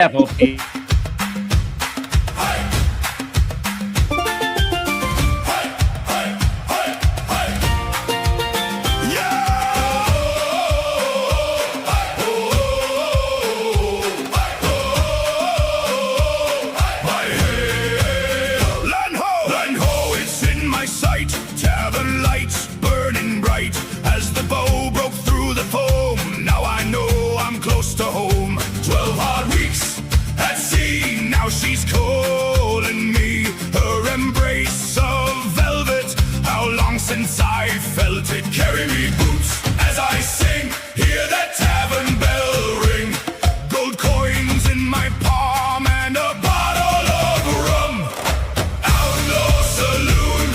FOP. She's calling me, her embrace of velvet. How long since I felt it? Carry me boots as I sing. Hear that tavern bell ring. Gold coins in my palm and a bottle of rum. Outlaw saloon,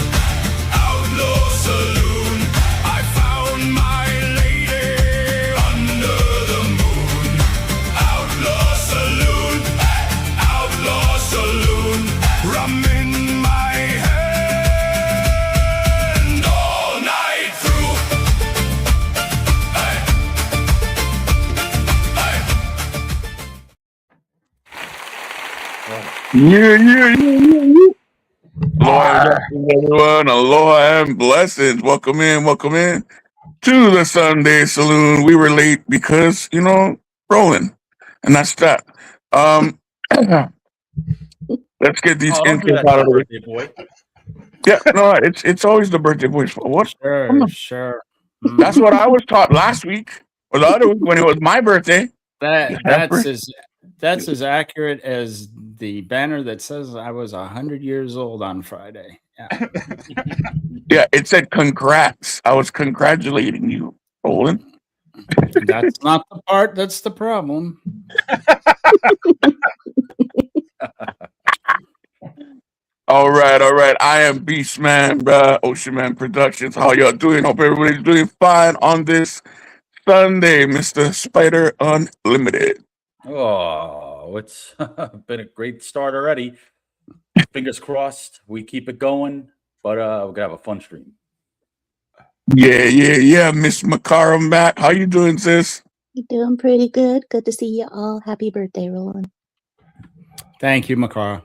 outlaw saloon. I found my lady under the moon. Outlaw saloon, outlaw saloon. Rum in my hand all night through. Yeah. Aloha, everyone. Aloha and blessings. Welcome in to the Sunday Saloon. We were late because, Rohlin, and that's that. Let's get these intros out of the way. Boy. Yeah, no, it's always the birthday boy's fault. What? Sure. That's what I was taught last week or the other week when it was my birthday. That's as accurate as the banner that says I was 100 years old on Friday. Yeah. Yeah, it said congrats. I was congratulating you, Rohlin. That's not the part that's the problem. All right. I am Beastman, bruh. Ocean Man Productions. How y'all doing? Hope everybody's doing fine on this Sunday, Mr. Spider Unlimited. Oh, it's been a great start already. Fingers crossed we keep it going, but we're gonna have a fun stream. Yeah. Miss Macarah back. How you doing, sis? You're doing pretty good. Good to see you all. Happy birthday, Roland. Thank you, Macarah.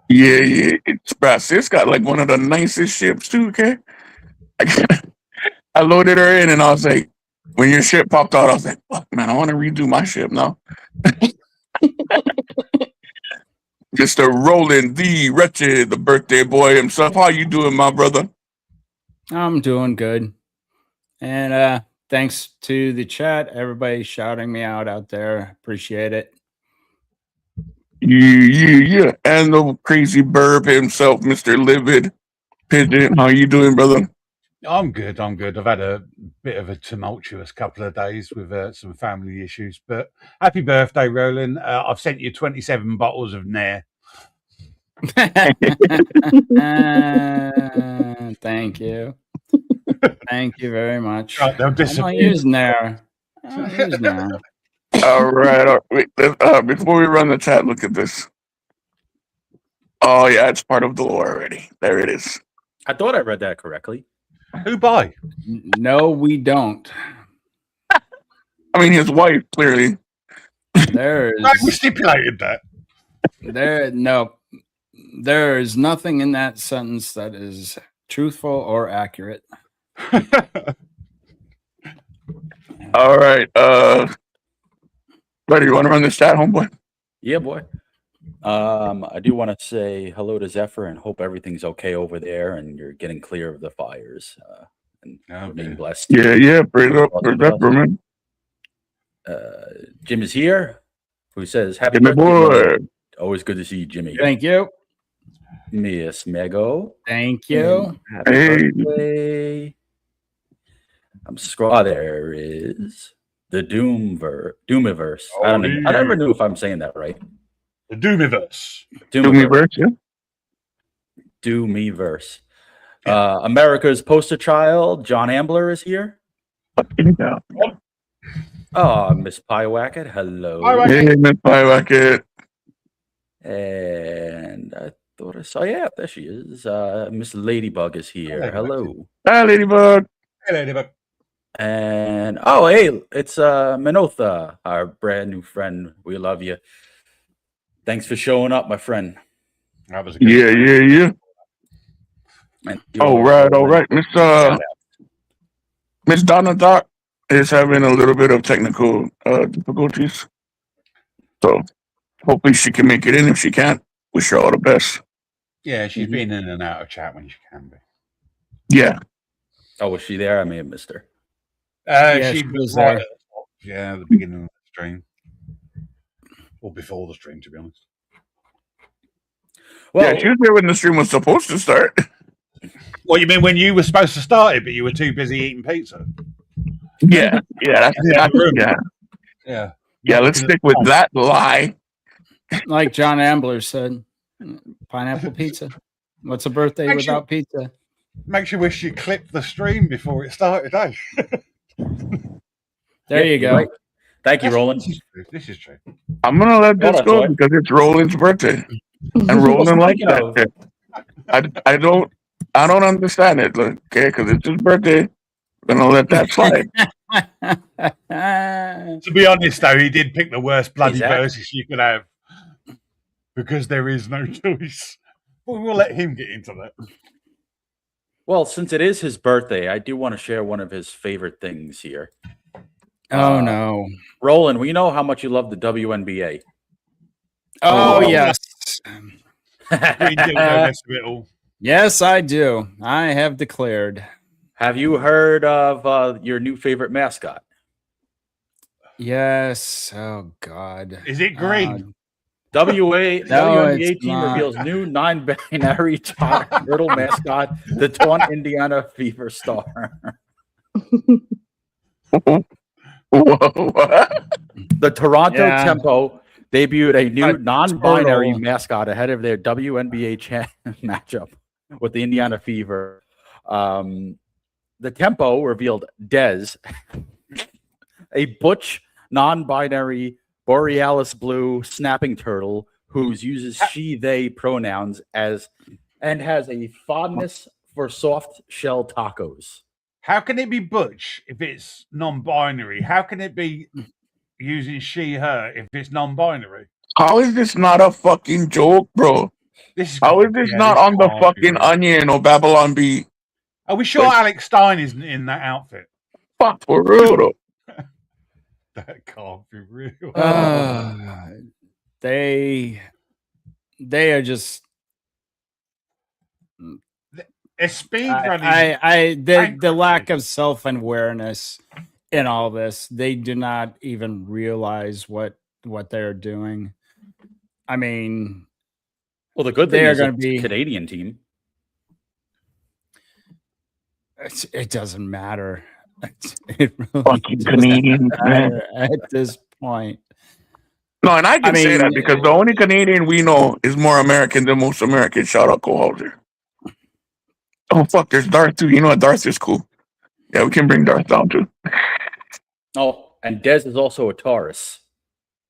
Yeah. It's bruh, sis got like one of the nicest ships too, okay? I loaded her in and I was like, when your ship popped out, I was like, fuck, man, I want to redo my ship now. Mr. Rohlin the Wretched, the birthday boy himself. How you doing, my brother? I'm doing good. And thanks to the chat, everybody shouting me out there. Appreciate it. Yeah. And the crazy burb himself, Mr. Livid Pigeon. How you doing, brother? I'm good. I've had a bit of a tumultuous couple of days with some family issues, but happy birthday, Rohlin. I've sent you 27 bottles of Nair. Thank you. Thank you very much. Right, they'll I'm disappear. not using Nair. All right. Wait, before we run the chat, look at this. Oh, yeah, it's part of the lore already. There it is. I thought I read that correctly. Who by? No, we don't. I mean, his wife, clearly. There We is stipulated that. there is nothing in that sentence that is truthful or accurate. All right. Buddy, you want to run this chat, homeboy? Yeah, boy. I do want to say hello to Zephyr and hope everything's okay over there and you're getting clear of the fires and being blessed. Yeah. Praise up, man. Jim is here, who says happy Jimmy birthday. boy. Always good to see you, Jimmy. Thank you. Miss Mego. Thank you. Happy birthday. I'm scrolling. There is the Doomiverse. I never knew if I'm saying that right. The Doomiverse. Doomiverse, yeah. Doomiverse. America's poster child, John Ambler, is here. Oh, Miss Piewacket, hello. Hey, Miss Piewacket. And I thought I saw, yeah, there she is. Miss Ladybug is here. Hello. Hi, Ladybug. Hey, Ladybug. And, oh, hey, it's Minotha, our brand new friend. We love you. Thanks for showing up, my friend. That was a good Yeah. That was a good Yeah. And All right. Miss Donna Doc is having a little bit of technical difficulties. So hopefully she can make it in. If she can't, wish her all the best. Yeah, she's been in and out of chat when she can be. Yeah. Oh, was she there? I may have missed her. She was there. right at the top. Yeah, at the beginning of the stream. Or before the stream, to be honest. Well, Yeah, she was there when the stream was supposed to start. What, you mean when you were supposed to start it, but you were too busy eating pizza? Yeah. Yeah. Let's stick with that lie. Like John Ambler said, pineapple pizza. What's a birthday without pizza? Makes you wish you clipped the stream before it started, eh? There you go. Right. Thank you, Roland. This is true. I'm gonna let this go because it's Roland's birthday, and Roland likes that shit. I don't understand it, okay? Because it's his birthday. I'm gonna let that slide. To be honest, though, he did pick the worst bloody Exactly. verses you could have because there is no choice. But we'll let him get into that. Well, since it is his birthday, I do want to share one of his favorite things here. Oh, no. Roland, we know how much you love the WNBA. Oh, yes. We do know this of it all. Yes, I do. I have declared. Have you heard of your new favorite mascot? Yes. Oh, God. Is it green? WNBA team reveals new non-binary turtle mascot, the Taunton, Indiana Fever Star. The Toronto Tempo debuted a new non-binary mascot ahead of their WNBA matchup with the Indiana Fever. The Tempo revealed Dez, a butch non-binary Borealis blue snapping turtle who uses she/they pronouns and has a fondness for soft shell tacos. How can it be butch if it's non-binary? How can it be using she/her if it's non-binary? How is this not a fucking joke, bro? How is this not on the fucking Onion or Babylon Bee? Are we sure Alex Stein isn't in that outfit? Fuck, for real, though. That can't be real. They are just It's speed running. the lack of self-awareness in all this. They do not even realize what they're doing. I mean, well, the good thing they are is going to it's be a Canadian team. It doesn't matter. It really fucking Canadian at this point. No, and I can say that because the only Canadian we know is more American than most Americans. Shout out Cole Hauser. Oh fuck, there's Darth too. You know what? Darth is cool. Yeah, we can bring Darth down too. Oh, and Dez is also a Taurus.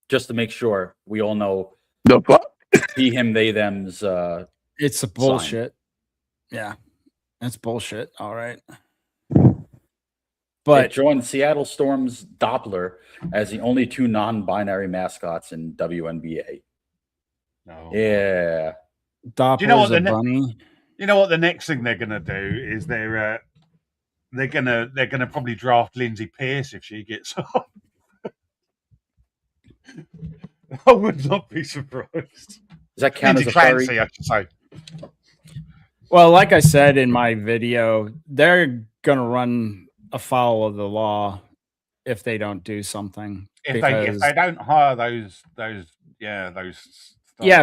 Just to make sure we all know the fuck he, him, they, them's. It's a bullshit. Yeah, that's bullshit. All right. But it joined Seattle Storm's Doppler as the only two non-binary mascots in WNBA. No. Yeah. Doppler's you know what a bunny. You know what the next thing they're gonna do is they're gonna probably draft Lindsay Pearce if she gets on. I would not be surprised. Does that count Lindsay as a furry? Clancy, I should say. Well, like I said in my video, they're gonna run afoul of the law if they don't do something. If they don't hire those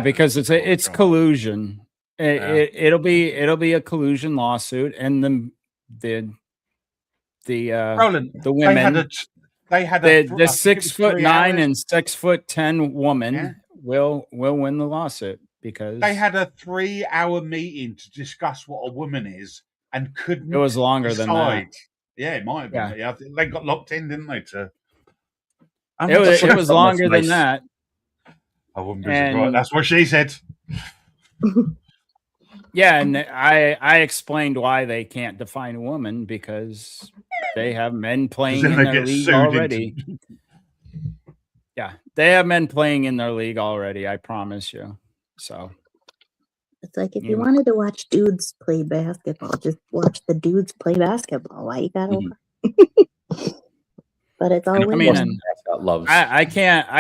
because it's collusion. It'll be a collusion lawsuit, and the Roland, women they had the 6'9" and 6'10" woman will win the lawsuit because they had a 3-hour meeting to discuss what a woman is and couldn't. It was longer than that. Yeah, it might have been. Yeah. They got locked in, didn't they? It was longer than that. I wouldn't be surprised. That's what she said. Yeah, and I explained why they can't define a woman because they have men playing in their league already. Yeah, They have men playing in their league already. I promise you. So It's like if you wanted to watch dudes play basketball, just watch the dudes play basketball. Why you gotta? But it's all. I mean, I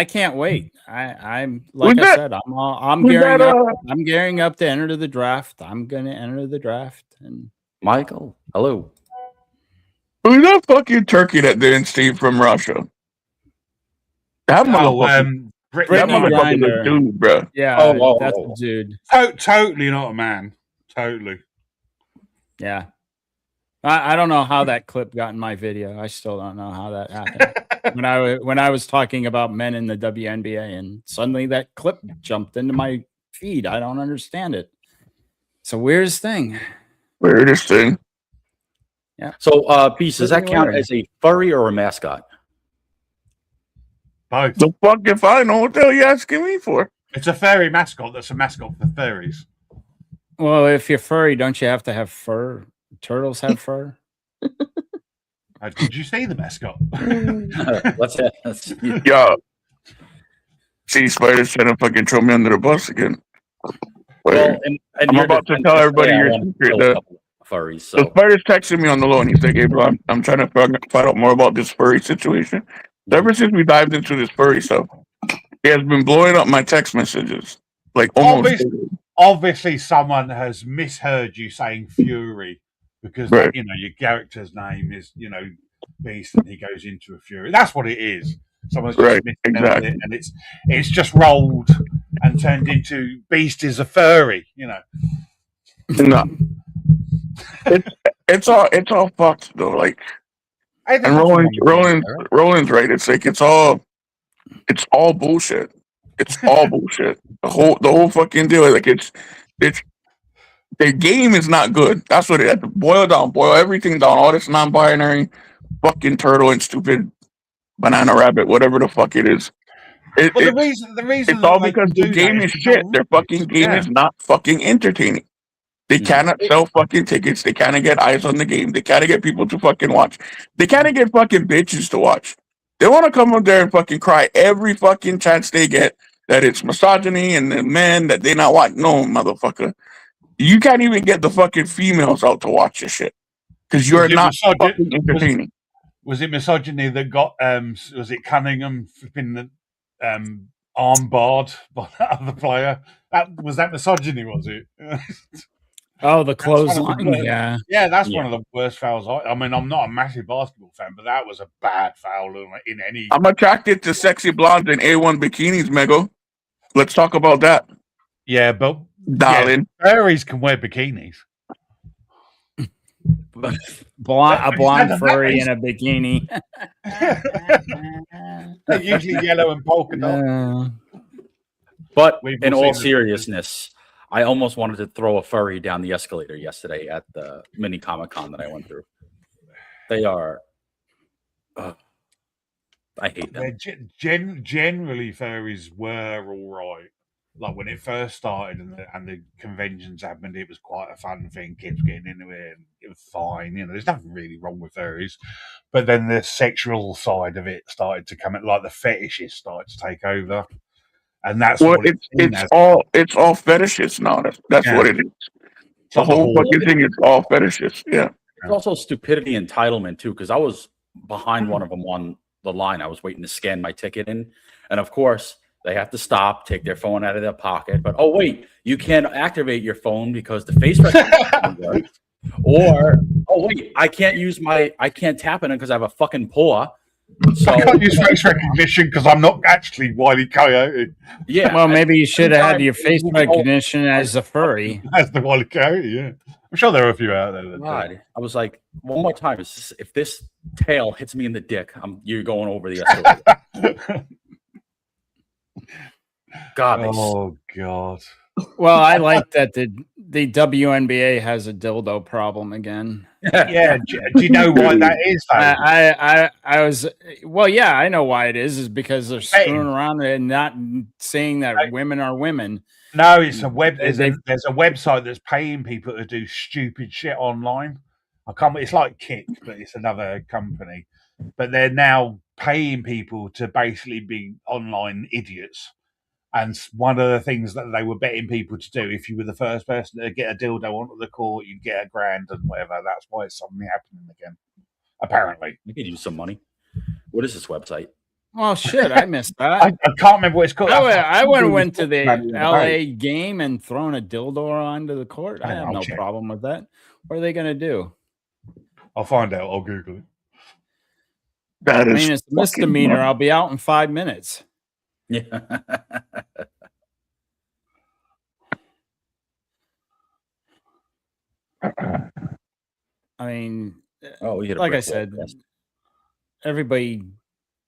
can't wait. I'm like I said, I'm gearing up. I'm gearing up to enter the draft. I'm gonna enter the draft. And Michael, hello. Who's that fucking turkey that didn't stay from Russia? That motherfucker. That motherfucker is dude, bro. Yeah, that's a dude. Totally not a man. Totally. Yeah. I don't know how that clip got in my video. I still don't know how that happened. when I was talking about men in the WNBA, and suddenly that clip jumped into my feed. I don't understand it. It's a weirdest thing. Weirdest thing. Yeah. So, Peace, does that count as a furry or a mascot? Both. The fuck if I know, what the hell are you asking me for? It's a furry mascot. That's a mascot for furries. Well, if you're furry, don't you have to have fur? Turtles have fur. Did you see the mascot? Yeah. See, Spider's trying to fucking throw me under the bus again. Well, and I'm about to tell everybody your secret. Furries. So. The Spider's texting me on the low, and he's like, "Hey, bro, I'm trying to find out more about this furry situation." So ever since we dived into this furry stuff, he has been blowing up my text messages. Like almost. Obviously, someone has misheard you saying Fury. Because your character's name is Beast, and he goes into a fury. That's what it is. Someone's just misspelled it, and it's just rolled and turned into Beast is a furry. No, it's all fucked though. Like, and Roland's right. It's like it's all bullshit. It's all bullshit. The whole fucking deal. Like it's. The game is not good. That's what it is. Boil everything down. All this non-binary fucking turtle and stupid banana rabbit, whatever the fuck it is. The reason it's all because the game is shit. Their fucking game is not fucking entertaining. They cannot sell fucking tickets. They cannot get eyes on the game. They cannot get people to fucking watch. They cannot get fucking bitches to watch. They want to come up there and fucking cry every fucking chance they get that it's misogyny and the men that they not watch. No, motherfucker. You can't even get the fucking females out to watch your shit because you're not fucking entertaining. Was it misogyny that got? Was it Cunningham flipping the arm barred by that other player? Was that misogyny? Was it? Oh, the clothesline. Yeah, that's one of the worst fouls. I mean, I'm not a massive basketball fan, but that was a bad foul in any. I'm attracted to sexy blondes in A1 bikinis, Mego. Let's talk about that. Yeah, but. Darling, furries can wear bikinis. A blonde furry in a bikini. They're usually yellow and polka dot. But in all seriousness, I almost wanted to throw a furry down the escalator yesterday at the mini Comic-Con that I went through. They are. I hate them. Generally, furries were all right. Like when it first started and the conventions happened, it was quite a fun thing. Kids getting into it, and it was fine. There's nothing really wrong with furries. But then the sexual side of it started to come in, like the fetishes started to take over, and that's it's all fetishes now. That's what it is. The whole fucking thing is all fetishes. Yeah. There's also stupidity entitlement too, because I was behind one of them on the line. I was waiting to scan my ticket in, and of course. They have to stop, take their phone out of their pocket. But, oh, wait, you can't activate your phone because the face recognition works. Or, oh, wait, I can't tap it because I have a fucking paw. So I can't use face recognition because I'm not actually Wile E. Coyote. Yeah. Well, maybe you should have had your face recognition as a furry. As the Wile E. Coyote, yeah. I'm sure there are a few out there. God, I was like, one more time. If this tail hits me in the dick, you're going over the escalator. God. Oh God. Well, I like that the WNBA has a dildo problem again. Yeah. Do you know why that is? I was I know why it is because they're screwing around and not saying that women are women. No, it's a there's a website that's paying people to do stupid shit online. It's like Kick, but it's another company. But they're now paying people to basically be online idiots. And one of the things that they were betting people to do, if you were the first person to get a dildo onto the court, you'd get $1,000 and whatever. That's why it's suddenly happening again. Apparently. You could use some money. What is this website? Oh shit! I missed that. I can't remember what it's called. I would have went to the LA game and thrown a dildo onto the court. I have no problem with that. What are they going to do? I'll find out. I'll Google it. I mean, it's a misdemeanor. I'll be out in 5 minutes. Yeah. I mean, like I said, everybody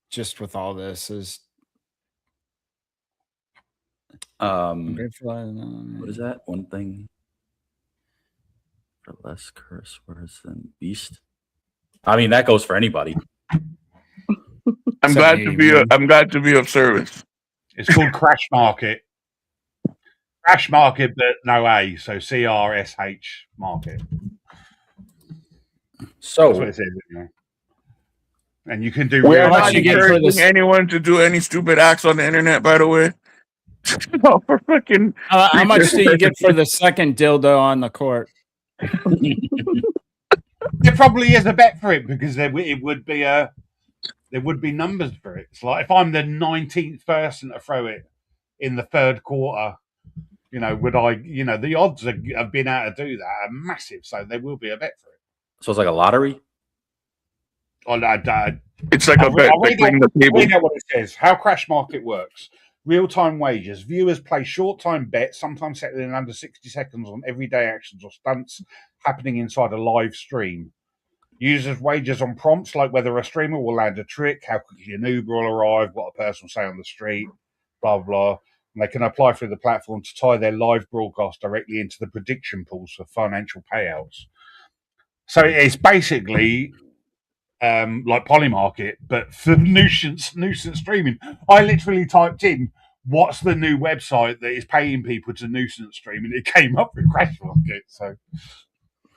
just with all this is what is that one thing for less curse words than beast? I mean, that goes for anybody. I'm glad to be of service. It's called Crash Market. Crash Market, but no A, so CRSH Market. So that's what it says, you know. And you can do. We're not encouraging anyone to do any stupid acts on the internet, by the way. No, for fucking. How much do you get for the second dildo on the court? There probably is a bet for it because there would be numbers for it. It's like if I'm the 19th person to throw it in the third quarter, you know, would I? You know, the odds of being able to do that are massive, so there will be a bet for it. So it's like a lottery. It's like a bet. Read out what it says. How Crash Market works. Real-time wagers. Viewers play short-time bets, sometimes set in under 60 seconds on everyday actions or stunts happening inside a live stream. Users wagers on prompts like whether a streamer will land a trick, how quickly an Uber will arrive, what a person will say on the street, blah, blah. And they can apply through the platform to tie their live broadcast directly into the prediction pools for financial payouts. So it's basically like Polymarket, but for nuisance streaming. I literally typed in, what's the new website that is paying people to nuisance stream? And it came up with Crash Market. So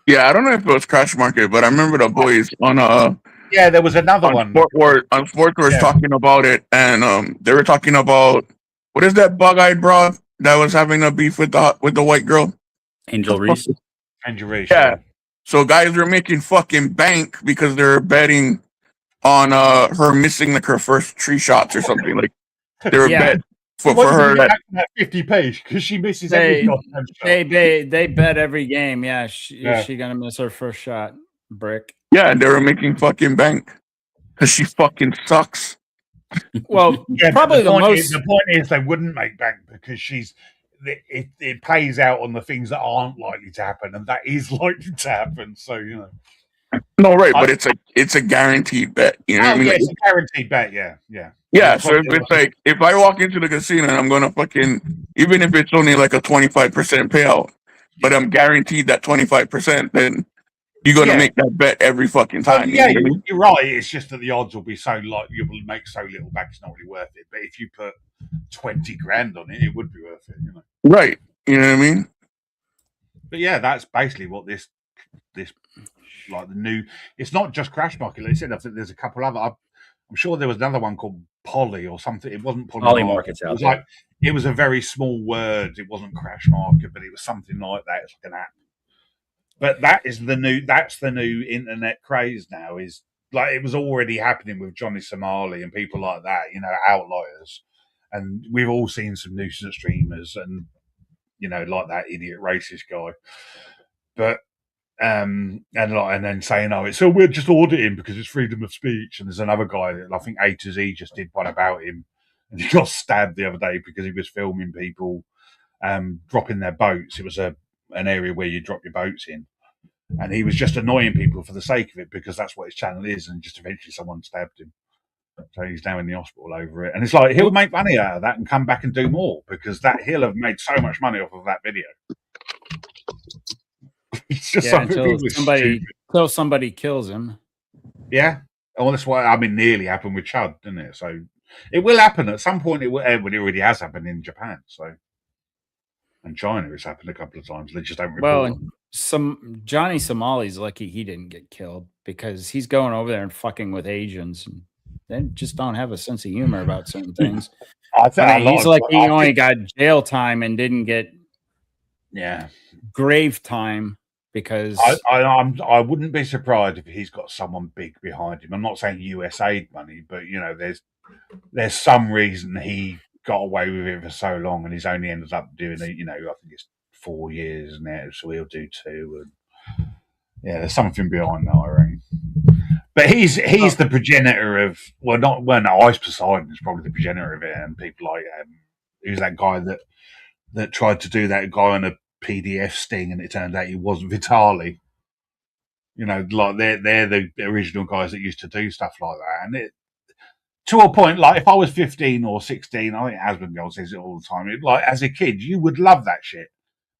yeah, I don't know if it was Crash Market, but I remember the boys on there was another one. Sport was talking about it, and they were talking about what is that bug-eyed broad that was having a beef with the white girl? Angel Reese. Angel Reese. Yeah. So guys were making fucking bank because they're betting on her missing like her first 3 shots or something. Like they were bet for her that 50p because she misses every shot. They bet every game. Yeah, is she gonna miss her first shot? Brick. Yeah, and they were making fucking bank because she fucking sucks. Well, probably the point is they wouldn't make bank because it plays out on the things that aren't likely to happen, and that is likely to happen. So you know, no, right, but it's a guaranteed bet. You know what I mean? It's a guaranteed bet. Yeah. So if it's like if I walk into the casino and I'm gonna fucking, even if it's only like a 25% payout, but I'm guaranteed that 25%, then you're gonna make that bet every fucking time. Yeah, you're right. It's just that the odds will be so light, you will make so little back. It's not really worth it. But if you put 20 grand on it, it would be worth it. You know, right? You know what I mean? But yeah, that's basically what this like the new. It's not just Crash Market. Like I said, I think there's a couple other. I'm sure there was another one called Poly or something. It wasn't Polymarket's out there. It was a very small word. It wasn't Crash Market, but it was something like that. It's like an app. But that's the new internet craze now. Is like it was already happening with Johnny Somali and people like that, you know, Outliers. And we've all seen some nuisance streamers and, you know, like that idiot racist guy. But and then saying, oh, we're just auditing because it's freedom of speech. And there's another guy that I think A to Z just did one about him, and he got stabbed the other day because he was filming people dropping their boats. It was an area where you drop your boats in, and he was just annoying people for the sake of it because that's what his channel is. And just eventually someone stabbed him, so he's now in the hospital over it. And it's like he'll make money out of that and come back and do more because he'll have made so much money off of that video. It's just until somebody kills him. Yeah. Well, that's what nearly happened with Chud, didn't it? So it will happen at some point. It already has happened in Japan. So and China, it's happened a couple of times. They just don't report. Well, Johnny Somali's lucky he didn't get killed because he's going over there and fucking with Asians. And they just don't have a sense of humor about certain things. I mean, he's like he only got jail time and didn't get grave time because I wouldn't be surprised if he's got someone big behind him. I'm not saying USAID money, but there's some reason he got away with it for so long, and he's only ended up doing it. I think it's 4 years now, so he'll do 2. And there's something behind that, I reckon. But he's the progenitor of Ice Poseidon is probably the progenitor of it, and people like who's that guy that tried to do that guy on a PDF sting, and it turned out he wasn't Vitali. Like they're the original guys that used to do stuff like that, and to a point, like if I was 15 or 16, I think Asmongold says it all the time. Like as a kid, you would love that shit,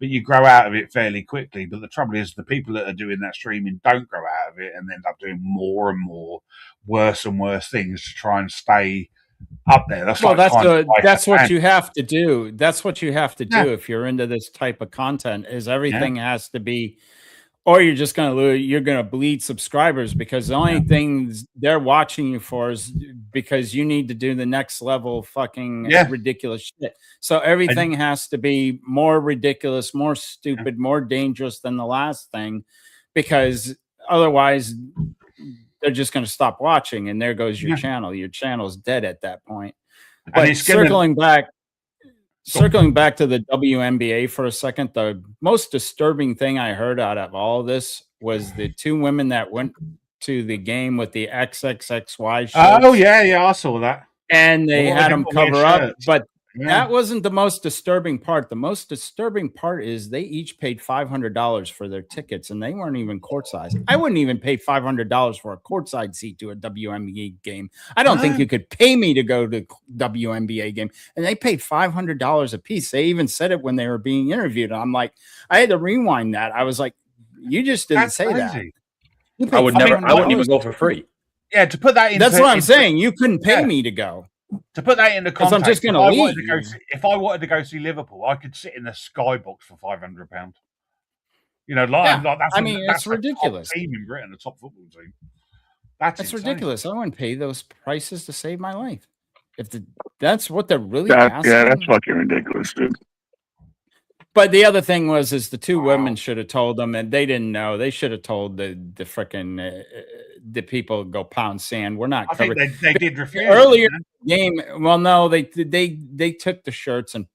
but you grow out of it fairly quickly. But the trouble is, the people that are doing that streaming don't grow out of it and end up doing more and more worse and worse things to try and stay up there. That's what you have to do. That's what you have to do if you're into this type of content. Is everything has to be, or you're just gonna bleed subscribers, because the only things they're watching you for is because you need to do the next level fucking ridiculous shit. So everything has to be more ridiculous, more stupid, more dangerous than the last thing, because otherwise they're just going to stop watching, and there goes your channel. Your channel's dead at that point. But circling back to the WNBA for a second, the most disturbing thing I heard out of all of this was the 2 women that went to the game with the XXXY shirts. Oh yeah, I saw that. And they had them cover up, but that wasn't the most disturbing part. The most disturbing part is they each paid $500 for their tickets, and they weren't even courtside. I wouldn't even pay $500 for a courtside seat to a WNBA game. I don't think you could pay me to go to WNBA game, and they paid $500 a piece. They even said it when they were being interviewed. I'm like, I had to rewind that. I was like, you just didn't say crazy. That. I wouldn't even go for free. Yeah, to put that in. That's what I'm saying. You couldn't pay me to go. To put that into context, I'm just going to leave. If I wanted to go see Liverpool, I could sit in the skybox for £500. It's ridiculous. The top team in Britain, the top football team. That's ridiculous. I wouldn't pay those prices to save my life. That's what they're really asking. Yeah, that's fucking ridiculous, dude. But the other thing was the 2 women should have told them, and they didn't know. They should have told the freaking the people go pound sand. We're not covered. I think they did refuse earlier in the game. Well, no, they took the shirts and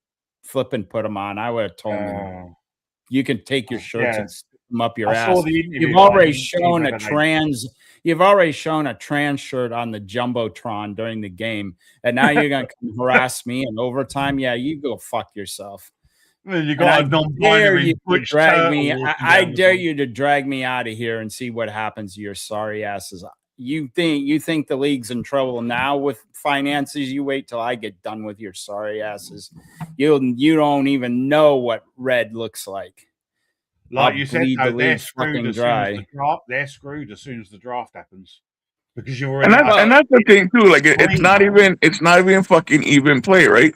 flip and put them on. I would have told them you can take your shirts and stick them up your ass. You've already shown a trans. You've already shown a trans shirt on the jumbotron during the game, and now you're gonna come harass me in overtime. Yeah, you go fuck yourself. Well, you got a non-binary drag me. I dare you to drag me out of here and see what happens to your sorry asses. You think the league's in trouble now with finances? You wait till I get done with your sorry asses. You don't even know what red looks like. Like you said, they're screwed they're screwed as soon as the draft happens, because you've already. And that's the thing too. Like it's not even fucking even play, right?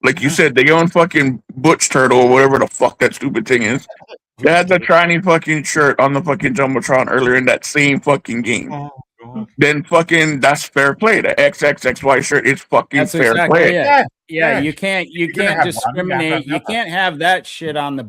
Like you said, they own fucking Butch Turtle or whatever the fuck that stupid thing is. They had the tranny fucking shirt on the fucking Jumbotron earlier in that same fucking game. Oh, God. Then fucking that's fair play. The XXXY shirt is fucking fair play. Yeah, you can't discriminate. You can't have that shit on the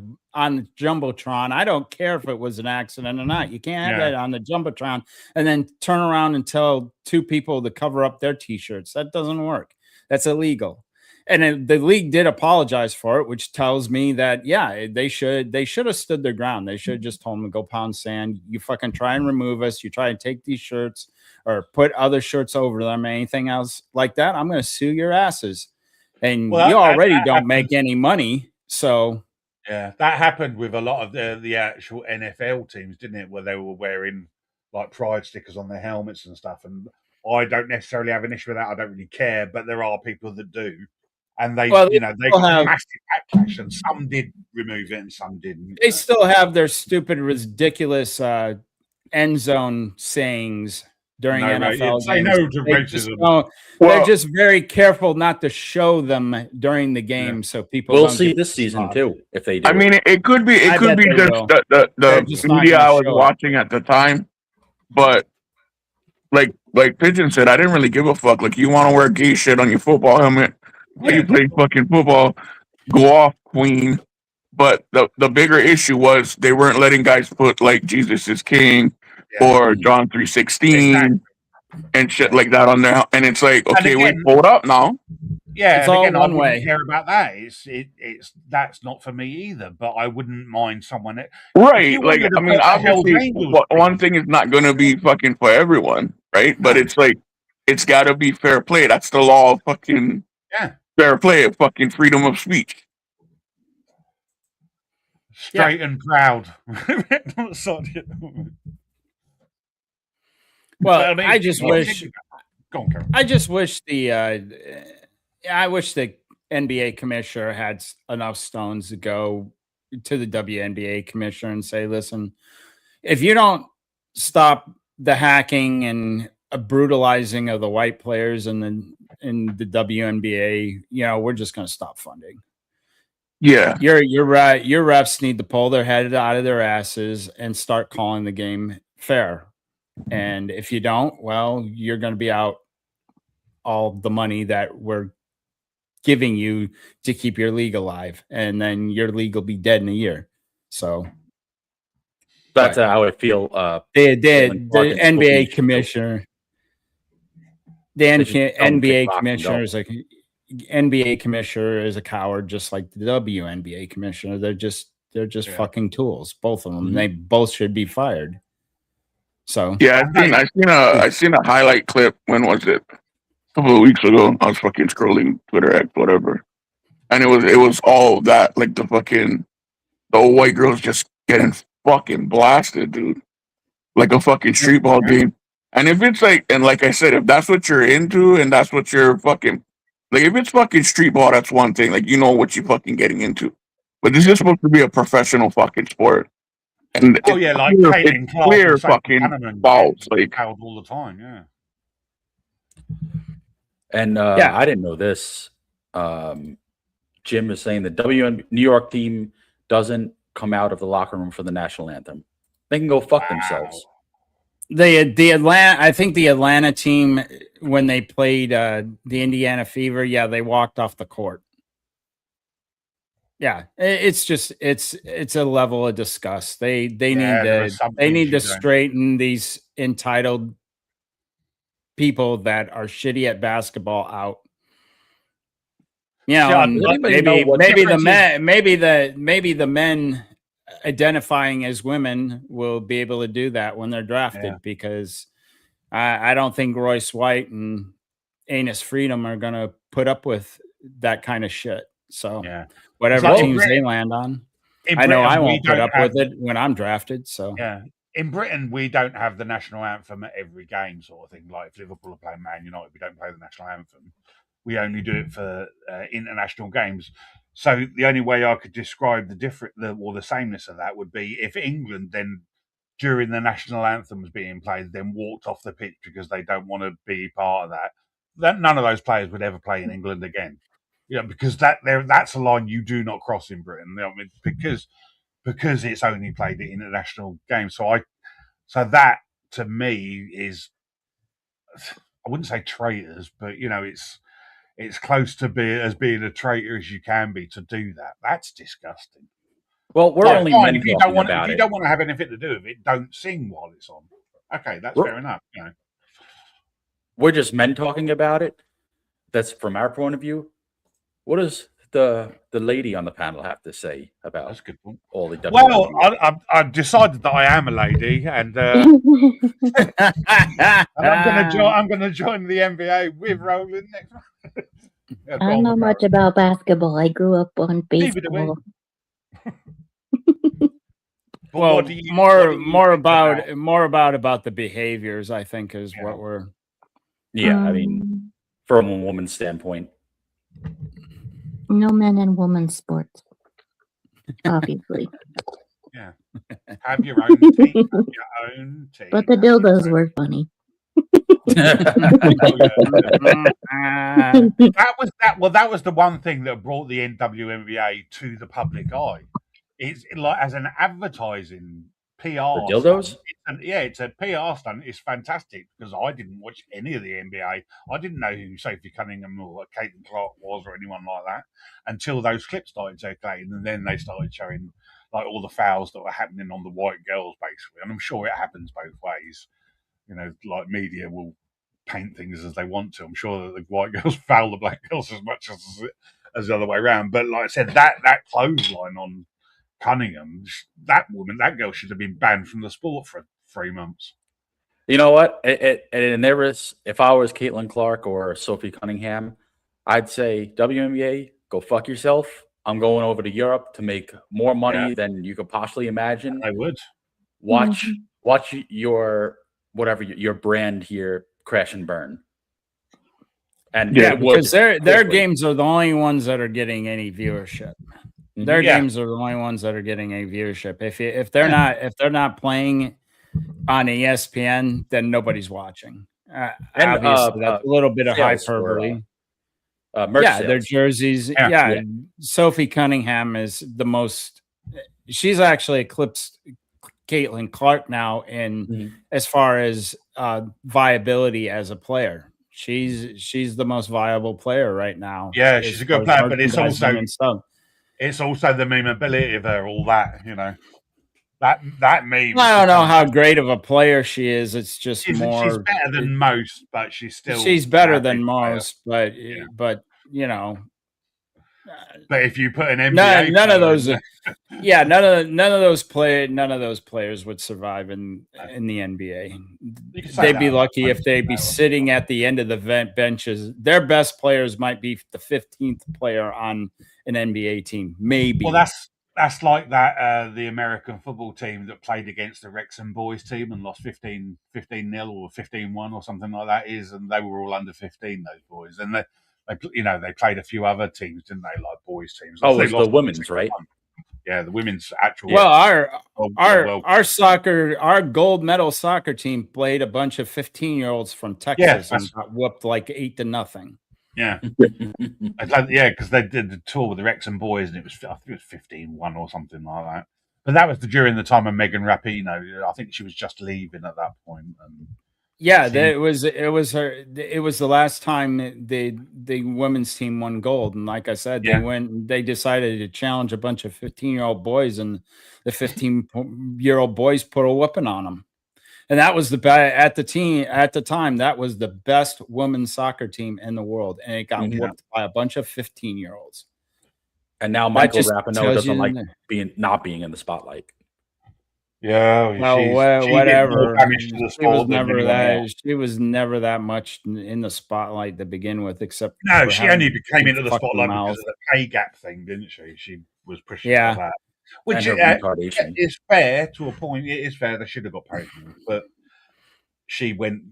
Jumbotron. I don't care if it was an accident or not. You can't have that on the Jumbotron and then turn around and tell 2 people to cover up their t-shirts. That doesn't work. That's illegal. And the league did apologize for it, which tells me that, they should have stood their ground. They should have just told them to go pound sand. You fucking try and remove us. You try and take these shirts or put other shirts over them, anything else like that, I'm going to sue your asses. And you already don't make any money. So, yeah, that happened with a lot of the actual NFL teams, didn't it? Where they were wearing like pride stickers on their helmets and stuff. And I don't necessarily have an issue with that. I don't really care, but there are people that do. And they got massive backlash, and some did remove it and some didn't. They still have their stupid, ridiculous end zone sayings during NFL games. They know to racism. They're just very careful not to show them during the game, so people. We'll see this season too if they do. I mean, it could be just the media I was watching at the time, but like Pigeon said, I didn't really give a fuck. Like, you want to wear gay shit on your football helmet, you play fucking football, go off, queen. But the bigger issue was they weren't letting guys put like Jesus is King or John 3:16 and shit like that on there. And it's like, okay, again, wait, hold up now. Yeah, It's and all again, I one wouldn't way. care about that. It's that's not for me either. But I wouldn't mind someone. Right. Like, I mean, obviously, one thing is not going to be fucking for everyone, right? But it's like, it's got to be fair play. That's the law of fucking fair play, of fucking freedom of speech. Straight and proud. Well, I just wish. Go on, Karen. I just wish I wish the NBA commissioner had enough stones to go to the WNBA commissioner and say, listen, if you don't stop the hacking and brutalizing of the white players in the WNBA, you know, we're just going to stop funding. Yeah, your refs need to pull their head out of their asses and start calling the game fair. And if you don't, well, you're going to be out all the money that we're giving you to keep your league alive, and then your league will be dead in a year. So that's how I feel. The NBA commissioner, NBA commissioner is a coward, just like the WNBA commissioner. They're just fucking tools, both of them. Mm-hmm. They both should be fired. So yeah, I seen a highlight clip. When was it? A couple of weeks ago. I was fucking scrolling Twitter, X, whatever, and it was all that, like the old white girls just getting fucking blasted, dude, like a fucking street ball game. And if it's like, and like I said, if that's what you're into and that's what you're fucking, like, if it's fucking street ball, that's one thing. Like, you know what you're fucking getting into. But this is supposed to be a professional fucking sport. And like it's clear fucking balls, like all the time, yeah. And I didn't know this. Jim is saying the New York team doesn't come out of the locker room for the national anthem. They can go fuck themselves. I think the Atlanta team, when they played the Indiana Fever, they walked off the court. Yeah, it's just it's a level of disgust. They need to straighten these entitled people that are shitty at basketball out. You know, maybe the men identifying as women will be able to do that when they're drafted, because I don't think Royce White and Anus Freedom are going to put up with that kind of shit. So whatever teams they land on, I know I won't put up with it when I'm drafted. So in Britain, we don't have the national anthem at every game, sort of thing. Like if Liverpool are playing Man United, we don't play the national anthem. We only do it for international games. So the only way I could describe the sameness of that would be if England then, during the national anthem was being played, then walked off the pitch because they don't want to be part of that. None of those players would ever play in England again. Yeah, because that's a line you do not cross in Britain. You know, I mean, because it's only played at international games. So that to me is, I wouldn't say traitors, but you know, it's close to being a traitor as you can be to do that. That's disgusting. Well, we're only men if you don't want to have anything to do with it, don't sing while it's on. Okay, that's fair enough. You know, we're just men talking about it. That's from our point of view. What does the lady on the panel have to say about that's a good point. All the well, I've decided that I am a lady, and I'm going to join the NBA with Rohlin next month. I don't know much about basketball. I grew up on baseball. Well, more about the behaviors, I think, is what we're. Yeah, I mean, from a woman's standpoint. No men and women sports, obviously. Yeah, have your own team. But the dildos were funny. That was the one thing that brought the WNBA to the public eye. It's like as an advertising PR dildos? stunt. It's a PR stunt. It's fantastic because I didn't watch any of the NBA. I didn't know who Sophie Cunningham or Caitlin Clark was or anyone like that until those clips started circulating, and then they started showing like all the fouls that were happening on the white girls, basically. And I'm sure it happens both ways. You know, like media will paint things as they want to. I'm sure that the white girls foul the black girls as much as the other way around. But like I said, that clothesline on Cunningham, that girl should have been banned from the sport for 3 months. You know what? And there was, if I was Caitlin Clark or Sophie Cunningham, I'd say, WNBA, go fuck yourself. I'm going over to Europe to make more money than you could possibly imagine. I would. Watch your whatever your brand here crash and burn. And because their games are the only ones that are getting any viewership. Their games are the only ones that are getting any viewership. If they're not playing on ESPN, then nobody's watching. Obviously, that's a little bit of hyperbole. Their jerseys. Sophie Cunningham is the most. She's actually eclipsed Caitlin Clark now in as far as viability as a player. She's the most viable player right now. Yeah, she's a good player, but it's also the memeability of her, all that, you know. That meme. I don't know how great of a player she is. It's just she's better than most, but she's better than most, but you know. But if you put an NBA, none of those players would survive in the NBA. They'd be lucky if they'd be sitting at the end of the benches. Their best players might be the 15th player on an NBA team, maybe. Well, that's like that the American football team that played against the Wrexham boys team and lost 15-0 or 15-1 or something like that and they were all under 15, those boys, and they played a few other teams, didn't they? Like boys teams. Oh, it's the women's, right? Yeah, the women's actual. Well, our gold medal soccer team played a bunch of 15-year-olds from Texas and got whooped like 8-0. Yeah, because they did the tour with the Wrexham boys, and I think it was 15-1 or something like that. But that was during the time of Megan Rapinoe. I think she was just leaving at that point. It was the last time the women's team won gold, and like I said, they decided to challenge a bunch of 15-year-old boys, and the 15-year-old boys put a whooping on them, and that was at the time that was the best women's soccer team in the world, and it got whooped by a bunch of 15-year-olds. And now Michael Rapinoe doesn't like not being in the spotlight. Yeah, whatever. She was never that much in the spotlight to begin with, except she only came into the spotlight because of the pay gap thing, didn't she? She was pushing for that, which is fair to a point. It is fair. They should have got paid more, but she went,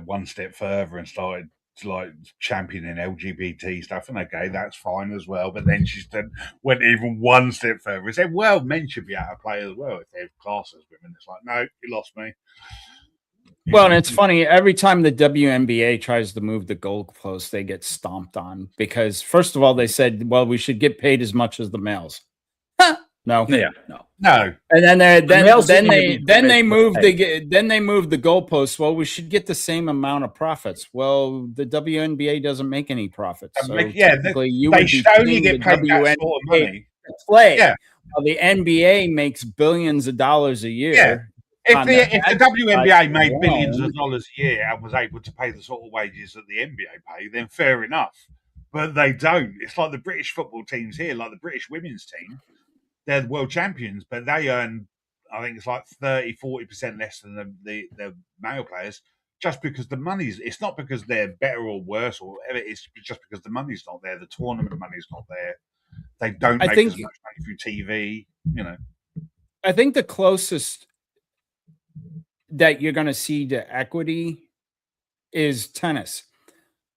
one step further and started like championing LGBT stuff, and okay, that's fine as well. But then she went even one step further and said, "Well, men should be able to play as well if they have class as women." It's like, no, you lost me. Well, and it's funny, every time the WNBA tries to move the goalpost, they get stomped on because, first of all, they said, "Well, we should get paid as much as the males." No. Yeah. No. And then they moved the goalposts. Well, we should get the same amount of profits. Well, the WNBA doesn't make any profits. So they should only get paid that sort of money to play. Yeah. Well, the NBA makes billions of dollars a year. Yeah. If the WNBA made billions of dollars a year and was able to pay the sort of wages that the NBA pay, then fair enough. But they don't. It's like the British football teams here, like the British women's team. They're the world champions, but they earn, I think it's like 30-40% less than the male players, just because the money's. It's not because they're better or worse or whatever. It's just because the money's not there. The tournament money's not there. They don't make as much money through TV. I think the closest that you're going to see to equity is tennis.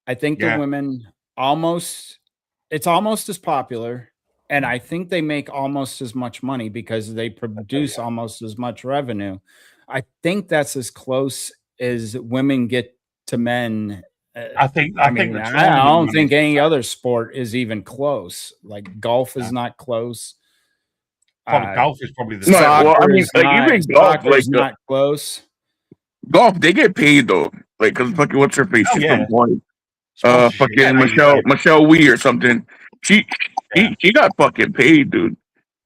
I think the women it's almost as popular. And I think they make almost as much money because they produce almost as much revenue. I think that's as close as women get to men. I don't think any other sport is even close. Like golf is not close. golf is probably the No, same. well, I mean, like even golf, soccer's like not close. golf, they get paid though. Like, cause fucking what's her face? Oh, She's yeah. from Hawaii. Sponsorship. Fucking Yeah, no, Michelle Wee or something. She got fucking paid, dude.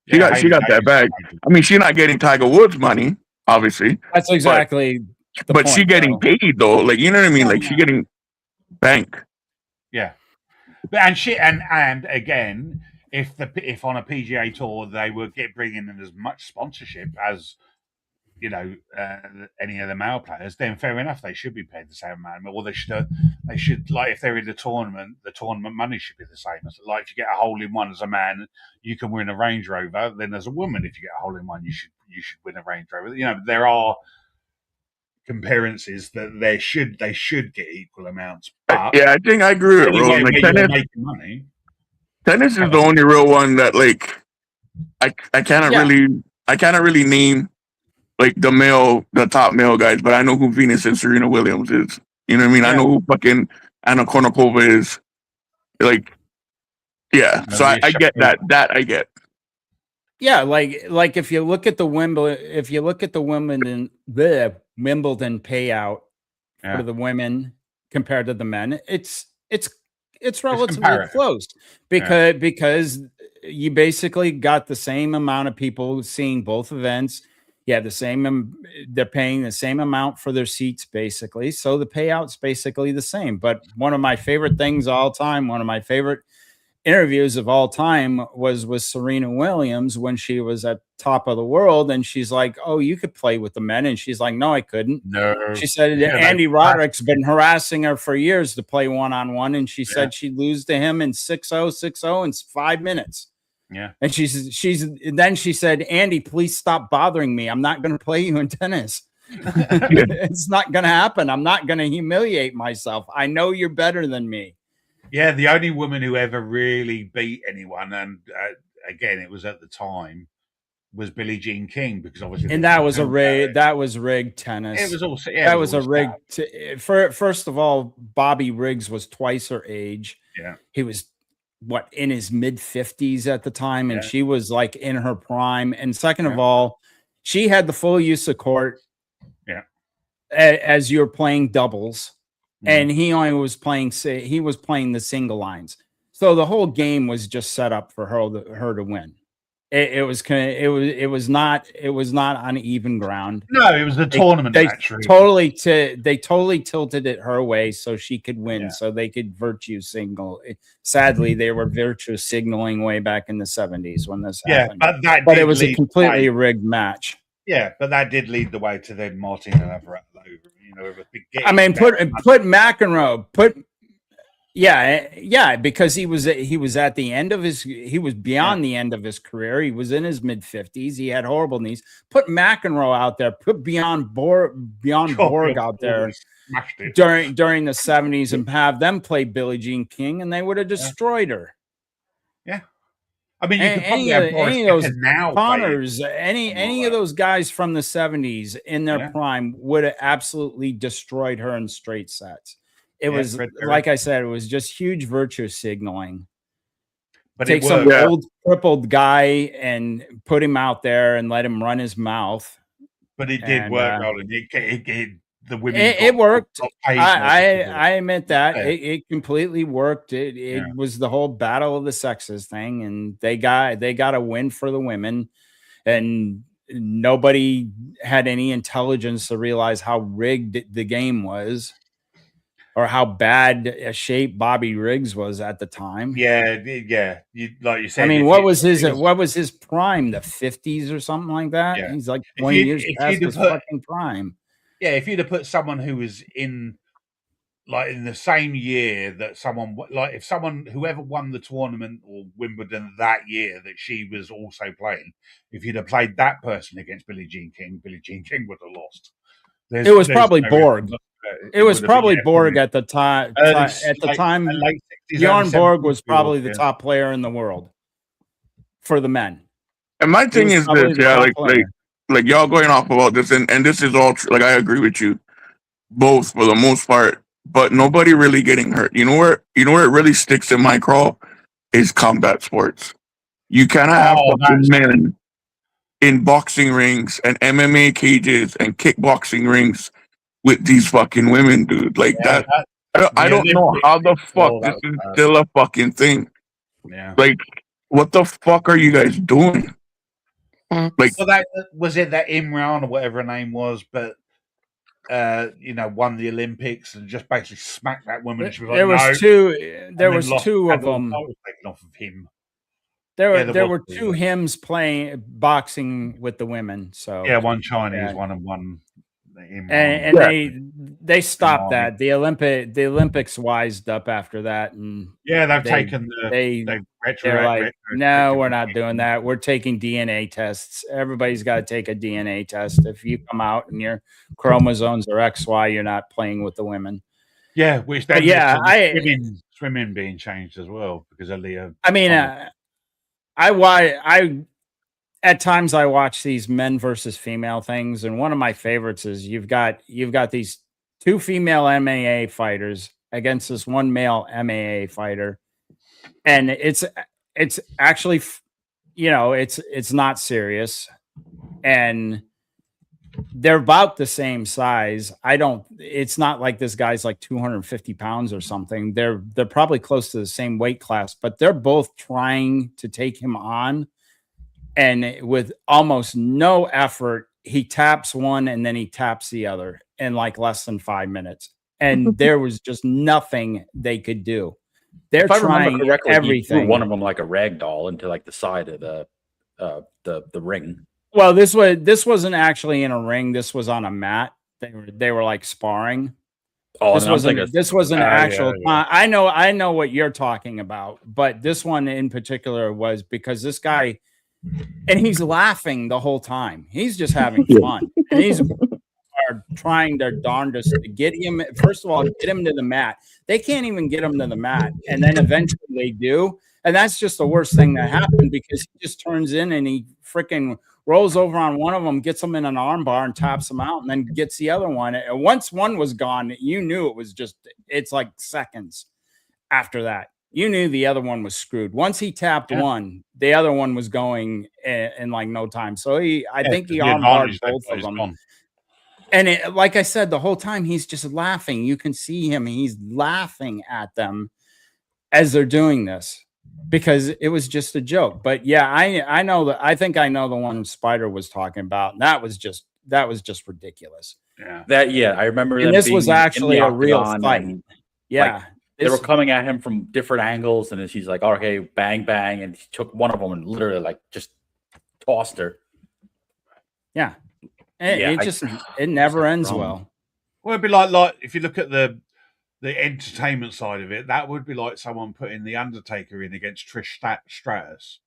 She got that bag. I mean, she's not getting Tiger Woods money, obviously. That's exactly. But she getting paid though. Like, you know what I mean? Like, she getting bank. Yeah, and and again, if on a PGA tour they were bringing in as much sponsorship as any of the male players, then fair enough, they should be paid the same amount. Or they should like if they're in the tournament money should be the same. Like if you get a hole in one as a man, you can win a Range Rover. Then as a woman, if you get a hole in one, you should win a Range Rover. There are comparisons that they should get equal amounts. But yeah, I think I agree with Rohlin. Like tennis is the only real one that like I cannot really name like the top male guys, but I know who Venus and Serena Williams is. You know what I mean? Yeah. I know who fucking Anna Kournikova is. Like, yeah. No, so I get that. That I get. Yeah, like if you look at the Wimbledon payout for the women compared to the men, it's relatively close because you basically got the same amount of people seeing both events. Yeah, they're paying the same amount for their seats, basically. So the payout's basically the same. But one of my favorite things all time, one of my favorite interviews of all time was with Serena Williams when she was at top of the world. And she's like, oh, you could play with the men. And she's like, no, I couldn't. No. She said Andy Roddick's been harassing her for years to play one-on-one. And she said she'd lose to him in 6-0 in 5 minutes. Yeah. And then she said, Andy, please stop bothering me. I'm not going to play you in tennis. It's not going to happen. I'm not going to humiliate myself. I know you're better than me. Yeah. The only woman who ever really beat anyone. And again, it was at the time was Billie Jean King, because obviously, and that was rigged tennis. It was also, first of all, Bobby Riggs was twice her age. Yeah. He was in his mid 50s at the time, and she was like in her prime. And second of all, she had the full use of court as you're playing doubles, and he only was playing the single lines. So the whole game was just set up for her to win. It was not on even ground. No, it was the tournament. They actually totally tilted it her way so she could win, so they could virtue signal. Sadly, they were virtue signaling way back in the 70s when this happened. But it was a completely rigged match. Yeah, but that did lead the way to then Martin and Everett over. I mean, put McEnroe because he was at the end of he was beyond the end of his career. He was in his mid 50s. He had horrible knees. Put McEnroe out there. Put Bjorn Borg out there during the 70s and have them play Billie Jean King, and they would have destroyed her. Yeah, I mean, any of those Connors, any of those guys from the 70s in their prime would have absolutely destroyed her in straight sets. It was, like I said, it was just huge virtue signaling. But take some old crippled guy and put him out there and let him run his mouth. But it did work, Rohlin. The women. It worked. I admit that it completely worked. It was the whole battle of the sexes thing, and they got a win for the women, and nobody had any intelligence to realize how rigged the game was. Or how bad a shape Bobby Riggs was at the time. Yeah. Like you said. I mean, what was his prime? The 50s or something like that? Yeah. He's like 20 years past his fucking prime. Yeah, if you'd have put someone who was in the same year that whoever won the tournament or Wimbledon that year that she was also playing, if you'd have played that person against Billie Jean King would have lost. It was probably Borg. It was probably Borg at the time. Bjorn Borg was probably the top player in the world for the men. And my thing is this, like y'all going off about this, and this is all true. Like, I agree with you both for the most part, but nobody really getting hurt. You know where it really sticks in my craw is combat sports. You cannot have men in boxing rings and MMA cages and kickboxing rings with these fucking women, dude. Like that. I don't know how the fuck this is still a fucking thing. Yeah. Like, what the fuck are you guys doing? Like, so that was it that Imran or whatever her name was, but won the Olympics and just basically smacked that woman. She was like, there was no. two. There was two of the them. title taken off of him. There were two hymns playing boxing with the women. So yeah, one Chinese, one and one. And they stopped that. The Olympics wised up after that, and they've taken they're like, no, we're not doing that. We're taking DNA tests. Everybody's got to take a DNA test. If you come out and your chromosomes are XY, you're not playing with the women. Yeah, which then swimming being changed as well because of Leo. I mean, at times I watch these men versus female things, and one of my favorites is you've got these two female MMA fighters against this one male MMA fighter, and it's actually, it's not serious, and they're about the same size. It's not like this guy's like 250 pounds or something. They're probably close to the same weight class, but they're both trying to take him on. And with almost no effort, he taps one and then he taps the other in like less than 5 minutes. And there was just nothing they could do. They're trying everything. He threw one of them like a rag doll into like the side of the ring. Well, this wasn't actually in a ring. This was on a mat. They were like sparring. Oh, this wasn't actual. Yeah. I know what you're talking about, but this one in particular was because this guy. And he's laughing the whole time. He's just having fun. And he's trying their darndest to get him, first of all, get him to the mat. They can't even get him to the mat. And then eventually they do. And that's just the worst thing that happened because he just turns in and he freaking rolls over on one of them, gets him in an arm bar and taps him out and then gets the other one. And once one was gone, you knew it's like seconds after that. You knew the other one was screwed. Once he tapped one, the other one was going in like no time. So I think he armbarred both of them. And like I said, the whole time he's just laughing. You can see him. He's laughing at them as they're doing this because it was just a joke. But yeah, I know that. I think I know the one Spider was talking about. And that was just ridiculous. Yeah, I remember. And this was actually a real fight. Yeah. They were coming at him from different angles, and then she's like, okay, bang, bang. And he took one of them and literally like just tossed her. Yeah. It never ends well. Well, it'd be like if you look at the entertainment side of it, that would be like someone putting The Undertaker in against Trish Stratus.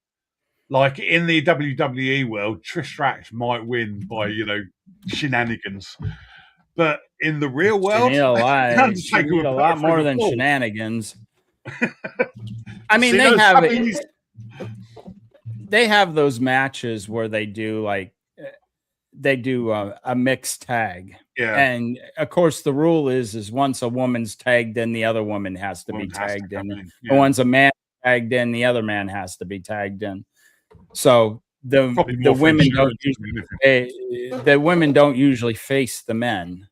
Like in the WWE world, Trish Stratus might win by, shenanigans. But in the real world, you need a lot more than shenanigans. I mean, they have those matches where they do a mixed tag. Yeah. And of course, the rule is once a woman's tagged in, the other woman has to be tagged in. And once a man tagged in, the other man has to be tagged in. So the women don't usually face the men.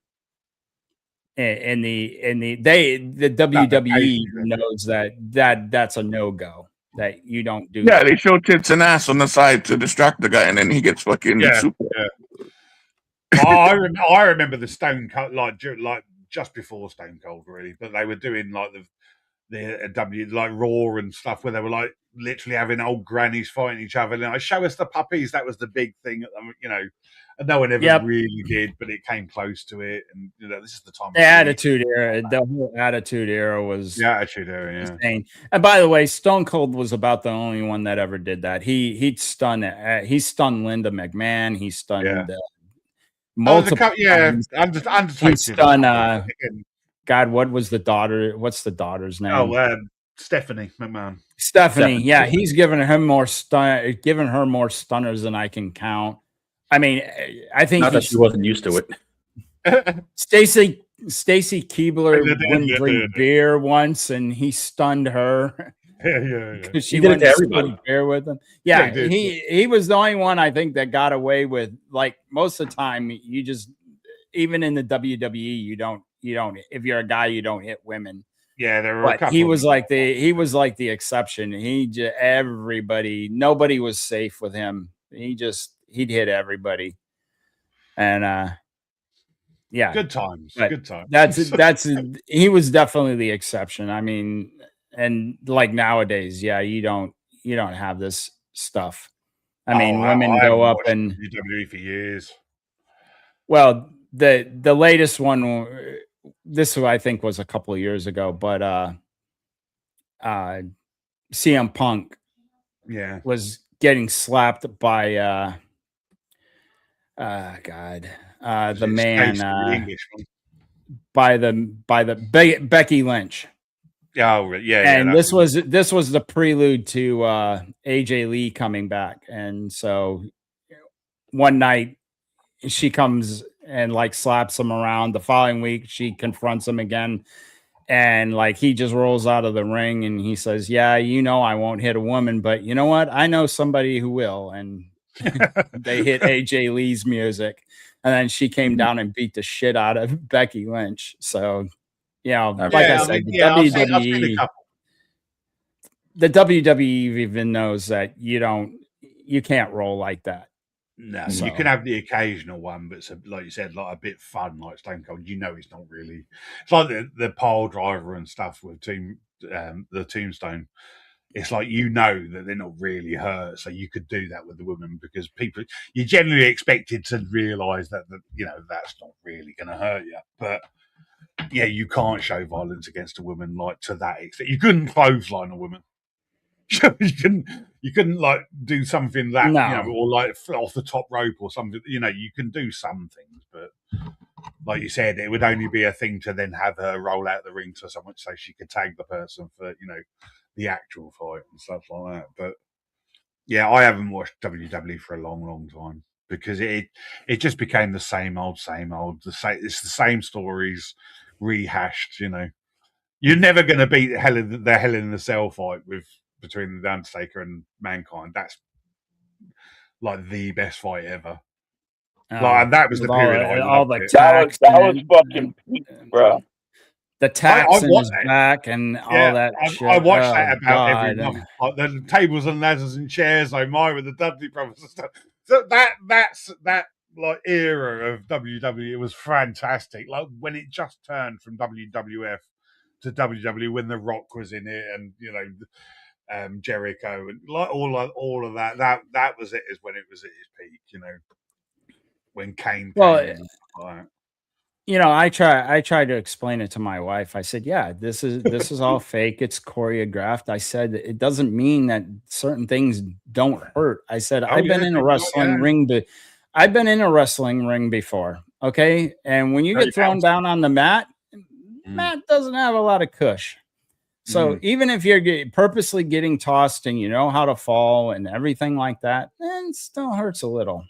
In the WWE knows that's a no-go, that you don't do. Yeah, they show tits and ass on the side to distract the guy, and then he gets fucking super. Yeah. I remember the Stone Cold, like just before Stone Cold, really, but they were doing like the like Raw and stuff where they were like literally having old grannies fighting each other. And like, show us the puppies. That was the big thing, and no one ever really did, but it came close to it. And this is the time. The Attitude Era, the whole Attitude Era was Attitude Era, insane. And by the way, Stone Cold was about the only one that ever did that. He stunned Linda McMahon. He stunned multiple. Undertaker. He stunned. God, what was the daughter? What's the daughter's name? Oh, Stephanie McMahon. Stephanie, yeah, he's given her more stunners than I can count. I mean, I think not that she wasn't used to it. Stacy Keibler wouldn't drink beer once, and he stunned her. because she He did it went to and everybody. split a beer with him. Yeah, he did. he was the only one I think that got away with, like, most of the time you just, even in the WWE, you don't if you're a guy, you don't hit women. Yeah, there were a But couple. he was like the exception. Nobody was safe with him. He'd hit everybody. And yeah, good times. but Good times. he was definitely the exception. I mean, and like nowadays, yeah, you don't have this stuff. I mean, women go up and WWE for years. Well, the latest one, this I think was a couple of years ago, but CM Punk was getting slapped by the man by the Becky Lynch. Oh, yeah. And this was the prelude to AJ Lee coming back. And so one night she comes and like slaps him around. The following week she confronts him again, and like he just rolls out of the ring and he says, yeah, I won't hit a woman, but you know what, I know somebody who will. And they hit AJ Lee's music, and then she came down and beat the shit out of Becky Lynch. So I said, the WWE even knows that you can't roll like that. No, you can have the occasional one, but like you said, like a bit fun, like Stone Cold. It's not really. It's like the pile driver and stuff with the Tombstone. It's like that they're not really hurt, so you could do that with the women because you're generally expected to realise that that's not really going to hurt you. But yeah, you can't show violence against a woman like to that extent. You couldn't clothesline a woman. You couldn't like do something that or like off the top rope or something. You can do some things, but like you said, it would only be a thing to then have her roll out the ring to someone so she could tag the person for the actual fight and stuff like that. But yeah, I haven't watched WWE for a long time because it just became the same old. It's the same stories rehashed. You're never going to beat the Hell in the Cell fight between the Undertaker and Mankind. That's like the best fight ever. And that was the period that was fucking peak, bro. The tax in his back and all that shit. I watched that about every month. Like the tables and ladders and chairs, with the Dudley brothers and stuff. So that's like era of WWE. It was fantastic. Like when it just turned from WWF to WWE, when The Rock was in it, and Jericho and like all of that. That was it. Is when it was at its peak. When Kane. I try to explain it to my wife. I said, yeah, this is all fake. It's choreographed. I said, it doesn't mean that certain things don't hurt. I said, I've been in a wrestling ring, but I've been in a wrestling ring before. Okay. And when you get thrown down on the mat doesn't have a lot of cush. So even if you're purposely getting tossed and you know how to fall and everything like that, it still hurts a little.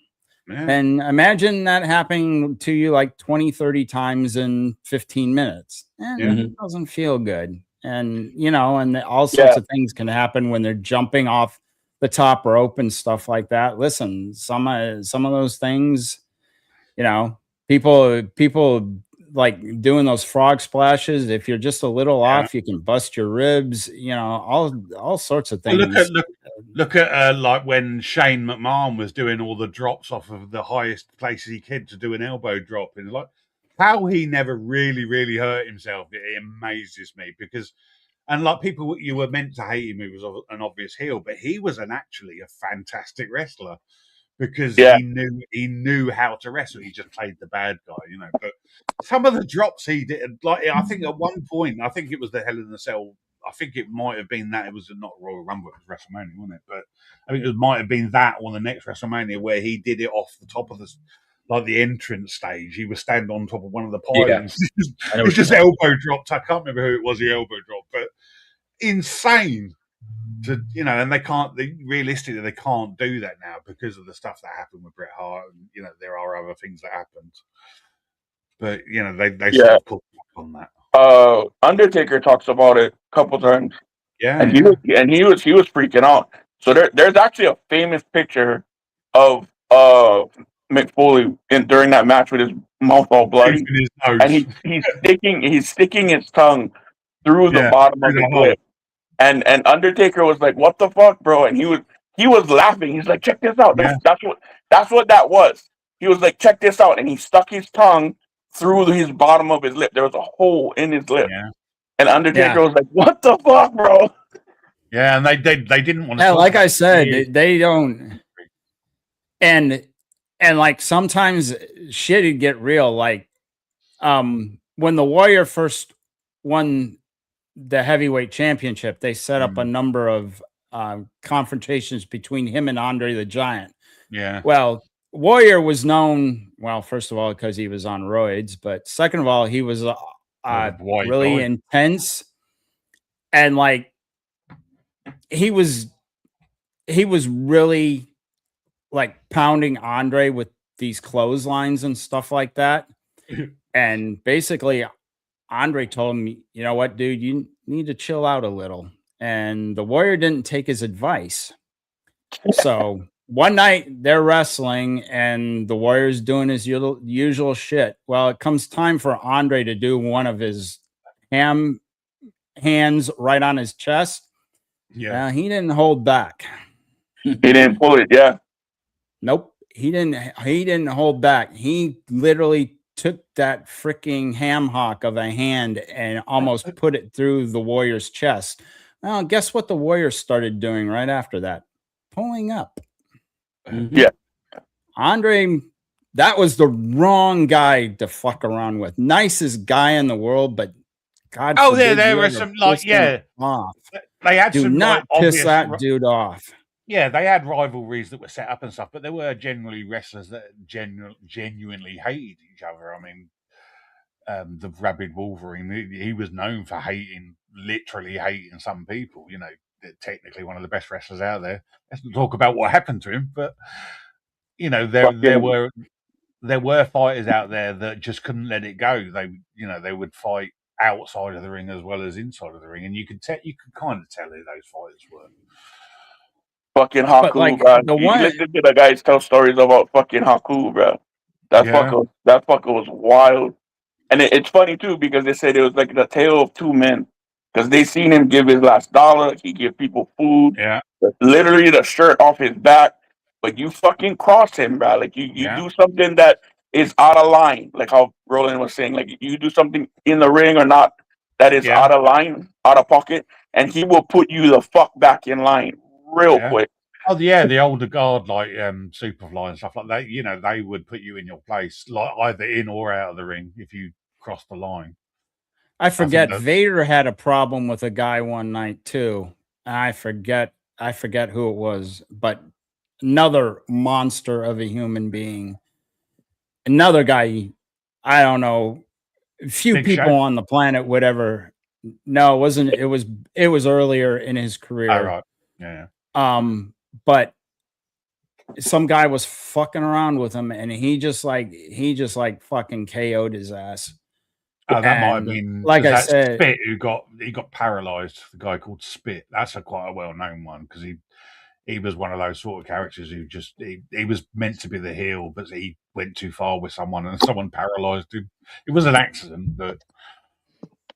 Man. And imagine that happening to you like 20, 30 times in 15 minutes. It doesn't feel good. And, and all sorts of things can happen when they're jumping off the top rope and stuff like that. Listen, some of those things, people like doing those frog splashes. If you're just a little off, you can bust your ribs, all sorts of things. Look at like when Shane McMahon was doing all the drops off of the highest places he could to do an elbow drop. And like how he never really, really hurt himself. It amazes me because, and like people, you were meant to hate him. He was an obvious heel, but he was actually a fantastic wrestler. Because he knew how to wrestle. He just played the bad guy, But some of the drops he did, like I think at one point, I think it was the Hell in the Cell. I think it might have been that. It was not Royal Rumble, it was WrestleMania, wasn't it? But I think it might have been that or the next WrestleMania where he did it off the top of the entrance stage. He was standing on top of one of the pylons. It was just elbow dropped. I can't remember who it was. The elbow drop, but insane. And realistically they can't do that now because of the stuff that happened with Bret Hart, and there are other things that happened, but they sort of pulled back on that. Undertaker talks about it a couple times. Yeah, and he was freaking out. So there's actually a famous picture of Mick Foley during that match with his mouth all bloody, his nose. and he's sticking his tongue through the bottom of his lip. And Undertaker was like, "What the fuck, bro?" And he was laughing. He's like, "Check this out." That's what that was. He was like, "Check this out," and he stuck his tongue through his bottom of his lip. There was a hole in his lip. Yeah. And Undertaker was like, "What the fuck, bro?" Yeah, and they didn't want to. Yeah, like I said, they don't. And like sometimes shit would get real. Like when the Warrior first won the heavyweight championship, they set up a number of confrontations between him and Andre the Giant. Yeah. Well, Warrior was known, well, first of all, because he was on roids, but second of all, he was really intense, and like he was really like pounding Andre with these clotheslines and stuff like that. And basically Andre told him, "You know what, dude, you need to chill out a little." And the Warrior didn't take his advice. So one night they're wrestling and the Warrior's doing his usual shit. Well, it comes time for Andre to do one of his hands right on his chest. Yeah. He didn't hold back. He didn't pull it. Yeah. Nope. He didn't hold back. He literally took that freaking ham hock of a hand and almost put it through the Warrior's chest. Well, guess what the Warrior started doing right after that? Pulling up. Yeah. Andre, that was the wrong guy to fuck around with. Nicest guy in the world, but God. Oh, there were some like off. They had Do some not like, piss that dude off. Yeah, they had rivalries that were set up and stuff, but there were generally wrestlers that genuinely hated each other. I mean, the Rabid Wolverine, he was known for literally hating some people. You know, technically one of the best wrestlers out there. Let's not talk about what happened to him, but you know, there were fighters out there that just couldn't let it go. They would fight outside of the ring as well as inside of the ring, and you could kind of tell who those fighters were. Fucking Haku, like, bro. You listen to the guys tell stories about fucking Haku, bro. That fucker was wild. And it's funny too because they said it was like the tale of two men. Because they seen him give his last dollar, he give people food, literally the shirt off his back. But you fucking cross him, bro. Like you do something that is out of line, like how Roland was saying. Like you do something in the ring or not that is out of line, out of pocket, and he will put you the fuck back in line real quick. Oh yeah, the older guard like Superfly and stuff like that. You know, they would put you in your place, like either in or out of the ring if you crossed the line. I forget. Vader had a problem with a guy one night too. I forget who it was, but another monster of a human being. Another guy, I don't know. Few Big people Show? on the planet would ever. No, it wasn't. It was earlier in his career. Oh, right. Yeah. But some guy was fucking around with him, and he just like fucking KO'd his ass. Oh, that might have been like I said, Spit who got paralyzed. The guy called Spit. That's quite a well-known one because he was one of those sort of characters who just he was meant to be the heel, but he went too far with someone and someone paralyzed him. It was an accident, but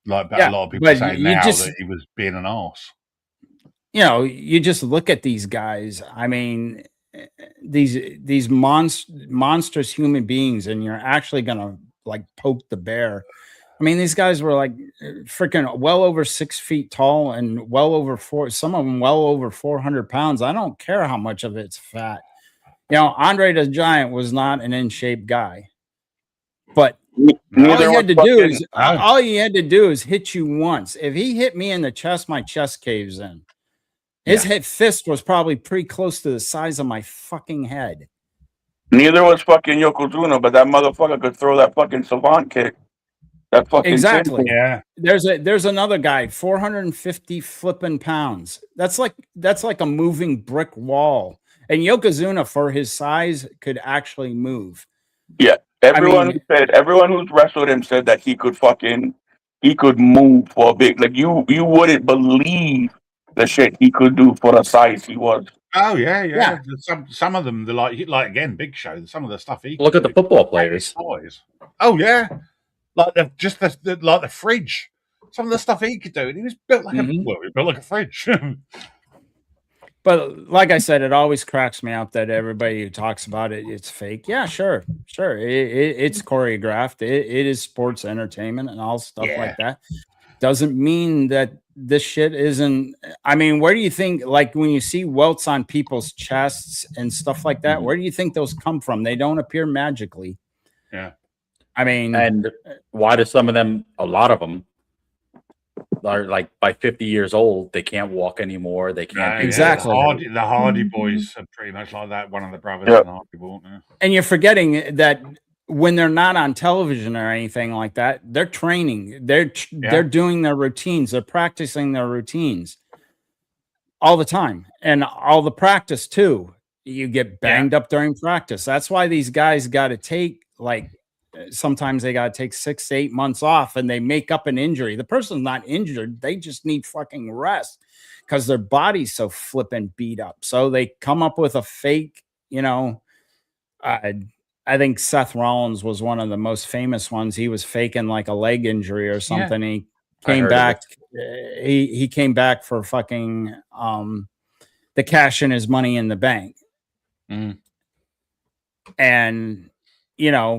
a lot of people say now that he was being an arse. You know, you just look at these guys. I mean, these monstrous human beings, and you're actually gonna like poke the bear. I mean, these guys were like freaking well over 6 feet tall and well over some of them well over 400 pounds. I don't care how much of it's fat. You know, Andre the Giant was not an in shape guy, but all he had to do is hit you once. If he hit me in the chest, my chest caves in. His fist was probably pretty close to the size of my fucking head. Neither was fucking Yokozuna, but that motherfucker could throw that fucking savant kick. That fucking exactly. Yeah. There's another guy, 450 flipping pounds. That's like a moving brick wall. And Yokozuna, for his size, could actually move. Yeah. Everyone who's wrestled him said that he could move for a big, like you wouldn't believe the shit he could do for the size he was. Oh yeah. Yeah. Some of them, they're like again, Big Show. Some of the stuff he Look at the could do, football players. size. Oh yeah, like the fridge. Some of the stuff he could do, and he was built like he built like a fridge. But like I said, it always cracks me up that everybody who talks about it, it's fake. Yeah, sure. It's choreographed. It is sports entertainment and all stuff like that. Doesn't mean that this shit isn't. I mean, where do you think, like when you see welts on people's chests and stuff like that, where do you think those come from? They don't appear magically. Yeah. I mean, and why do some of them, a lot of them, are like by 50 years old, they can't walk anymore. They can't. Exactly. The Hardy Boys are pretty much like that. One of the brothers in the Hardy Boys. Yeah. And you're forgetting that when they're not on television or anything like that, they're training. They're doing their routines. They're practicing their routines all the time, and all the practice too. You get banged up during practice. That's why these guys got to take sometimes they got to take 6 to 8 months off, and they make up an injury. The person's not injured. They just need fucking rest because their body's so flippin' beat up. So they come up with a fake, I think Seth Rollins was one of the most famous ones. He was faking like a leg injury or something. He came back. He came back for fucking the cash in his Money in the Bank. And it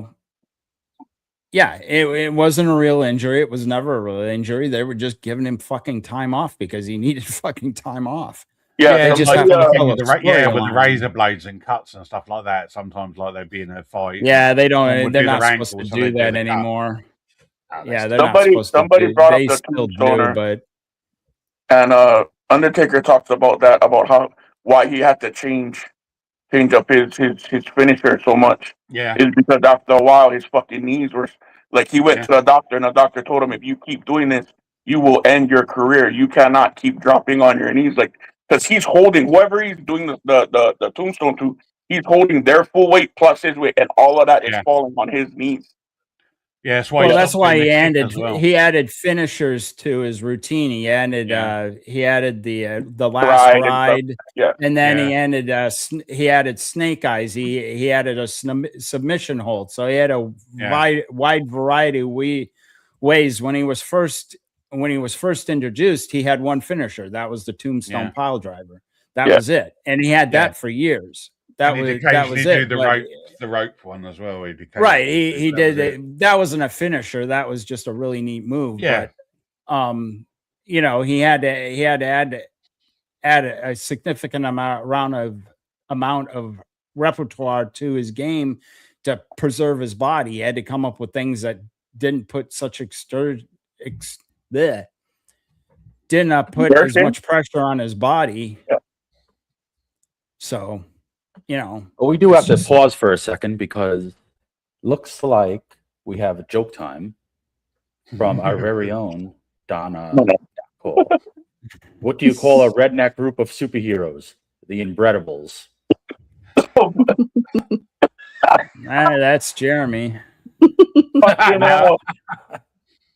wasn't a real injury. It was never a real injury. They were just giving him fucking time off because he needed fucking time off. Yeah, with the razor blades and cuts and stuff like that. Sometimes, like they'd be in a fight. Yeah, they don't. They're not supposed to do that anymore. Yeah, they're not supposed to. They still do, but and Undertaker talks about that, about why he had to change up his finisher so much. Yeah, is because after a while his fucking knees were like, he went to the doctor, and the doctor told him, if you keep doing this, you will end your career. You cannot keep dropping on your knees, like, because he's holding whoever he's doing the tombstone to, he's holding their full weight plus his weight, and all of that is falling on his knees. Yeah, that's why he added finishers to his routine. He added the last ride, and then he added snake eyes. He added a submission hold. So he had a wide variety of ways. When he was first introduced, he had one finisher. That was the tombstone pile driver. That was it, and he had that for years. That was it. The rope one as well. He did. That wasn't a finisher. That was just a really neat move. Yeah. But he had to add a significant amount of repertoire to his game to preserve his body. He had to come up with things that didn't put such didn't put as much pressure on his body. Yeah. So, we do have to pause for a second because looks like we have a joke time from our very own Donna. What do you call a redneck group of superheroes? The Inbreadables. That's Jeremy.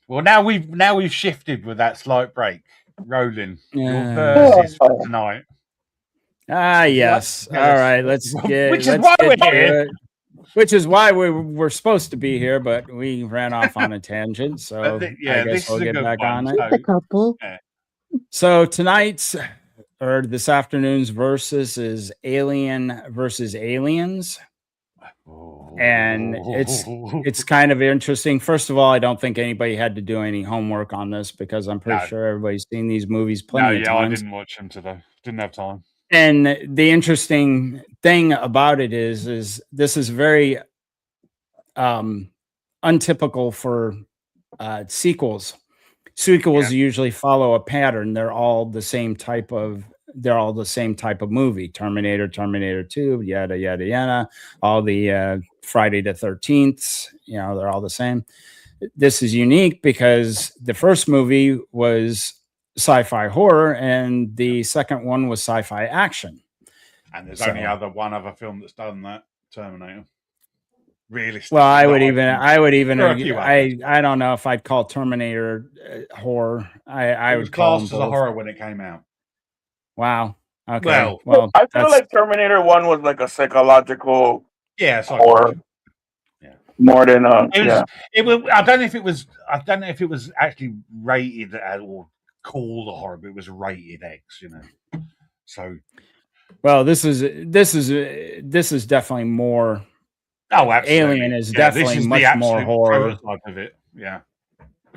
Well, now we've shifted with that slight break. Rohlin, your verses for tonight. Yes. All right, let's get. Which is why we're here. Which is why we're supposed to be here, but we ran off on a tangent. So I guess we'll get back on it. A couple. So this afternoon's versus is Alien versus Aliens. And it's kind of interesting. First of all, I don't think anybody had to do any homework on this because I'm pretty sure everybody's seen these movies plenty of times. I didn't watch them today. Didn't have time. And the interesting thing about it is this is very untypical for sequels. Sequels usually follow a pattern. They're all the same type of movie. Terminator 2, yada yada yada. All the Friday the 13th, they're all the same. This is unique because the first movie was sci-fi horror and the second one was sci-fi action. And there's only one other film that's done that, Terminator. Realistically. Well, I don't know if I'd call Terminator horror. I would call it as a horror when it came out. Wow. Okay. Well, I feel like Terminator 1 was like a psychological horror. Yeah. More than it was. I don't know if it was. I don't know if it was actually rated or called a horror, but it was rated X. You know. So. Well, this is definitely more. Oh, absolutely. Alien is definitely much more horror of it. Yeah.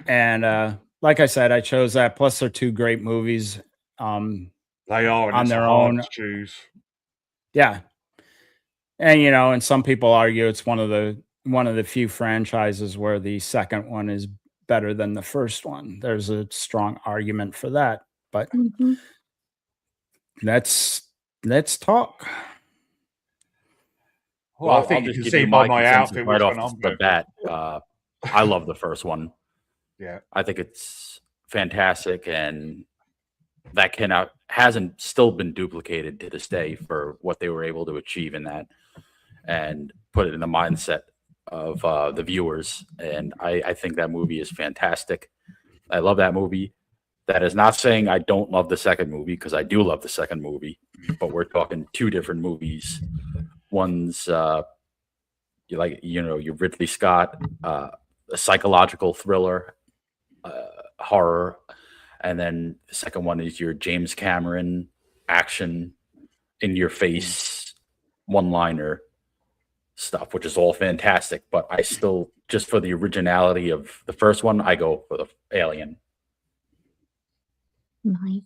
And like I said, I chose that. Plus, they're two great movies. They are on their own. To choose. Yeah, and and some people argue it's one of the few franchises where the second one is better than the first one. There's a strong argument for that, but let's talk. Well, I think you can see by my outfit right off the bat. I love the first one. Yeah, I think it's fantastic, and that hasn't still been duplicated to this day for what they were able to achieve in that, and put it in the mindset of the viewers. And I think that movie is fantastic. I love that movie. That is not saying I don't love the second movie, because I do love the second movie, but we're talking two different movies. One's your Ridley Scott, a psychological thriller, horror, and then the second one is your James Cameron action, in your face, one-liner stuff, which is all fantastic. But I still, just for the originality of the first one, I go for the Alien. Nice.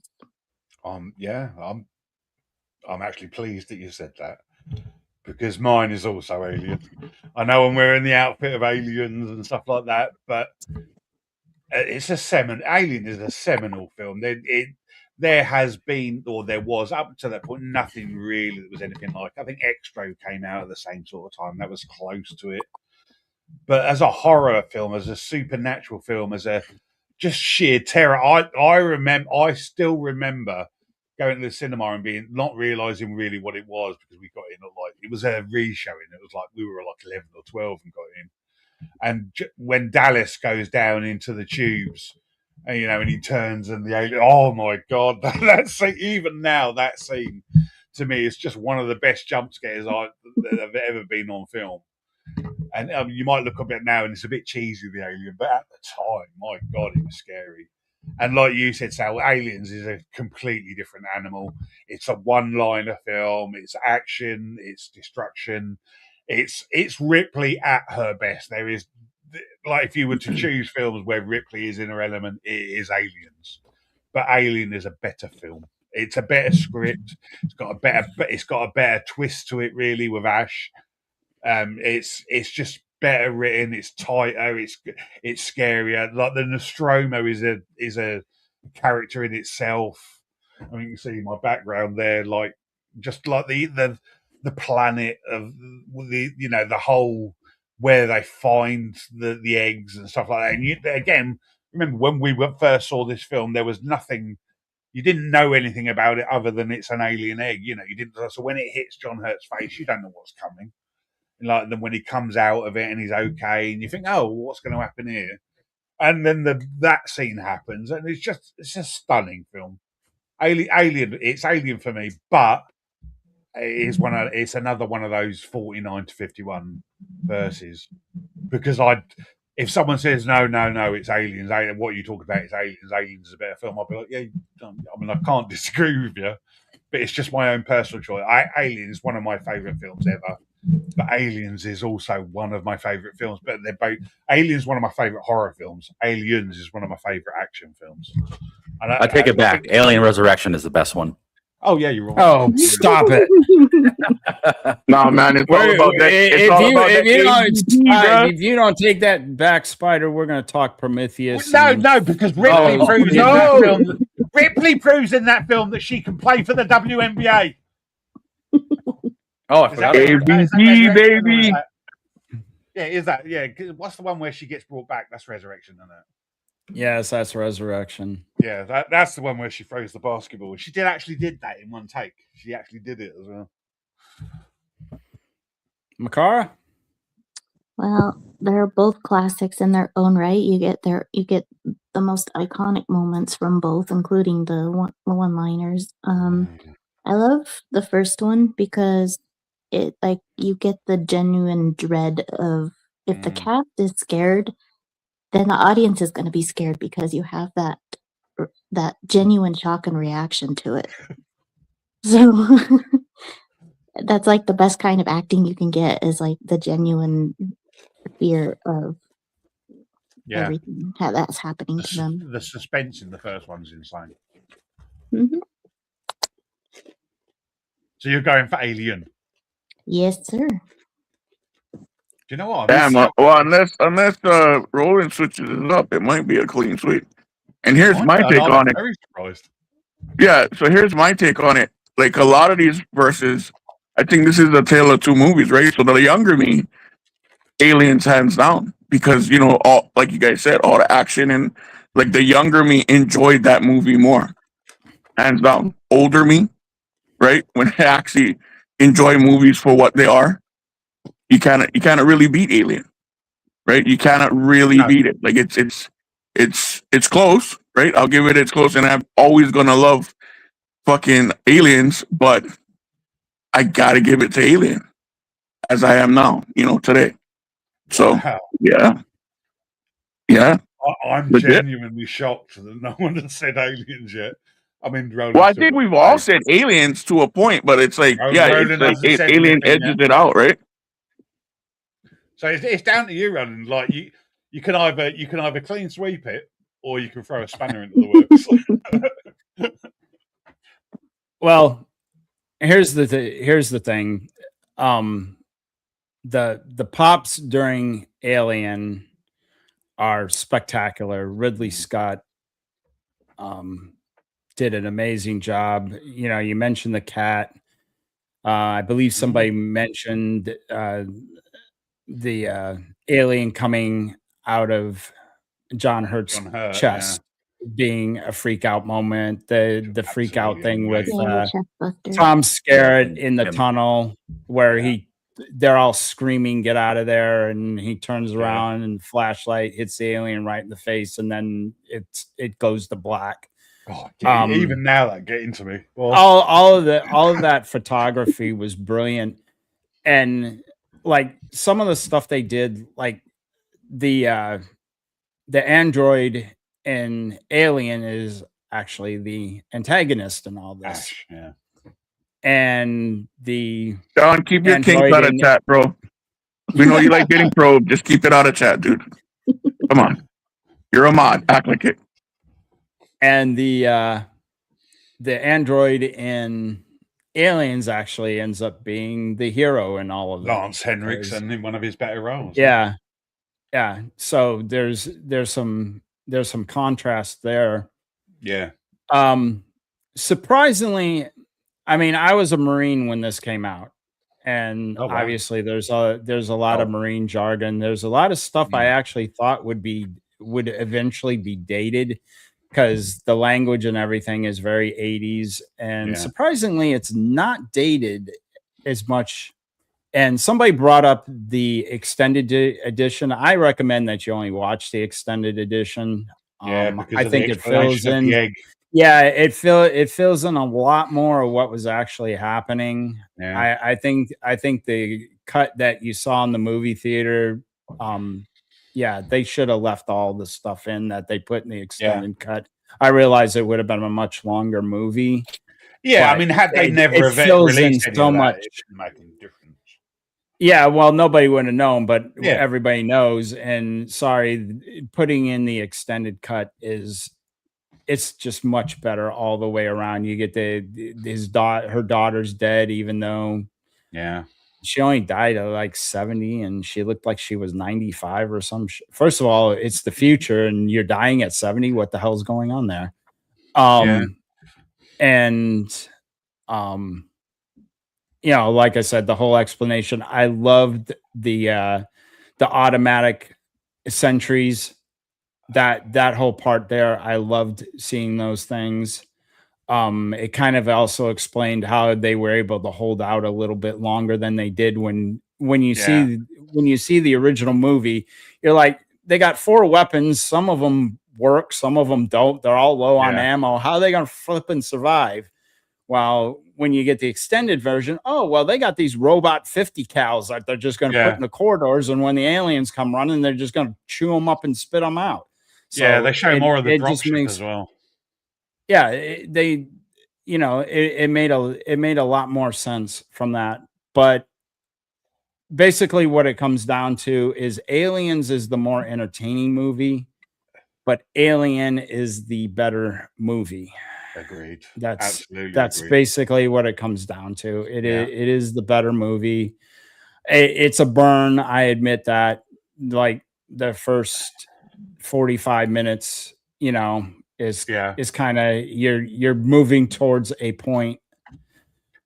Yeah, I'm actually pleased that you said that, because mine is also Alien. I know I'm wearing the outfit of aliens and stuff like that, but it's Alien is a seminal film. There has been, or there was up to that point, nothing really that was anything like. I think Extro came out at the same sort of time. That was close to it. But as a horror film, as a supernatural film, as a just sheer terror, I still remember going to the cinema and not realizing really what it was, because we got in it was a re-showing. It was like we were like 11 or 12 and got in. And when Dallas goes down into the tubes, and he turns and the alien, oh my God, that scene, even now, that scene to me is just one of the best jump scares that have ever been on film. And you might look up at it now and it's a bit cheesy, the alien, but at the time, my God, it was scary. And like you said, Sal, Aliens is a completely different animal. It's a one-liner film. It's action. It's destruction. It's Ripley at her best. There is, like, if you were to choose films where Ripley is in her element, it is Aliens. But Alien is a better film. It's a better script. It's got a better twist to it, really, with Ash. It's just better written. It's tighter. It's scarier. Like the Nostromo is a character in itself. I mean, you can see my background there, like just like the planet of the whole where they find the eggs and stuff like that. And again, remember when we first saw this film, there was nothing. You didn't know anything about it other than it's an alien egg. You didn't. So when it hits John Hurt's face, you don't know what's coming. Like then when he comes out of it and he's okay, and you think, oh, what's going to happen here? And then that scene happens, and it's a stunning film. Alien, it's Alien for me, but it's another one of those 49 to 51 verses, because if someone says no, it's Aliens, what you talk about is Aliens is a better film, I'll be like, yeah, I mean, I can't disagree with you, but it's just my own personal choice. Alien is one of my favorite films ever, but Aliens is also one of my favorite films. But they're both. Aliens is one of my favorite horror films. Aliens is one of my favorite action films. And I take it back. Alien Resurrection is the best one. Oh yeah, you're wrong. Oh, stop it! No, man, it's all about that. If you don't take that back, Spider, we're going to talk Prometheus. No, because Ripley proves in that film. Ripley proves in that film that she can play for the WNBA. Oh, I forgot. ABC, baby. Yeah, is that? Yeah, what's the one where she gets brought back? That's Resurrection, isn't it? Yes, that's Resurrection. Yeah, that's the one where she throws the basketball. She actually did that in one take. She actually did it as well. Macarah? Well, they're both classics in their own right. You get the most iconic moments from both, including the one-liners. I love the first one because it like you get the genuine dread of if the cat is scared, then the audience is going to be scared because you have that genuine shock and reaction to it. So that's like the best kind of acting you can get is like the genuine fear of everything that's happening to them. The suspense in the first one's insane. Mm-hmm. So you're going for Alien? Yes, sir. Do you know what? Damn, well, unless Rohlin switches it up, it might be a clean sweep. And here's my take on it. Very surprised. Yeah, so here's my take on it. Like a lot of these verses, I think this is a tale of two movies, right? So the younger me, Aliens hands down, because all like you guys said, all the action and like the younger me enjoyed that movie more, hands down. Older me, right? When I actually enjoy movies for what they are, you cannot really beat Alien, right? You cannot really beat it. Like it's close, right? I'll give it its close, and I'm always gonna love fucking Aliens, but I gotta give it to Alien, as I am now, today. So yeah. I'm genuinely shocked that no one has said Aliens yet. I mean, well, I think we've all said Aliens to a point, but it's like Alien edges it out, right? So it's down to you, Roland. Like you can either clean sweep it or you can throw a spanner into the works. Well, here's the thing. The pops during Alien are spectacular. Ridley Scott did an amazing job. You mentioned the cat. I believe somebody mentioned the alien coming out of John Hurt's chest being a freak out moment. The freak out thing with Tom Skerritt in the tunnel where they're all screaming, "Get out of there!" and he turns around and flashlight hits the alien right in the face, and then it goes to black. Oh, even now that getting to me. Well, all of that photography was brilliant, and like some of the stuff they did, like the android in Alien is actually the antagonist in all this. Ash, yeah. And the John, keep your kinks out of chat, bro. We know you like getting probed. Just keep it out of chat, dude. Come on, you're a mod. Act like it. And the android in Aliens actually ends up being the hero in all of that. Lance Henriksen in one of his better roles. Yeah. So there's some contrast there. Yeah. Surprisingly, I mean, I was a Marine when this came out, and obviously there's a lot of Marine jargon. There's a lot of stuff I actually thought would eventually be dated because the language and everything is very 80s, and surprisingly, it's not dated as much. And somebody brought up the extended edition. I recommend that you only watch the extended edition. I think it fills in. Yeah, it fills in a lot more of what was actually happening. Yeah. I think the cut that you saw in the movie theater, they should have left all the stuff in that they put in the extended cut. I realize it would have been a much longer movie. Yeah, I mean, had they never released so much, it shouldn't make any difference. Yeah, well, nobody would have known, but everybody knows. And sorry, putting in the extended cut it's just much better all the way around. You get her daughter's dead, even though she only died at like 70 and she looked like she was 95 or some first of all, it's the future and you're dying at 70. What the hell's going on there? Like I said, the whole explanation. I loved the automatic sentries. That whole part there, I loved seeing those things. It kind of also explained how they were able to hold out a little bit longer than they did when you see the original movie. You're like, they got 4 weapons. Some of them work, some of them don't. They're all low on Yeah. ammo. How are they going to flip and survive? Well, when you get the extended version, oh, well, they got these robot 50 cals that they're just going to put in the corridors. And when the aliens come running, they're just going to chew them up and spit them out. So yeah, they show more of the dropship as well. Yeah, they, you know, it made a lot more sense from that. But basically what it comes down to is Aliens is the more entertaining movie, but Alien is the better movie. Agreed. That's basically what it comes down to. It is the better movie. It's a burn. I admit that. Like the first 45 minutes, you know, is kind of you're moving towards a point.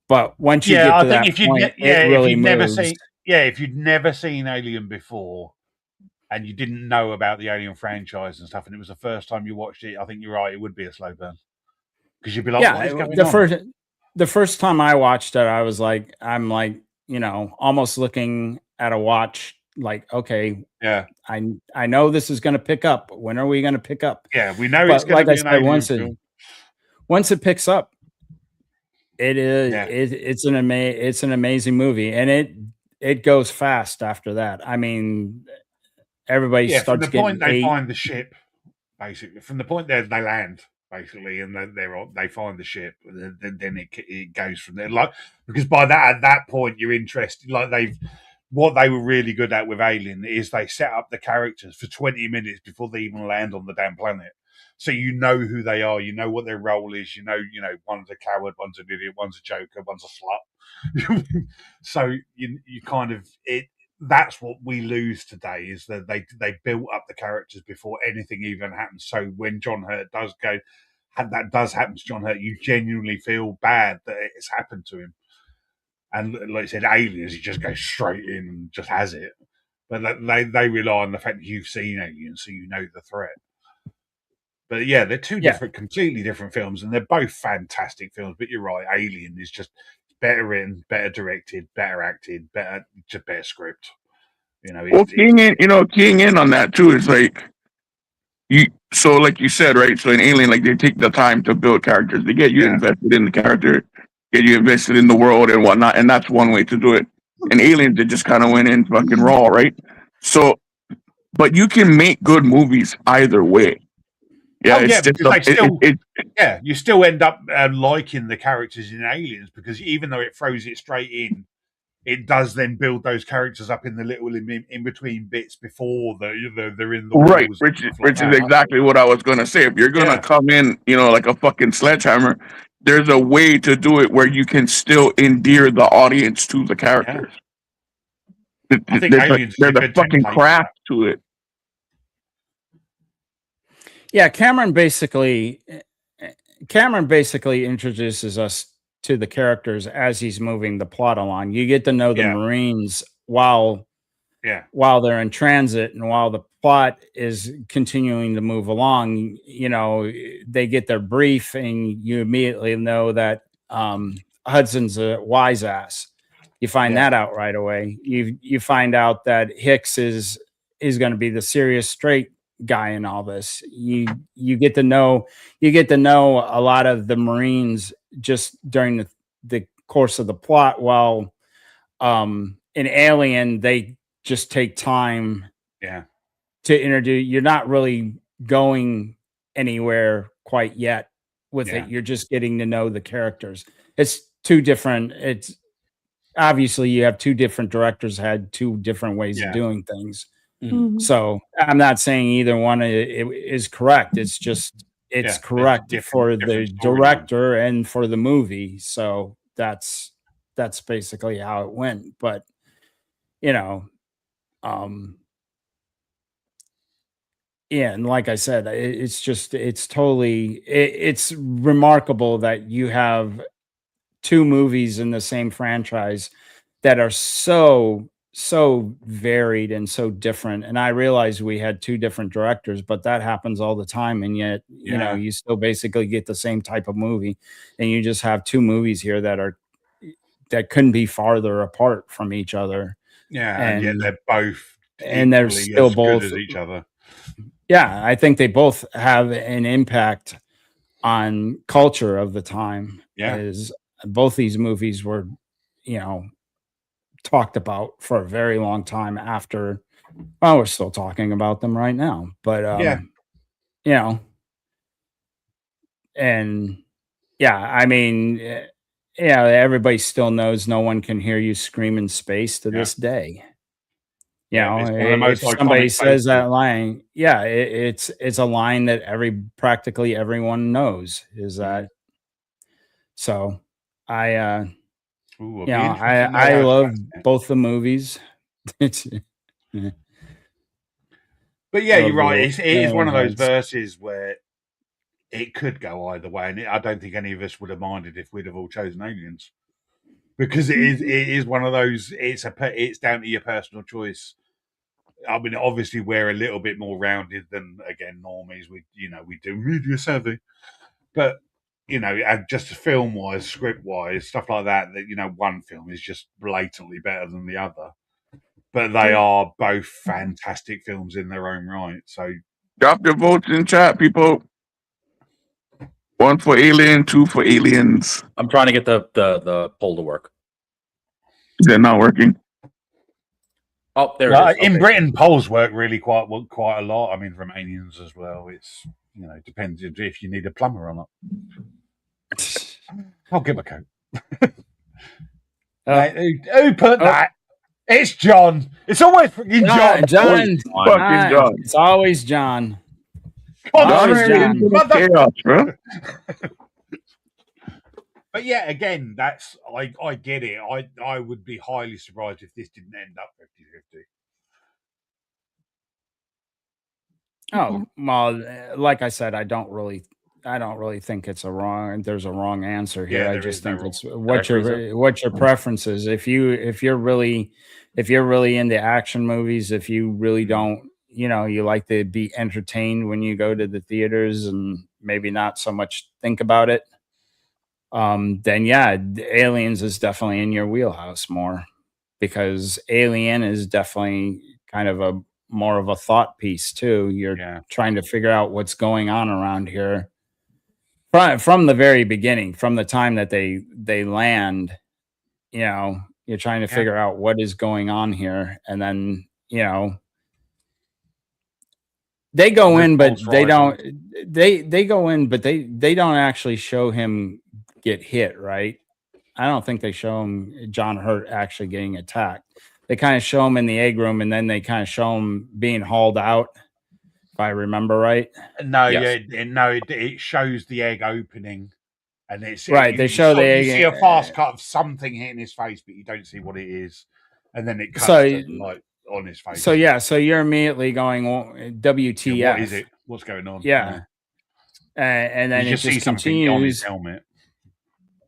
But once you get to that point, it really moves. If you'd never seen Alien before and you didn't know about the Alien franchise and stuff, and it was the first time you watched it, I think you're right, it would be a slow burn. Because you'd be like, what is going on? The first time I watched it, I'm like, you know, almost looking at a watch like, okay, I know this is going to pick up. When are we going to pick up? Yeah, we know it's going to be an Alien film. Once it picks up, it is it's an amazing movie, and it goes fast after that. I mean, everybody starts from the point they find the ship, basically. From the point they land, basically, and they find the ship, and then it goes from there. Like, because by that, at that point, you're interested. Like what they were really good at with Alien is they set up the characters for 20 minutes before they even land on the damn planet. So you know who they are, you know what their role is, you know, one's a coward, one's an idiot, one's a joker, one's a slut. So you kind of that's what we lose today, is that they built up the characters before anything even happens. So when John Hurt does happen to John Hurt, you genuinely feel bad that it's happened to him. And like I said, Aliens, he just goes straight in and just has it. But they rely on the fact that you've seen Aliens, so you know the threat. But yeah, they're two completely different films, and they're both fantastic films. But you're right, Alien is just better written, better directed, better acted, better script. You know, keying in on that too is like so like you said, right? So in Alien, like they take the time to build characters. They get you invested in the character, get you invested in the world and whatnot, and that's one way to do it. And Aliens, they just kind of went in fucking raw, right? So, but you can make good movies either way. Yeah, you still end up liking the characters in Aliens, because even though it throws it straight in, it does then build those characters up in the little in between bits before they're in the right. Which is exactly what I was going to say. If you're going to come in, like a fucking sledgehammer, there's a way to do it where you can still endear the audience to the characters. Yeah. I think there's a fucking craft to it. Yeah, Cameron basically introduces us to the characters as he's moving the plot along. You get to know the Marines while they're in transit, and while the plot is continuing to move along, they get their brief, and you immediately know that Hudson's a wise ass. You find that out right away. You find out that Hicks is going to be the serious straight guy in all this. You get to know a lot of the Marines just during the course of the plot, while in Alien they just take time to introduce. You're not really going anywhere quite yet with it. You're just getting to know the characters. It's two different. It's obviously you have two different directors, had two different ways of doing things. Mm-hmm. So I'm not saying either one is correct. It's just correct for the director and for the movie. So that's basically how it went. But and like I said, it's remarkable that you have two movies in the same franchise that are so varied and so different. And I realized we had two different directors, but that happens all the time. And yet, you still basically get the same type of movie, and you just have two movies here that couldn't be farther apart from each other. Yeah. And yet they're both, and they're still both good as each other. Yeah, I think they both have an impact on culture of the time. Yeah. As both these movies were, you know, talked about for a very long time after. Well, we're still talking about them right now, but Yeah. you know, and yeah, I mean, yeah, everybody still knows no one can hear you scream in space to Yeah. this day. You Yeah, know, it's one of the most if somebody iconic says that faces. line, yeah, it's a line that practically everyone knows. Is that so? I Ooh, it'll you know, be interesting to know I how love Jack's next. both the movies. It's But yeah, you're love right. the It is one of those heads. verses where it could go either way, and I don't think any of us would have minded if we'd have all chosen Aliens, because it is one of those. It's down to your personal choice. I mean, obviously, we're a little bit more rounded than again normies. We do media savvy, but just film wise, script wise, stuff like that. That one film is just blatantly better than the other, but they are both fantastic films in their own right. So Drop your votes in chat, people. 1 for Alien, 2 for Aliens. I'm trying to get the poll to work. Is that not working? Oh, there it is. in Okay. Britain, polls work really quite a lot. I mean, from Aliens as well. It's depends if you need a plumber or not. I'll give a coat. Who put that? It's John. It's always freaking John. John. Fucking John. It's always John. Always John. chaos, bro. But yeah, again, I get it. I would be highly surprised if this didn't end up 50-50. Oh, well, like I said, I don't really think there's a wrong answer here. Yeah, I there just is no think wrong it's answer. what your preference is. If you're really into action movies, if you really don't, you like to be entertained when you go to the theaters and maybe not so much think about it, then yeah, Aliens is definitely in your wheelhouse more, because Alien is definitely kind of a more of a thought piece too. You're trying to figure out what's going on around here from the very beginning, from the time that they land. You're trying to figure out what is going on here, and then they go in, but they don't. They go in, but they don't actually show him get hit, right? I don't think they show him John Hurt actually getting attacked. They kind of show him in the egg room, and then they kind of show him being hauled out, if I remember right. No, yes. It shows the egg opening, and it's right. They show the egg. You see a fast cut of something hitting his face, but you don't see what it is, and then it cuts to like on his face. So yeah, so you're immediately going, WTF? Yeah, what is it? What's going on? Yeah, and then you it just see something on his helmet.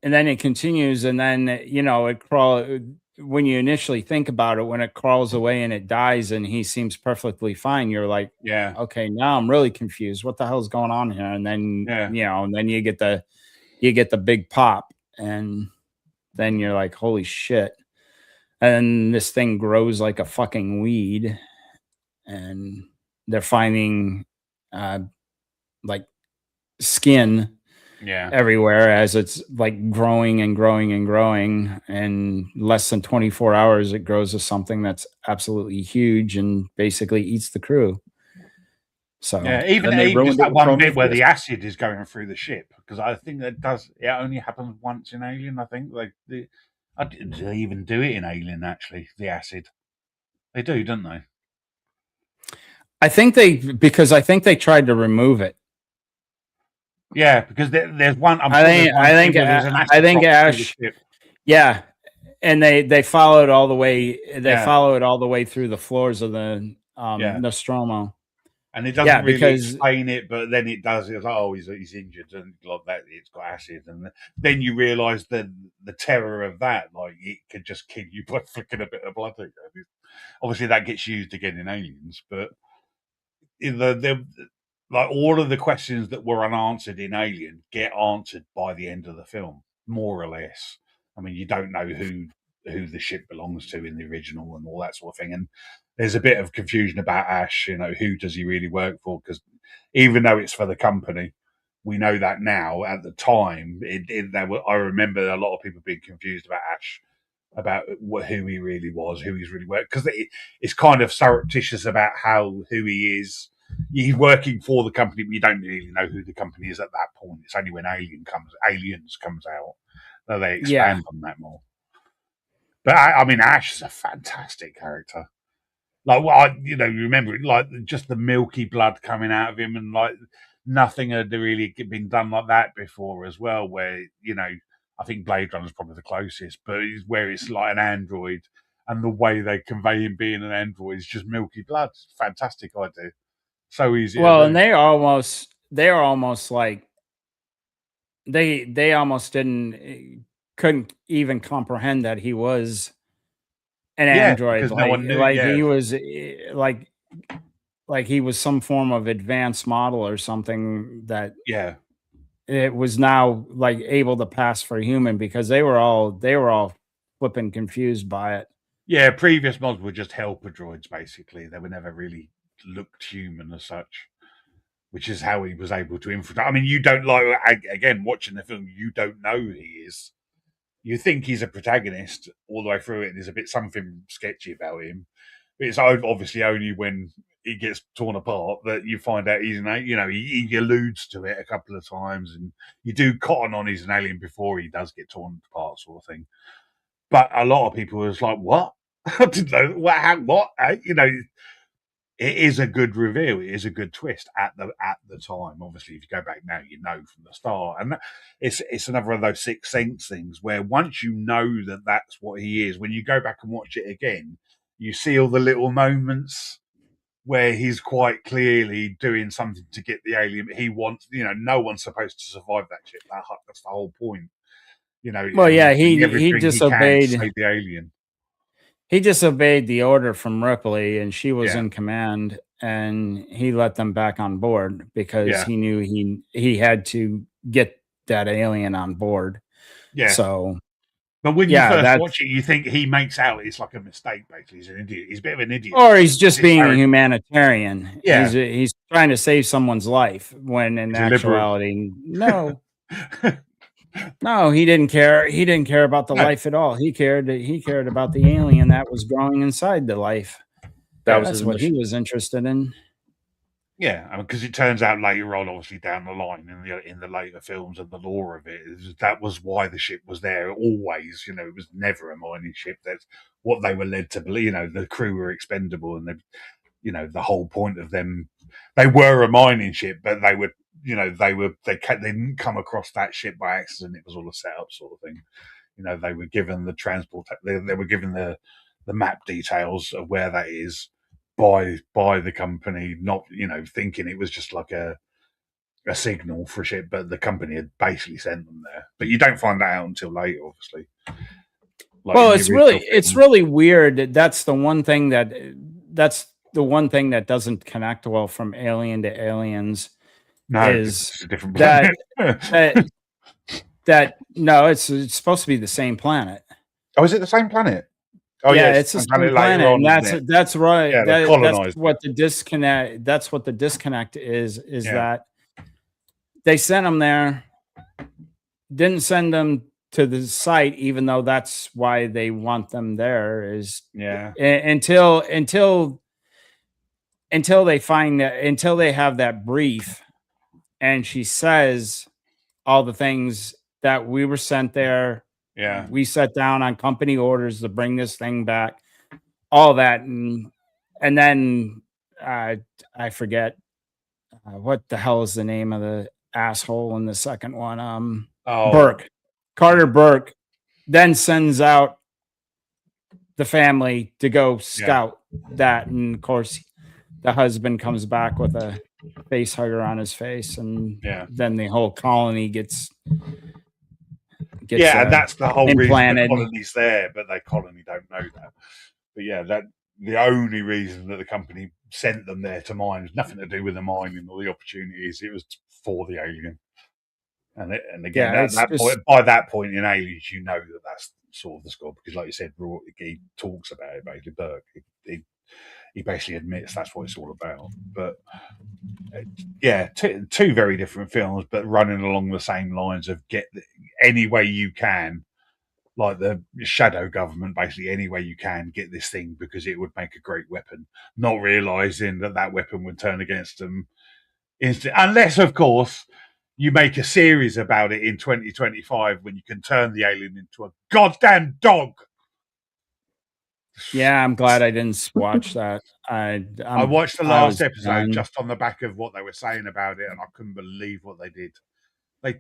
And then it continues, and then it crawls. When you initially think about it, when it crawls away and it dies, and he seems perfectly fine, you're like, yeah, okay, now I'm really confused. What the hell's going on here? And then and then you get the big pop, and then you're like, holy shit! And this thing grows like a fucking weed, and they're finding like skin everywhere as it's like growing and growing and growing, and less than 24 hours it grows to something that's absolutely huge and basically eats the crew. So yeah, even just that one bit where the acid is going through the ship, because I think it only happens once in Alien. I think do they even do it in Alien? Actually, the acid, they do, don't they? I think they tried to remove it. Yeah, because there's one. I think Ash. Yeah, and they follow it all the way. They follow it all the way through the floors of the Nostromo. And it doesn't really explain it, but then it does. It's like, oh, he's injured, and like that, it's got acid, and then you realise the terror of that. Like it could just kill you by flicking a bit of blood. Obviously, that gets used again in Aliens, but like all of the questions that were unanswered in Alien get answered by the end of the film, more or less. I mean, you don't know who who the ship belongs to in the original and all that sort of thing. And there's a bit of confusion about Ash. Who does he really work for? Because even though it's for the company, we know that now. At the time, I remember a lot of people being confused about Ash, about who he really was, who he's really worked, because it's kind of surreptitious about who he is. He's working for the company, but you don't really know who the company is at that point. It's only when Aliens comes out that they expand on that more. But I mean, Ash is a fantastic character. Like, remember, like, just the milky blood coming out of him, and like nothing had really been done like that before as well. Where I think Blade Runner is probably the closest, but where it's like an android, and the way they convey him being an android is just milky blood. Fantastic idea. So easy. Well, and they are almost like they almost couldn't even comprehend that he was an android. Because no one knew. He was like he was some form of advanced model or something that it was now like able to pass for human, because they were all flipping confused by it. Yeah, previous mods were just helper droids, basically. They were never really looked human as such, which is how he was able to infiltrate. I mean, you don't again, watching the film, you don't know who he is. You think he's a protagonist all the way through it, and there's a bit something sketchy about him. But it's obviously only when he gets torn apart that you find out he's he alludes to it a couple of times, and you do cotton on he's an alien before he does get torn apart, sort of thing. But a lot of people was like, "What? I didn't know what?" It is a good reveal. It is a good twist at the time. Obviously, if you go back now, you know from the start, and it's another of those Sixth Sense things where once you know that that's what he is, when you go back and watch it again, you see all the little moments where he's quite clearly doing something to get the alien he wants. No one's supposed to survive that shit. That's the whole point. Well, yeah, he disobeyed. He can to save the alien. He disobeyed the order from Ripley, and she was in command, and he let them back on board because he knew he had to get that alien on board. Yeah. So, but when you first watch it, you think he makes out it's like a mistake. Basically, he's an idiot. He's a bit of an idiot, or he's just being a humanitarian. Yeah, he's trying to save someone's life. When in actuality, no. No, he didn't care. He didn't care about the life at all. He cared about the alien that was growing inside the life. That's what he was interested in. Yeah, because it turns out later on, obviously down the line in the later films and the lore of it, that was why the ship was there always. It was never a mining ship. That's what they were led to believe. The crew were expendable, and the whole point of them, they were a mining ship, but they were. They didn't come across that ship by accident. It was all a setup sort of thing. They were given the transport. They were given the map details of where that is by the company, not thinking it was just like a signal for a ship, but the company had basically sent them there. But you don't find that out until later, obviously. Well, it's really weird. That's the one thing that doesn't connect well from Alien to Aliens. No, is it's a different planet. No, it's supposed to be the same planet. Oh, is it the same planet? Oh, yeah, it's the same planet, and that's right. Yeah, that's what the disconnect. That's what the disconnect is. That they sent them there, didn't send them to the site, even though that's why they want them there. Until they have that brief. And she says all the things that we were sent there. Yeah. We sat down on company orders to bring this thing back, all that. And then I forget what the hell is the name of the asshole in the second one. Carter Burke then sends out the family to go scout that. And of course, the husband comes back with a face hugger on his face, and then the whole colony gets and that's the whole implanted. Reason the colony's there, but the colony don't know that. But that the only reason that the company sent them there to mine was nothing to do with the mining or the opportunities. It was for the alien. And again, by that point in Aliens, you know that's sort of the score because, like you said, he talks about it basically. Burke, he basically admits that's what it's all about. But yeah, two very different films, but running along the same lines of get any way you can, like the shadow government, basically any way you can get this thing because it would make a great weapon, not realizing that weapon would turn against them unless, of course, you make a series about it in 2025 when you can turn the alien into a goddamn dog. Yeah, I'm glad I didn't watch that. I watched the last episode just on the back of what they were saying about it, and I couldn't believe what they did. They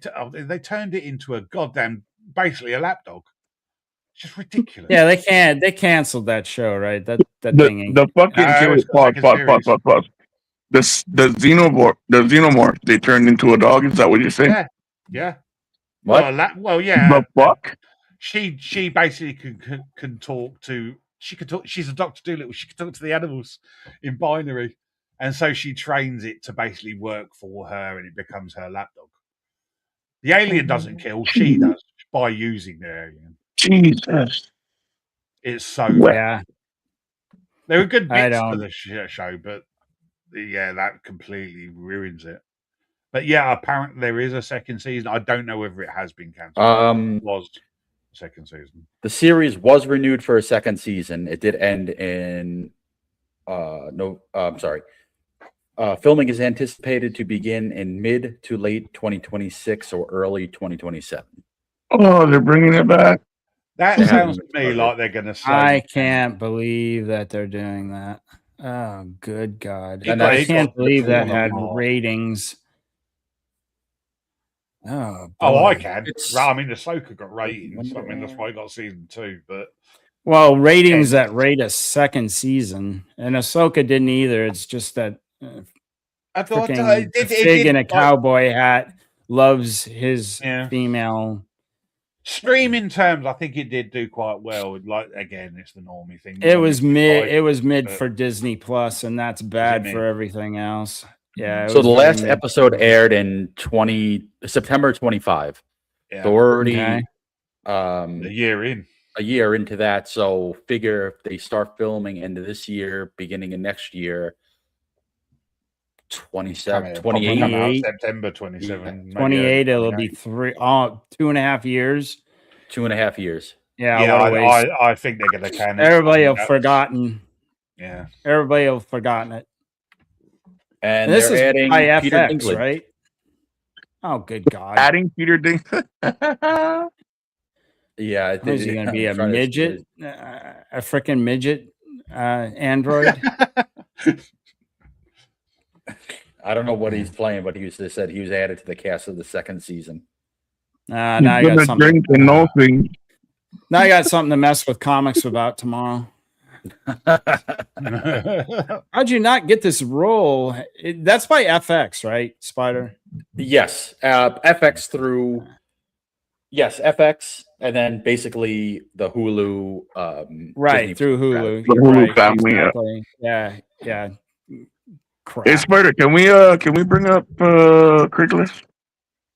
turned it into a goddamn, basically a lapdog. It's just ridiculous. Yeah, they canceled that show, right? That thing. The fucking pause. The xenomorph they turned into a dog. Is that what you're saying? Yeah. What? Well, yeah. The fuck? She basically can talk to. She could talk. She's a Dr. Dolittle. She can talk to the animals in binary, and so she trains it to basically work for her, and it becomes her lapdog. The alien doesn't kill; she does by using the alien. Jesus, it's so yeah. There are good bits to the show, but yeah, that completely ruins it. But yeah, apparently there is a second season. I don't know whether it has been cancelled. It was second season. The series was renewed for a second season. It did end in filming is anticipated to begin in mid to late 2026 or early 2027. Oh, they're bringing it back. That sounds to me like they're going to say. I can't believe that they're doing that. Oh, good God. And I can't believe that had ratings. Oh, I can. I mean, Ahsoka got ratings. I mean, that's why I got season 2. But ratings that rate a second season, and Ahsoka didn't either. It's just that I thought Fig in a cowboy hat loves his female. Streaming terms, I think it did do quite well. Like again, it's the normie thing. It was mid for Disney Plus, and that's bad for everything else. Yeah. So the last episode aired in September 25. Yeah. So we're already a year into that. So figure if they start filming end of this year, beginning of next year, 28 September 27. 28. It'll be 2.5 years. 2.5 years. Yeah. I think they're going to can it. Everybody will forgotten. Yeah. Everybody will forgotten it. And this is adding by Peter FX, Dinklage. right? Oh, good God! Adding Peter Dinklage. Yeah, is he going to be a midget? A freaking midget android? I don't know what he's playing, but they said he was added to the cast of the second season. Now I got something. Now I got something to mess with comics about tomorrow. How'd you not get this role? That's by FX, right, Spider? Yes, FX through. Yes, FX, and then basically the Hulu. Right Disney through Hulu. The Hulu family. Exactly. Yeah. Crap. Hey, Spider, can we bring up Critic List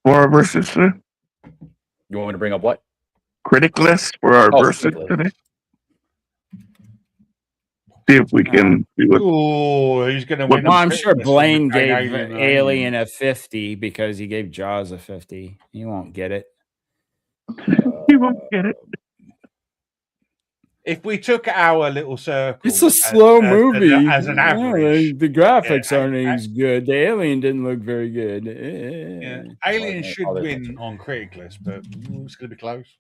for our verses today? You want me to bring up what? Critic List for our verses today. See if we can do it. Oh, he's going to win. Well, I'm sure Blaine gave Alien a 50 because he gave Jaws a 50. He won't get it. He won't get it. If we took our little circle, it's a slow movie. As an average, the graphics aren't as good. The Alien didn't look very good. Alien should win on Critic List, but it's going to be close.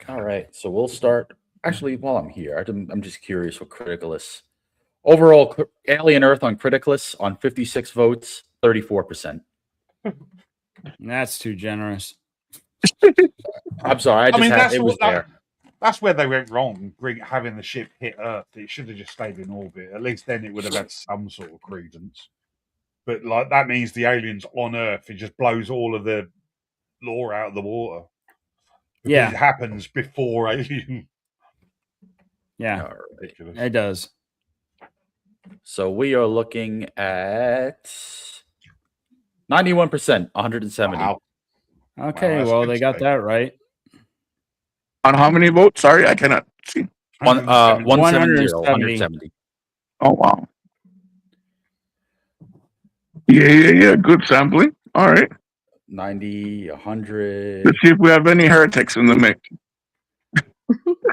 All right, so we'll start. Actually, while I'm here, I'm just curious what Critical List. Overall, Alien Earth on Critical List on 56 votes, 34%. That's too generous. I'm sorry. That's where they went wrong, having the ship hit Earth. It should have just stayed in orbit. At least then it would have had some sort of credence. But like that means the aliens on Earth, it just blows all of the lore out of the water. Because it happens before Alien. Yeah, it does. So we are looking at 91%, 170. Wow. Okay, well, they got that right. On how many votes? Sorry, I cannot see. 170. Oh, wow. Yeah. Good sampling. All right. 90, 100. Let's see if we have any heretics in the mix.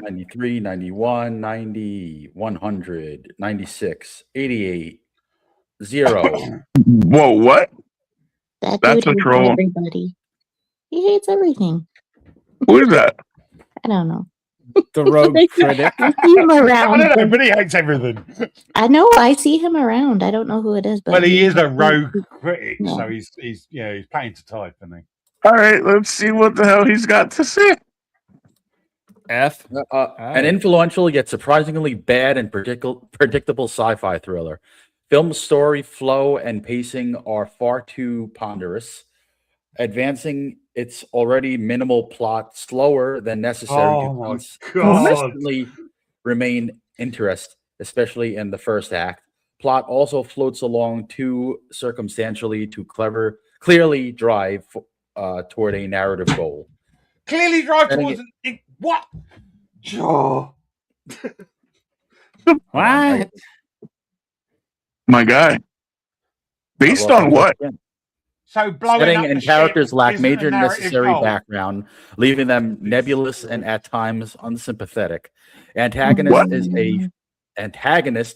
93, 91, 90, 100, 96, 88, 0. Whoa, what? That That's dude a hates troll. everybody. He hates everything. Who is that? I don't know. The rogue critic. I see him around. I don't know, but he hates everything. I know. I see him around. I don't know who it is, but Well, he is a rogue critic, Yeah. so he's paying to type, isn't he? All right, let's see what the hell he's got to say. F. An influential yet surprisingly bad and predictable sci-fi thriller. Film's story, flow, and pacing are far too ponderous, advancing its already minimal plot slower than necessary to consistently remain interest, especially in the first act. Plot also floats along too circumstantially to clearly drive toward a narrative goal. Clearly drive towards what? Oh. What? My guy. Based on what? So blowing setting up and the characters ship lack isn't major a narrative necessary goal. background, leaving them nebulous and at times unsympathetic. Antagonist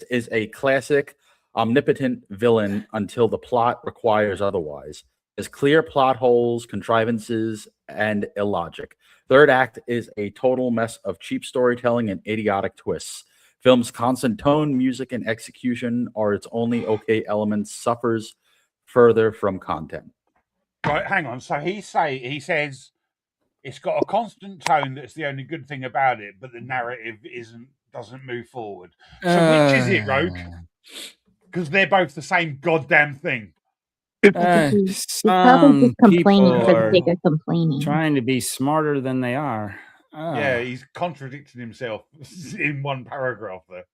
is a classic omnipotent villain until the plot requires otherwise. There's clear plot holes, contrivances, and illogic. Third act is a total mess of cheap storytelling and idiotic twists. Film's constant tone, music, and execution are its only okay elements, suffers further from content. Right, hang on. So he says it's got a constant tone that's the only good thing about it, but the narrative doesn't move forward. So which is it, Rogue? Because they're both the same goddamn thing. Some complaining for the sake of complaining. Trying to be smarter than they are. Yeah, he's contradicting himself in one paragraph there.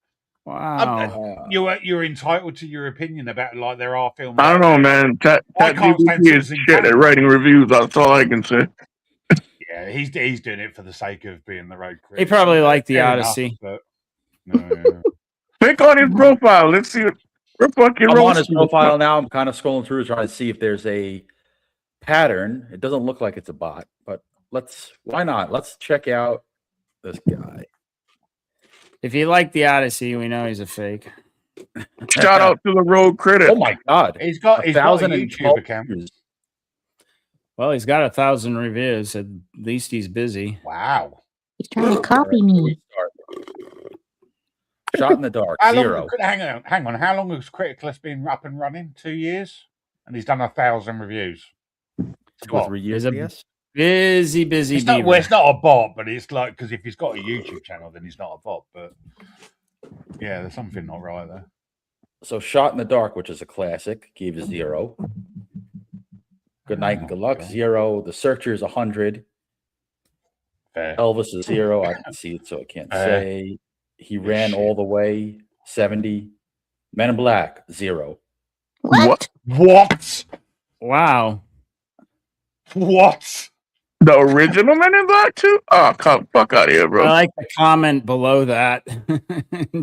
Wow. You're entitled to your opinion about like there are films. I don't know, man. ChatGPT is shit at writing reviews. That's all I can say. Yeah, he's doing it for the sake of being the road critic. He probably liked the Odyssey. Enough, but Click on his profile. Let's see. I'm on his profile now. I'm kind of scrolling through trying to see if there's a pattern. It doesn't look like it's a bot, but why not? Let's check out this guy. If you like the Odyssey, we know he's a fake. Shout out to the road critic. Oh my God. He's got a YouTube account. Well, he's got 1,000 reviews. At least he's busy. Wow. He's trying to copy me. Shot in the dark. Zero. Hang on. How long has Criticless been up and running? 2 years? And he's done 1,000 reviews. 2 or 3 years, I guess. Busy. It's not a bot, but it's like, because if he's got a YouTube channel, then he's not a bot. But yeah, there's something not right there. So Shot in the Dark, which is a classic, gave a 0. Good Night and Good Luck, 0. The Searchers, 100. Fair. Elvis is 0. I can see it, so I can't say. He Ran All the Way, 70. Men in Black, 0. What? Wow. What? The original Men in Black too? Oh, come fuck out of here, bro. I like the comment below that.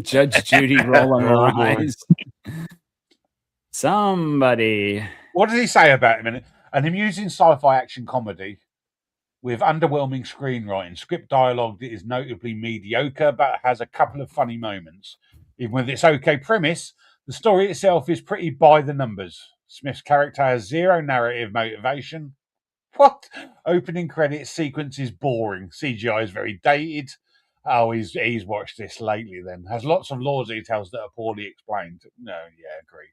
Judge Judy rolling her eyes. Somebody. What does he say about him? An amusing sci-fi action comedy with underwhelming screenwriting. Script dialogue that is notably mediocre, but has a couple of funny moments. Even with its okay premise, the story itself is pretty by the numbers. Smith's character has 0 narrative motivation. What? Opening credits sequence is boring. CGI is very dated. Oh, he's watched this lately then. Has lots of lore details that are poorly explained. No, yeah, agreed.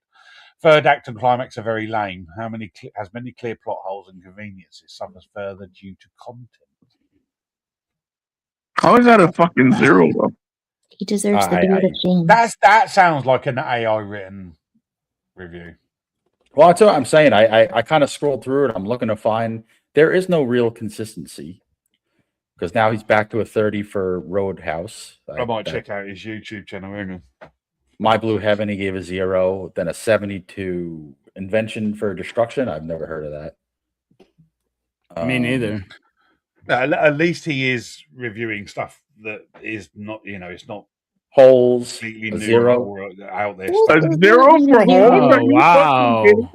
Third act and climax are very lame. Has many clear plot holes and conveniences. Suffers further due to content. How is that a fucking 0, bro? He deserves to be with a shame. That sounds like an AI written review. Well, that's what I'm saying. I kind of scrolled through it. I'm looking to find there is no real consistency because now he's back to a 30 for Roadhouse. I might check out his YouTube channel. Hang on. My Blue Heaven, he gave a 0. Then a 70 to Invention for Destruction. I've never heard of that. Me neither. At least he is reviewing stuff that is not, it's not Holes, completely a new zero. or out there Holes stuff. A was zero not for really Holes? zero. Are you fucking kidding me?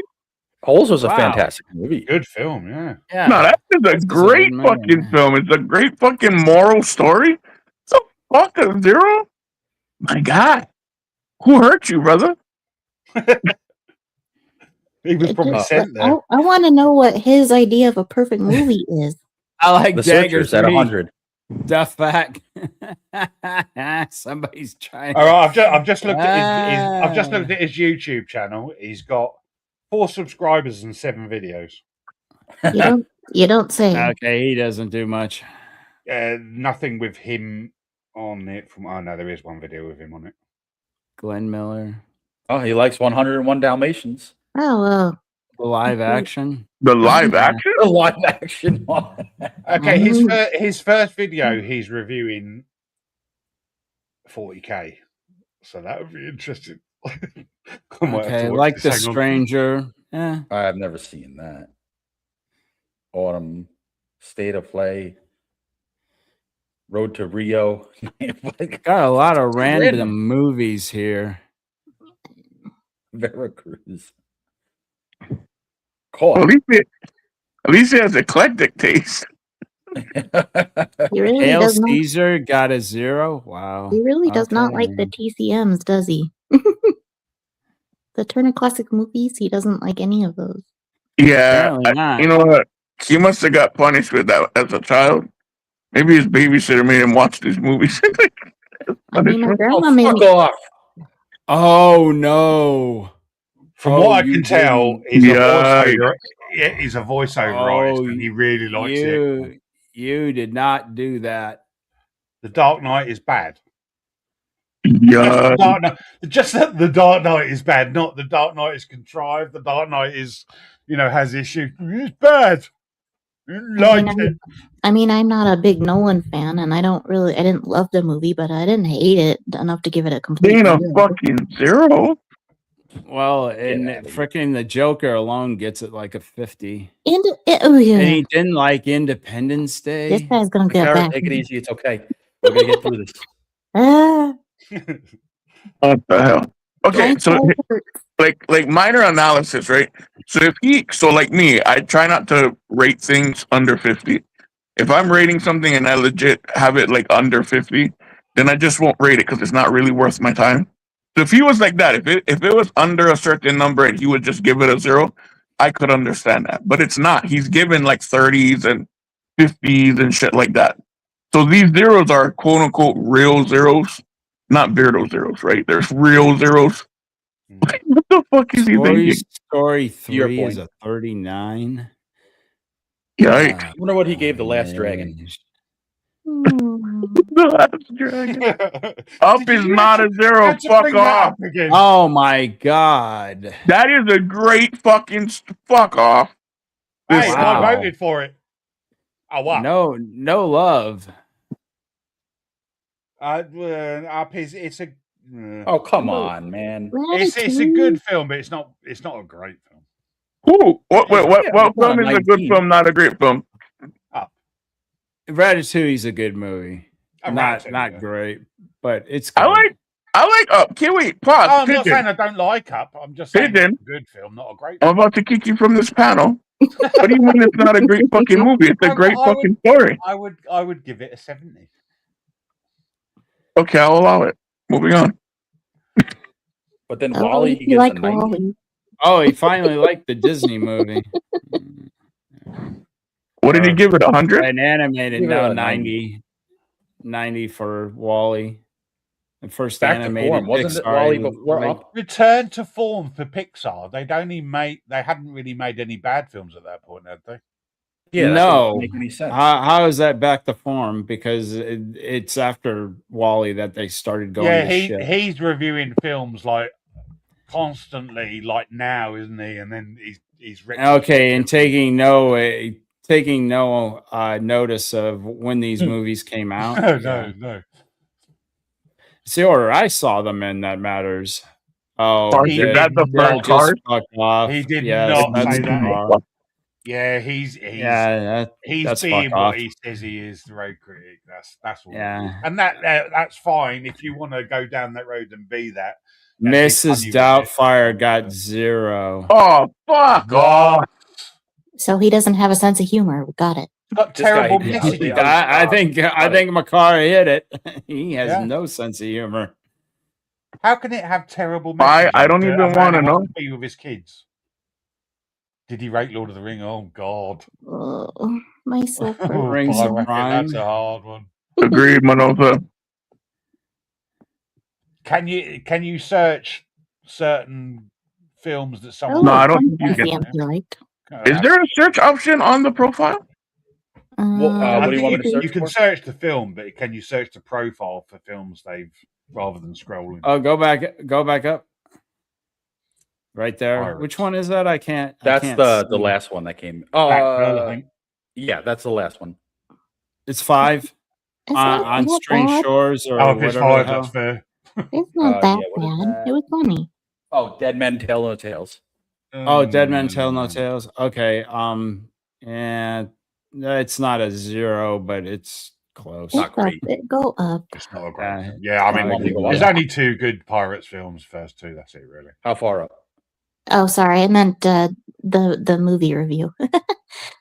Holes was a Wow. fantastic movie. Good film, yeah. Yeah. No, that is a This is a great good fucking movie. film. It's a great fucking moral story. So fuck a zero? My God. Who hurt you, brother? He was It probably just- sent there. I want to know what his idea of a perfect movie is. I like The Dagger Searchers at 3. 100. Duff back. Somebody's trying. All right, I've just looked at his YouTube channel. He's got 4 subscribers and 7 videos. You don't say. Okay, he doesn't do much. Nothing with him on it. Oh no, there is one video with him on it. Glenn Miller. Oh, he likes 101 Dalmatians. Oh well. The live action. The live action? The live action one. Okay, his first video, he's reviewing 40K, so that would be interesting. Okay, like The Stranger. Yeah. I've never seen that. Autumn, State of Play, Road to Rio. Got a lot of random movies here. Veracruz. Well, at least he has eclectic taste. He really Hail does not. Caesar got a 0. Wow. He really does not like the Okay. TCMs, does he? The Turner Classic Movies. He doesn't like any of those. Yeah, Apparently not. you know what? He must have got punished with that as a child. Maybe his babysitter made him watch these movies. I mean, my Punishment. grandma made Fuck me. off. Oh no. From Oh, what I you can tell, didn't. he's a voiceover artist, and he really likes it. You did not do that. The Dark Knight is bad. Yeah, Just that the Dark Knight is bad, not the Dark Knight is contrived. The Dark Knight is, has issues. It's bad. I mean, I'm not a big Nolan fan, and I didn't love the movie, but I didn't hate it enough to give it a complete. being a zero. fucking 0. Well, and freaking the Joker alone gets it like a 50. Oh yeah. And he didn't like Independence Day. This guy's gonna get Macarah, back. take it easy. It's okay. We're going to get through this. Ah, What the hell? Okay, life so all hurts. like minor analysis, right? So like me, I try not to rate things under 50. If I'm rating something and I legit have it like under 50, then I just won't rate it because it's not really worth my time. So if he was like that, if it was under a certain number and he would just give it a 0, I could understand that. But it's not. He's given like 30s and 50s and shit like that. So these zeros are quote unquote real zeros, not Beardo zeros, right? There's real zeros. What the fuck is he thinking? Story Your 3 is point. a 39. Yikes. I wonder what he gave The Last Dragon. The Last Dragon. Up is not a 0. Fuck off. Oh my god. That is a great fucking fuck off. Hey, Wow. I voted for it. Oh wow. No love. It's a. Oh, come on, man. It's a good film, but it's not a great film. Ooh, what Yeah, film is a good 19. film, not a great film? Ratatouille's a good movie. Not Ratatouille, great, but it's good. I like Up. Can wait, pause. I'm not Pigeon. saying I don't like Up. I'm just saying Pigeon. it's a good film, not a great I'm film. about to kick you from this panel. What do you mean it's not a great fucking movie? It's a great fucking story. I would give it a 70. Okay, I'll allow it. Moving on. But then Oh, Wally, he you gives like a 90. Wally. Oh, he finally liked the Disney movie. What did he give it? 100? An animated, Give it no, a 90 for Wally. The first Back to animated form. Wasn't it Pixar Wally he before made. Up? Return to form for Pixar. They hadn't really made any bad films at that point, had they? Yeah, that No. doesn't make any sense. How is that back to form? Because it's after Wally that they started going to shit. He's reviewing films like constantly, like now, isn't he? And then he's Okay, and taking no notice of when these movies came out. No. It's the order I saw them in that matters. Oh, Is that the first just card? fuck off. He did Yes, not that's say the that. car. Yeah, he's that's being fuck what off. he says he is, the road critic. That's all. Yeah. And that's fine if you want to go down that road and be that. And be Mrs. funny with it. Doubtfire got 0. Oh, fuck off. So he doesn't have a sense of humor. Got it. Got This guy- terrible yeah, messages. I think Macarah hit it. He has Yeah. no sense of humor. How can it have terrible messages? I don't even want to know. Be with his kids. Did he rate Lord of the Ring? Oh God, Oh, my soul. Rings of That's Crime. a hard one. Agreed, Manosa. Can you search certain films that someone? No, I don't think you can. Like. Is there a search option on the profile? What do you want me to search You can for? search the film, but can you search the profile for films they've rather than scrolling? Oh, go back up. Right there. Pirates. Which one is that? I can't. That's I can't the see. last one that came. Black Pearl, I think. Yeah, that's the last one. It's 5 on Strange bad. Shores or Oh, if it's whatever. 5, that's fair. It's not that yeah, what is bad. that? It was funny. Oh, Dead Men Tell No Tales. Oh, Dead Men Tell No Tales. Okay. And it's not a 0, but it's close. Not It's up. great. Go up. It's not a great. Yeah, I mean, I there's only 2 good Pirates films. First 2, that's it, really. How far up? Oh, sorry. I meant the movie review.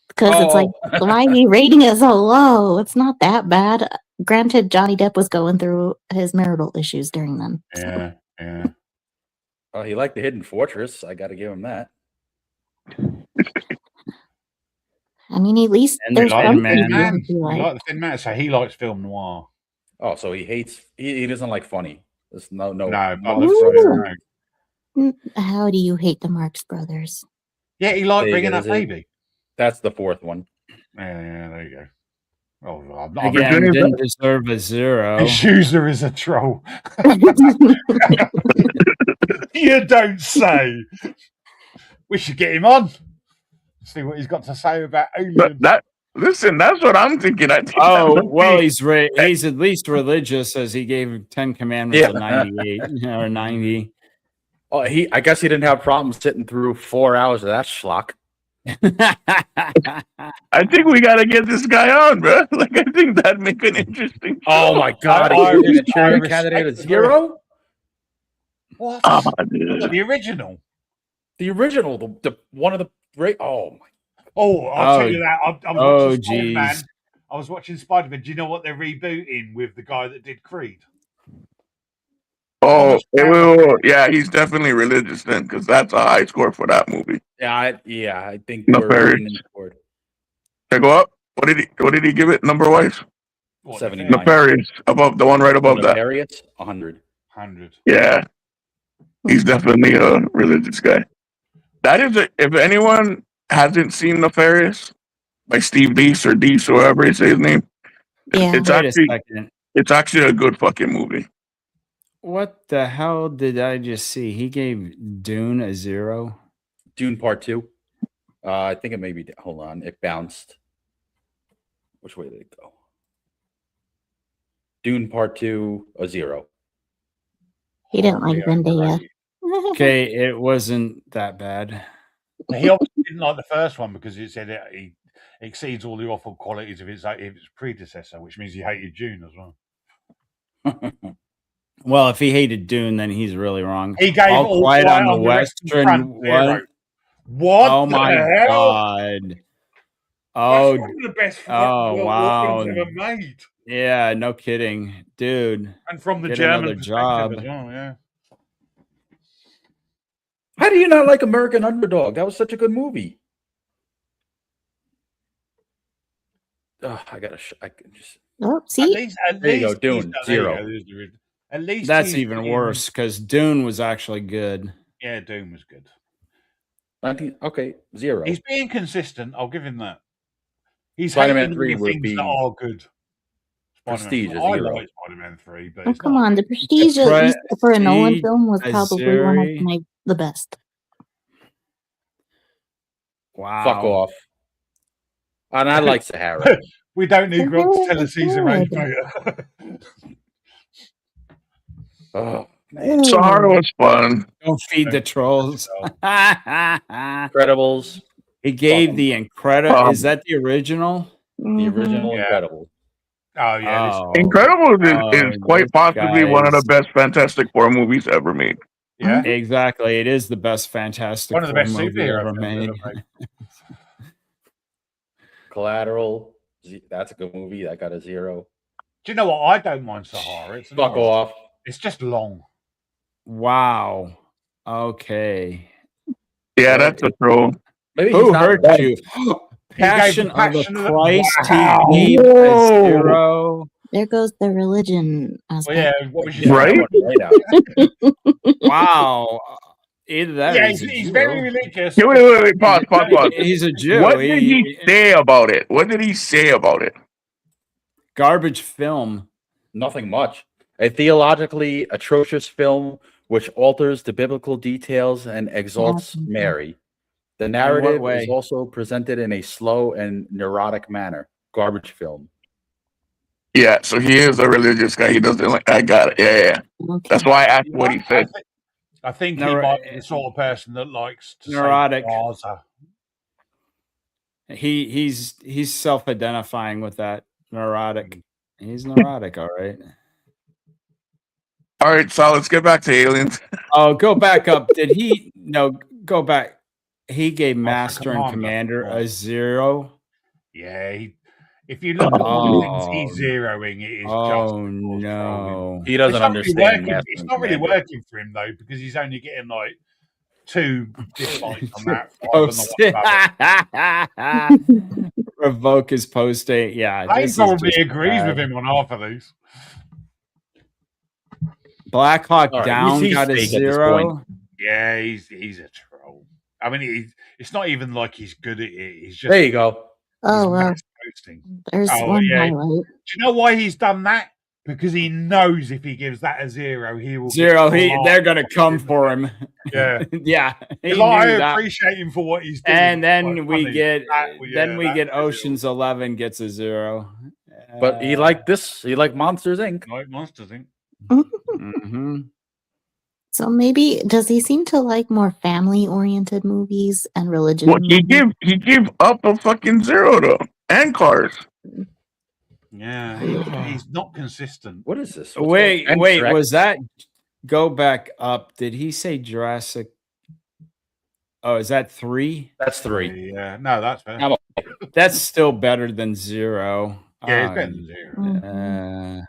Because it's like, why are you rating it so low? It's not that bad. Granted, Johnny Depp was going through his marital issues during them. Yeah, yeah. Oh, he liked The Hidden Fortress. I got to give him that. I mean, at least And there's Thin something Man. you Man, do like. like the Thin Man, so he likes film noir. Oh, so he hates. He doesn't like funny. There's no. No, Ooh. How do you hate the Marx Brothers? Yeah, he liked There you Bringing go, Up is it? Baby. That's the 4th one. Yeah, there you go. Oh, I'm Again, didn't deserve a 0. Schuster is a troll. You don't say. We should get him on. See what he's got to say about aliens. Listen, that's what I'm thinking. I think Oh, well, he's at least religious, as he gave 10 Commandments Yeah. a 98 or 90. Oh, I guess he didn't have problems sitting through 4 hours of that schlock. I think we got to get this guy on, bro. Like, I think that'd make an interesting show. Oh my God! I He's a cherry respect candidate at the 0. What? Oh, dude. The original. The original, the one of the great. Oh my! Oh, I'll tell you that. I was watching geez. Spider-Man. I was watching Spider-Man. Do you know what they're rebooting with the guy that did Creed? Oh, yeah, he's definitely religious then, because that's a high score for that movie. Yeah, I think No, we're Barry. leaning toward Can I go up? What did he give it number wise? What, 79. Nefarious, above the one right above that. Nefarious, 100. 100. Yeah, he's definitely a religious guy. That is, if anyone hasn't seen Nefarious by Steve Deese or Deese or whoever you say his name, Yeah. it's Wait a actually second. it's actually a good fucking movie. What the hell did I just see? He gave Dune a 0. Dune Part 2. I think it may be. Hold on, it bounced. Which way did it go? Dune Part 2, a 0. He didn't like Zendaya. Okay, it wasn't that bad. He obviously didn't like the first one because he said he exceeds all the awful qualities of its predecessor, which means he hated Dune as well. Well, if he hated Dune, then he's really wrong. He gave All Quiet on the Western one. What? Oh my hell? God! Oh, That's one of the best wow. films ever made. Yeah, no kidding, dude. And from the Get German another job. perspective as well, yeah. How do you not like American Underdog? That was such a good movie. I can just. Oh, At see? least, There you go, Dune, there you 0. go, there's the- At least That's he's even being- worse because Dune was actually good. Yeah, Dune was good. Okay, 0. He's being consistent. I'll give him that. He's Spider-Man hating 3 the would things be that are good. Prestige is I 0. like Spider-Man 3, but Oh, it's come not. on. The Prestige, at least for a Nolan film, was Prestige, probably one of Azuri. the best. Wow. Fuck off. And I like Sahara. We don't need Grant to tell us It's he's a range good. voter. Oh, Sahara was fun. Don't feed the trolls. Incredibles. He gave the Incredible. Is that the original? The original Yeah. Incredible. Oh yeah, Incredibles is quite possibly one of the best Fantastic Four movies ever made. Yeah, exactly. It is the best Fantastic one of the Four best movie superhero ever films made. ever made. Collateral. That's a good movie. That got a 0. Do you know what? I don't mind Sahara. It's Fuck off. It's just long. Wow. Okay. Yeah, that's a throw. Maybe Who hurt you? Passion of the Christ. Wow. He gave a 0. There goes the religion Well, aspect. yeah, what was you Right? Wow. Either that or Yeah, he's a he's Jew. very religious. Wait. Pause. He's a Jew. What did he say about it? What did he say about it? Garbage film. Nothing much. A theologically atrocious film which alters the biblical details and exalts Mary. The narrative is also presented in a slow and neurotic manner. Garbage film. Yeah, so he is a religious guy. He doesn't like. I got it. Yeah. Okay. That's why I asked what he said. I think he might be the sort of person that likes to neurotic. Say He's self-identifying with that. Neurotic. He's neurotic, all right. All right, so let's get back to aliens. Oh, go back up. Did he? No, go back. He gave Master and Commander a 0. Yeah, if you look at all the things he's zeroing, it is just no. He doesn't understand. It's not really working for him though, because he's only getting like 2 dislikes on that. Revoke his post date. Yeah, I probably agrees with him on half of these. Black Hawk Down got a 0. Yeah, he's a troll. I mean, it's not even like he's good at it. He's just there. You go. Oh well. There's one highlight. Do you know why he's done that? Because he knows if he gives that a 0, he will 0. They're gonna come for him. Yeah, yeah. I appreciate him for what he's doing. And then we get Ocean's 11 gets a 0. But he liked this. He liked Monsters Inc. Like Monsters Inc. Mm-hmm. So maybe does he seem to like more family-oriented movies and religion? Well, he give up a fucking 0 though, and Cars. Yeah, he's not consistent. What is this? Wait, was that? Go back up. Did he say Jurassic? Oh, is that 3? That's 3. Yeah, no, that's fair. That's still better than 0. Yeah, it's better than 0.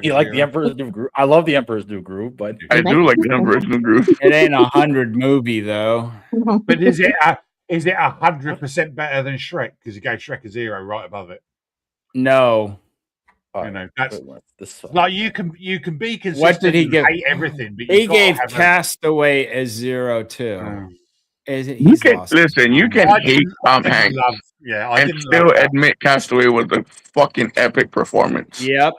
You like the Emperor's New Groove? I love the Emperor's New Groove, but I do like the Emperor's New Groove. It ain't 100 movie though. But is it 100% better than Shrek? Because you gave Shrek a 0 right above it. No. You know, that's like you can be consistent. What did he give? Hate everything, but he gave Castaway a 0 too. You can hate Tom Hanks, and still admit Castaway was a fucking epic performance. Yep.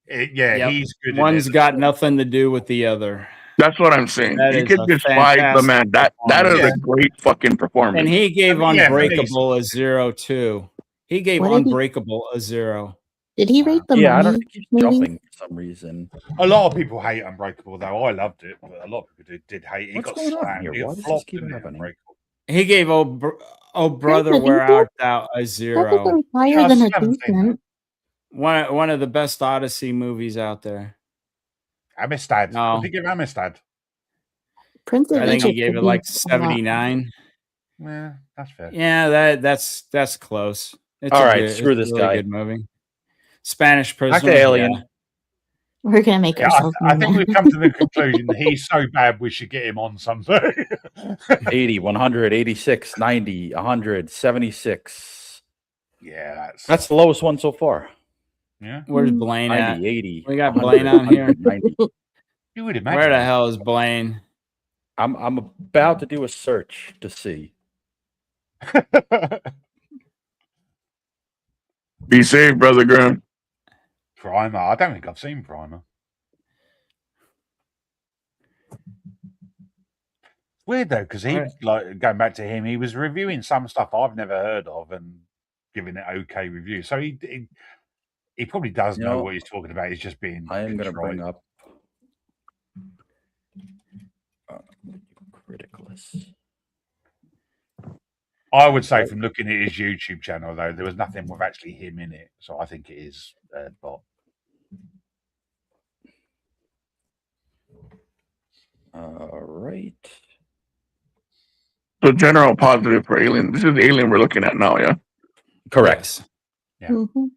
He's good. One's got nothing to do with the other. That's what I'm saying. You can despise the man. That is a great fucking performance. And he gave Unbreakable a 0 too. He gave Unbreakable a 0. Did he rate the I don't think he's jumping for some reason. A lot of people hate Unbreakable, though. I loved it, but a lot of people did hate it. What's going on here? Why does this keep happening? He gave Oh Brother, Where Art Thou a 0. Higher than a decent. One of the best Odyssey movies out there. Amistad. No. What did he give Amistad? I think he gave it like 79. Yeah, that's fair. Yeah, that's close. It's all right. Screw this guy. Good movie. Spanish Prisoner. Back to Alien. Yeah. We're gonna make ourselves. I think we've come to the conclusion that he's so bad we should get him on someday. 80, 100, 86, 90, 100, 76. Yeah, that's the lowest one so far. Yeah. Where's Blaine 90, at? 80. We got Blaine on here. 90. You would imagine. Where the hell is Blaine? I'm about to do a search to see. Be safe, brother Graham. Primer. I don't think I've seen Primer. Weird though, because he like going back to him, he was reviewing some stuff I've never heard of and giving it okay reviews. So he probably does know what he's talking about. He's just being. I am going to bring up Criticalist. I would say from looking at his YouTube channel, though, there was nothing with actually him in it. So I think it is a bot. All right. So general positive for Alien. This is Alien we're looking at now, yeah? Correct. Yeah. Mhm.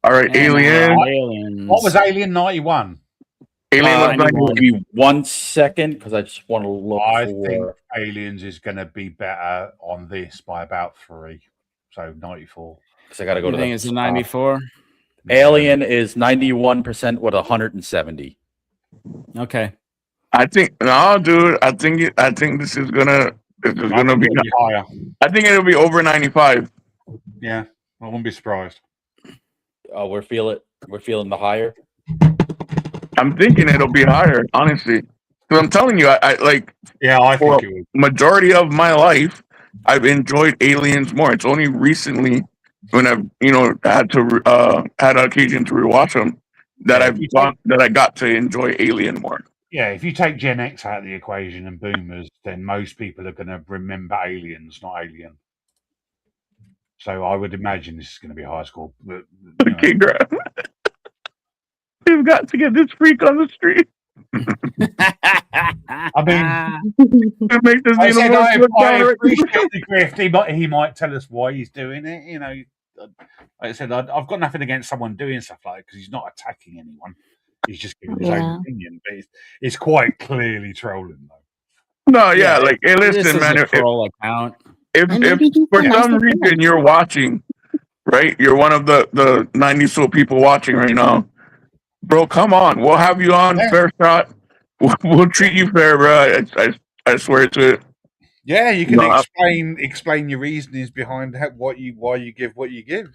All right, And Alien. Aliens. What was Alien 91? Alien was 91. 91. Give me 1 second because I just want to look I for. think Aliens is going to be better on this by about 3. So 94. Because I got to go You to think the it's a top. 94? Alien is 91% with 170. Okay. I think no, dude. I think this is gonna be. higher. I think it'll be over 95. Yeah, I wouldn't be surprised. Oh, we're feeling the higher. I'm thinking it'll be higher, honestly. Because I'm telling you, I like. Yeah, I for think it would. majority of my life, I've enjoyed Aliens more. It's only recently when I've had occasion to rewatch them that I got to enjoy Alien more. Yeah, if you take Gen X out of the equation and Boomers, then most people are going to remember Aliens, not Alien. So I would imagine this is going to be a high score. But, Okay, Graham. You've got to get this freak on the street. I mean, to make this I said I tolerant. appreciate the grift. He might tell us why he's doing it. Like I said, I've got nothing against someone doing stuff like that because he's not attacking anyone. He's just giving his own opinion. But it's quite clearly trolling, though. No, yeah, like, hey, listen, man. If for some reason you're watching, right? You're one of the 90 so people watching right now. Bro, come on. We'll have you on fair shot. We'll treat you fair, bro. I swear to it. Yeah, you can explain your reasonings behind why you give what you give.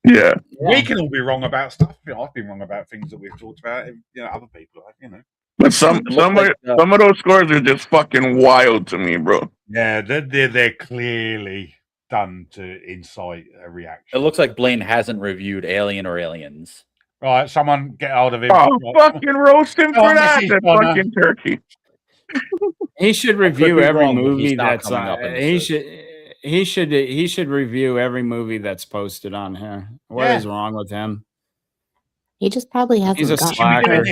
Yeah. We can all be wrong about stuff. I've been wrong about things that we've talked about. Other people have. But some of those scores are just fucking wild to me, bro. Yeah, they're clearly done to incite a reaction. It looks like Blaine hasn't reviewed Alien or Aliens. Right, someone get hold of him. Oh, fucking roast him for that fucking turkey. He should review every movie that's on. He should review every movie that's posted on here. What is wrong with him? He just probably hasn't. He's a slacker.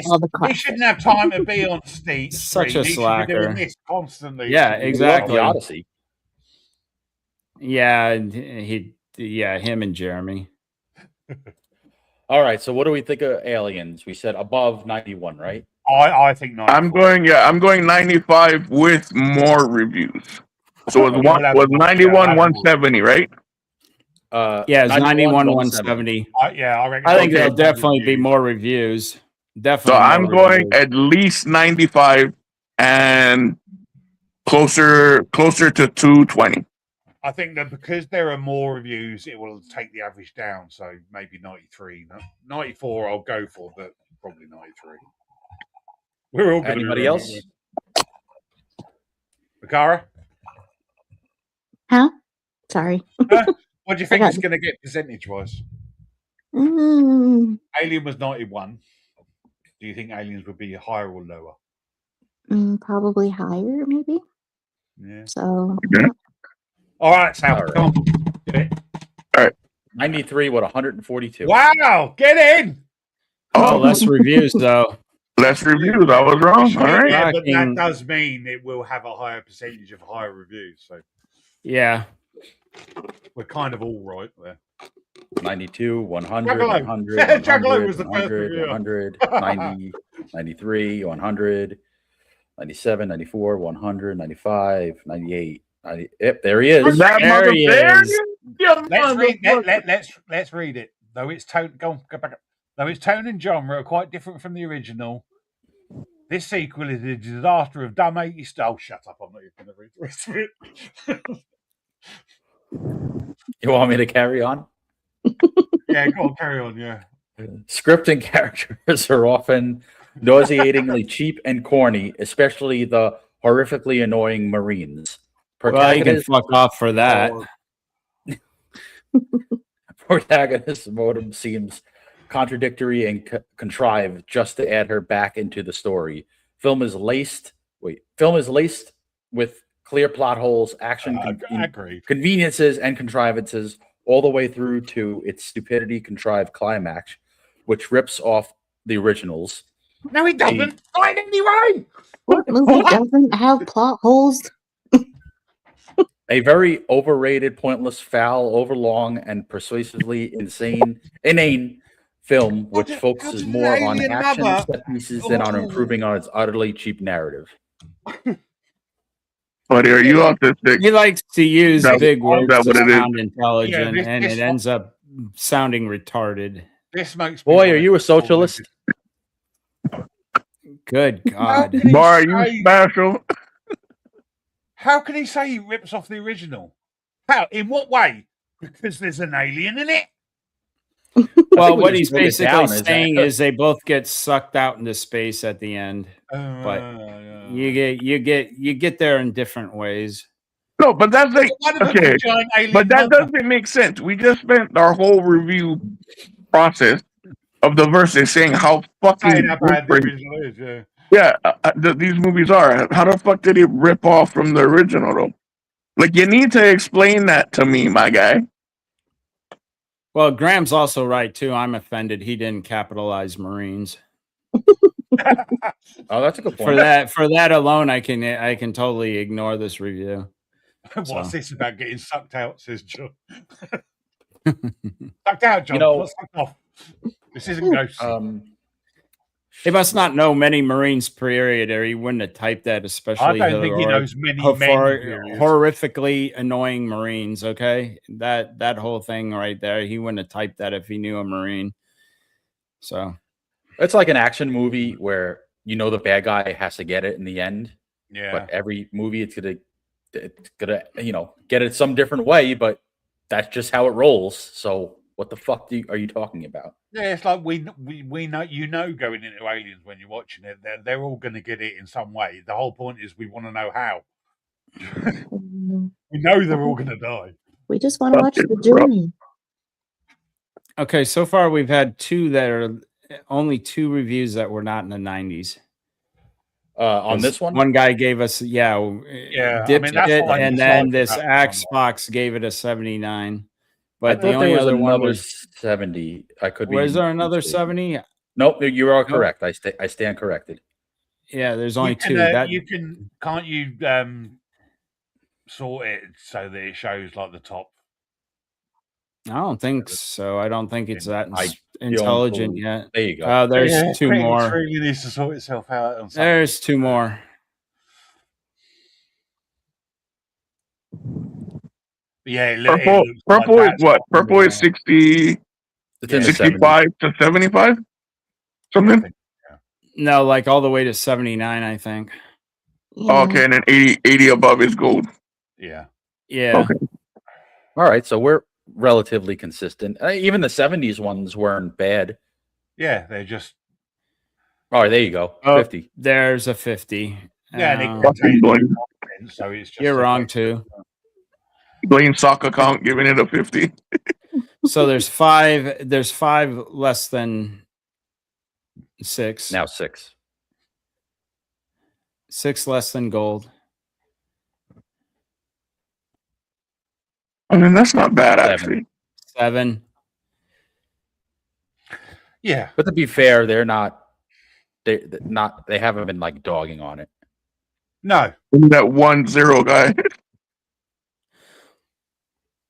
He shouldn't have time to be on stage. Such a slacker. Doing this constantly. Yeah, exactly. The Odyssey. Yeah, him and Jeremy. All right, so what do we think of Aliens? We said above 91, right? I think 94. I'm going 95 with more reviews. So it was 91 170, right? Yeah, it's 91 170. I think there'll definitely be more reviews. Definitely. So I'm going at least 95 and closer to 220. I think that because there are more reviews, it will take the average down. So maybe 93. 94 I'll go for, but probably 93. We're all going. Anybody else? Macarah? Huh? Sorry. What do you think it's going to get percentage-wise? Alien was 91. Do you think Aliens would be higher or lower? Probably higher, maybe. Yeah. So. Yeah. All right, Sal. Come on. Get it. All right. 93 with 142. Wow, get in. Oh, less reviews though. Less reviews. I was wrong. All right. Yeah, but that does mean it will have a higher percentage of higher reviews. So yeah, we're kind of all right there. 92, 100, Juggalo. 100, Juggalo 100, was the first 100, review. 100, 90, 93, 100, 97, 94, 100, 95, 98. Yep, there he is. There he is. Let's read it. Though its tone, go back up. Though its tone and genre are quite different from the original, this sequel is a disaster of dumb 80s style. Oh, shut up! I'm not even going to read the rest of it. You want me to carry on? Yeah, go on, carry on. Yeah. Script and characters are often nauseatingly cheap and corny, especially the horrifically annoying Marines. Well, you can fuck off for that. Protagonist's motive seems contradictory and contrived just to add her back into the story. Film is laced with clear plot holes, action, conveniences, and contrivances, all the way through to its stupidity contrived climax, which rips off the originals. No, he doesn't. Fine anyway. What movie doesn't have plot holes? A very overrated, pointless, foul, overlong, and persuasively inane film, which focuses more on action set pieces than on improving on its utterly cheap narrative. Buddy, are you autistic? He likes to use big words to sound is? intelligent, and it ends up sounding retarded. This makes Boy, are you a socialist? Good God. Bar, are you special? How can he say he rips off the original? How? In what way? Because there's an alien in it? Well, what he's basically saying is they both get sucked out into space at the end. But you get there in different ways. No, but that's like okay. But that doesn't make sense. We just spent our whole review process of the verses saying how fucking these movies are. How the fuck did it rip off from the original though? Like, you need to explain that to me, my guy. Well, Graham's also right too. I'm offended he didn't capitalize Marines. Oh, that's a good point. For that alone, I can totally ignore this review. What's this about getting sucked out? Says John. Sucked out, John. Sucked off. This isn't ghost. He must not know many Marines period, or he wouldn't have typed that. Especially, I don't think he knows many horrifically annoying Marines. Okay, that whole thing right there, he wouldn't have typed that if he knew a Marine. So it's like an action movie where the bad guy has to get it in the end. Yeah. But every movie, it's gonna get it some different way. But that's just how it rolls. So what the fuck are you talking about? Yeah, it's like we know going into Aliens when you're watching it, they're all going to get it in some way. The whole point is we want to know how. We know they're all going to die. We just want to watch the journey. Okay, so far we've had only two reviews that were not in the 90s. On this one, one guy gave us dipped it, and then this Axe Fox gave it a 79. But the only other one was 70. I could be. Was there another 70? Nope, you are correct. I stand corrected. Yeah, there's only two. Can't you sort it so that it shows like the top? I don't think so. I don't think it's that intelligent yet. There you go. There's two more. It really needs to sort itself out. There's two more. Yeah, purple is what? Purple is 60, 65 to 75? Something? No, like all the way to 79, I think. Yeah. Okay, and then 80 above is gold. Yeah. Yeah. Okay. All right, so we're relatively consistent. Even the 70s ones weren't bad. Yeah, they're just... Oh, there you go. 50. There's a 50. Yeah, so it's just... You're wrong, too. Blame sock account giving it a 50. So there's five less than 6. Now 6. 6 less than gold. I mean, that's not bad, actually. 7. Yeah. But to be fair, they haven't been like dogging on it. No. That 1-0 guy.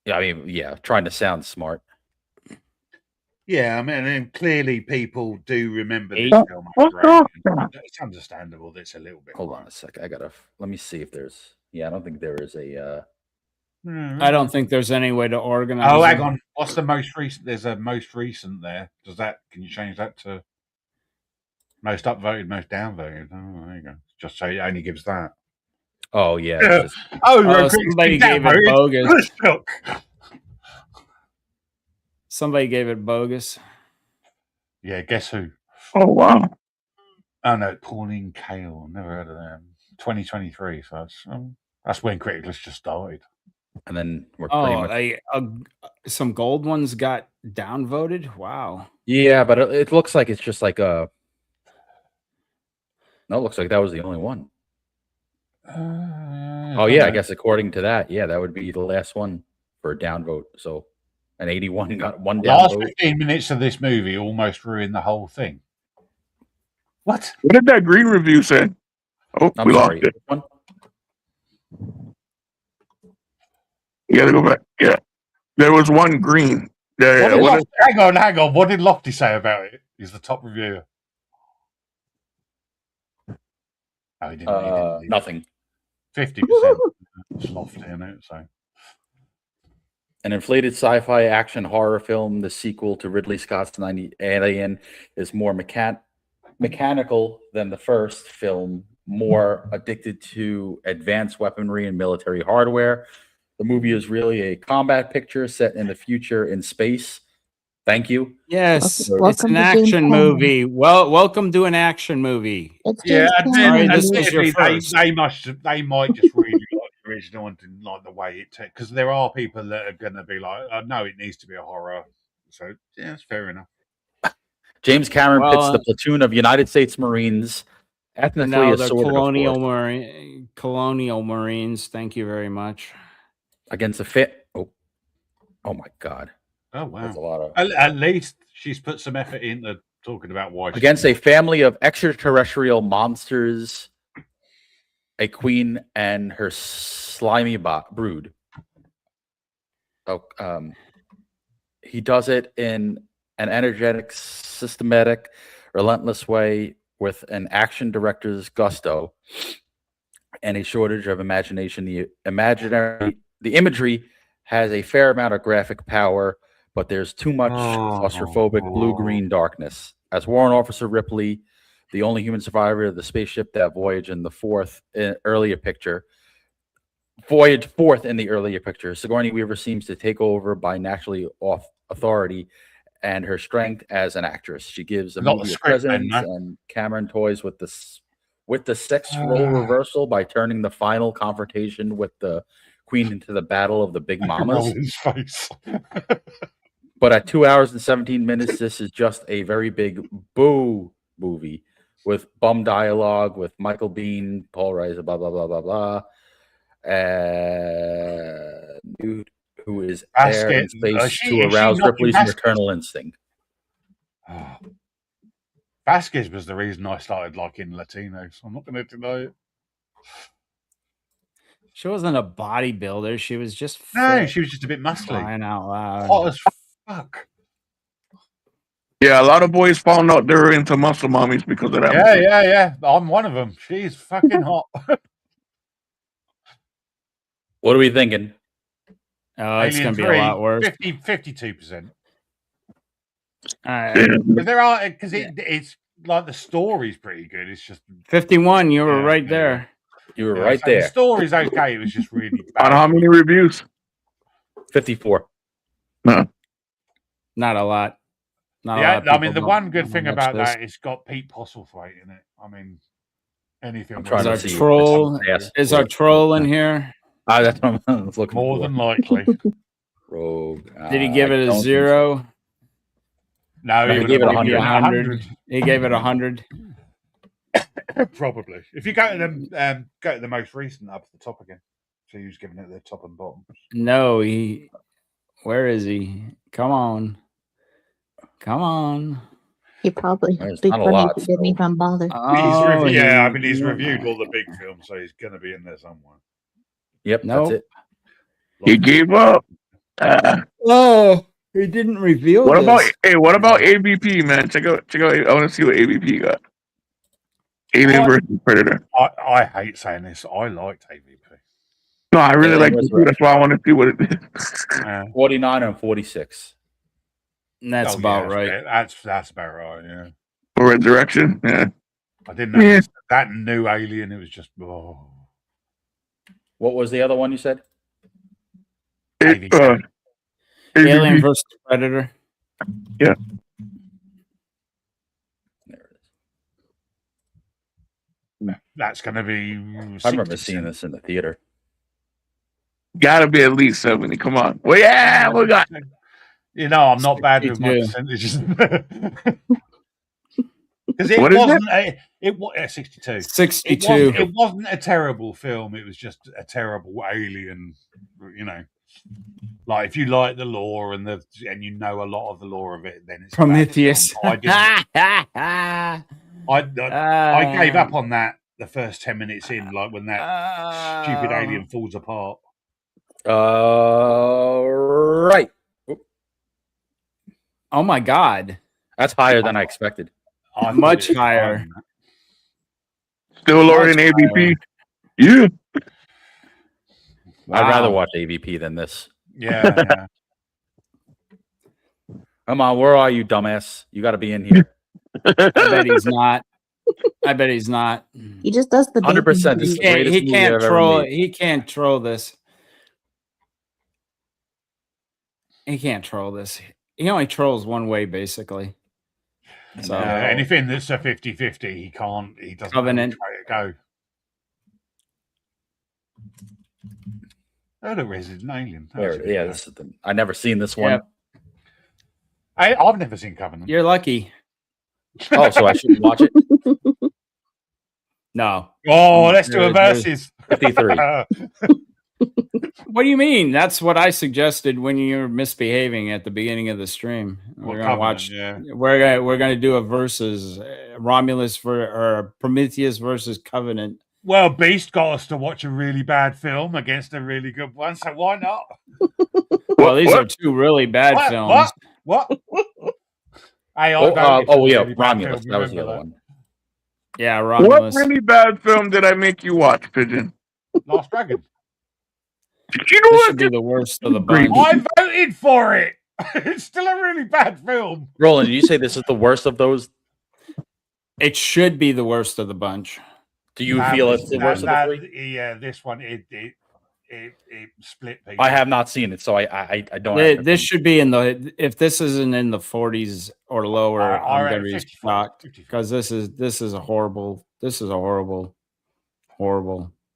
Yeah, I mean, trying to sound smart. Yeah, I mean, and clearly people do remember this film. It's understandable that it's a little bit. Hold on a sec. Let me see if there's. Yeah, I don't think there is a. I don't think there's any way to organize. Oh, hang on. What's the most recent? There's a most recent there. Can you change that to most upvoted, most downvoted? Oh, there you go. Just so it only gives that. Oh yeah. Somebody gave it bogus. Somebody gave it bogus. Yeah, guess who? Oh wow. Oh no, Pauline Kael. Never heard of them. 2023. So that's when Criticalist just started. And then we're some gold ones got downvoted. Wow. Yeah, but it looks like it's just like a. No, it looks like that was the only one. Oh yeah, I guess according to that, yeah, that would be the last one for a downvote. So an 81 got one The last downvote. 15 minutes of this movie almost ruined the whole thing. What? What did that green review say? Oh, I'm we sorry. lost it. One? You gotta go back. Yeah. There was one green. Yeah, Hang on. What did Lofty say about it? He's the top reviewer. Oh, he didn't. Nothing. 50% Lofty in it. So An inflated sci-fi action horror film, the sequel to Ridley Scott's 90 Alien, is more mechanical than the first film, more addicted to advanced weaponry and military hardware. The movie is really a combat picture set in the future in space. Thank you. Yes, Welcome it's an to James action Cameron. movie. Well, welcome to an action movie. It's yeah, James Cameron. this was your first. they might just really like the original and didn't like the way it took, because there are people that are going to be like, oh, no, it needs to be a horror. So yeah, it's fair enough. James Cameron pits the platoon of United States Marines, ethnically No, the assorted, colonial Marines. Thank you very much. against a fit. Oh my God. Oh wow, that's a lot of. At least she's put some effort into talking about why. Against a family of extraterrestrial monsters, a queen and her slimy brood. Oh, he does it in an energetic, systematic, relentless way with an action director's gusto and a shortage of imagination. The imagery has a fair amount of graphic power, but there's too much claustrophobic blue-green darkness. As Warrant Officer Ripley, the only human survivor of the spaceship that voyaged in the earlier picture, Sigourney Weaver seems to take over by naturally off authority and her strength as an actress. She gives a movie a presence, and Cameron toys with the sex role reversal by turning the final confrontation with the queen into the battle of the big mamas. His face. But at 2 hours and 17 minutes, this is just a very big boo movie with bum dialogue with Michael Biehn, Paul Reiser, blah blah blah blah blah. Dude who is air in space to arouse Ripley's maternal instinct. Vasquez was the reason I started liking Latinos. I'm not going to deny it. She wasn't a bodybuilder. She was just fit. She was just a bit muscly. Crying out loud. Hot as fuck. Yeah, a lot of boys found out they were into muscle mommies because of that. Yeah. I'm one of them. She's fucking hot. What are we thinking? Oh, it's going to be a lot worse. 52%. Because it's like the story's pretty good. It's just 51. You were right there. You were right there. The story's okay. It was just really bad. On how many reviews? 54. No. Not a lot. I mean, the one good thing about that, it's got Pete Postlethwaite in it. I mean, anything. Is our troll in here? That's what I was looking More for. than likely. Rogue. Did he give it a 0? No, he gave it 100. He gave it 100. Probably. If you go to the most recent up at the top again. So he was giving it the top and bottom. No, where is he? Come on. He probably big funny if he didn't even bother. He's reviewed all the big films, so he's gonna be in there somewhere. Yep, that's it. He gave up. He didn't reveal. What about AVP, man? Check out. I want to see what AVP got. Alien versus Predator. I hate saying this. I liked AVP. No, I really like it. That's why I want to see what it is. 49 and 46. That's about right. That's about right. Yeah. For Resurrection. Yeah. I didn't know that new Alien. It was just. Oh. What was the other one you said? Alien versus Predator. Yeah. There it is. That's going to be. I remember seeing this in the theater. Gotta be at least 70. Come on. Well, yeah, we got. I'm not bad with my percentages. Because it What is wasn't it was 62. 62. It wasn't a terrible film. It was just a terrible alien. You know, like if you like the lore and you know a lot of the lore of it, then it's a bad Prometheus. film. I gave up on that the first 10 minutes in, like when that stupid alien falls apart. Right. Oh my God. That's higher than I expected. Much higher. Still lower than AVP. Yeah. I'd rather watch AVP than this. Yeah. Come on, where are you, dumbass? You got to be in here. I bet he's not. I bet he's not. He just does the 100%. This is the greatest He movie can't I've ever troll. made. He can't troll this. He can't troll this. He only trolls one way, basically. So anything that's a 50-50, he can't. He doesn't Covenant. try to go. Oh, the Resident Alien. Yeah, this is I never seen this one. Yep. I've never seen Covenant. You're lucky. Oh, so I shouldn't watch it? No. Oh, let's do a versus. 53. What do you mean? That's what I suggested when you were misbehaving at the beginning of the stream. We're gonna watch. Yeah. We're gonna do a versus Romulus or Prometheus versus Covenant. Well, Beast got us to watch a really bad film against a really good one, so why not? Well, these are two really bad films. What? Hey, yeah, really Romulus. Film, that was the other one. Yeah, Romulus. What really bad film did I make you watch, Pigeon? Last Dragon. You know This what? should be the worst of the bunch. I voted for it. It's still a really bad film. Roland, did you say this is the worst of those? It should be the worst of the bunch. Do you feel it's the worst of the three? Yeah, this one it split people. I have not seen it, so I don't. This should be in the. If this isn't in the 40s or lower, I'm gonna be shocked because this is a horrible. This is a horrible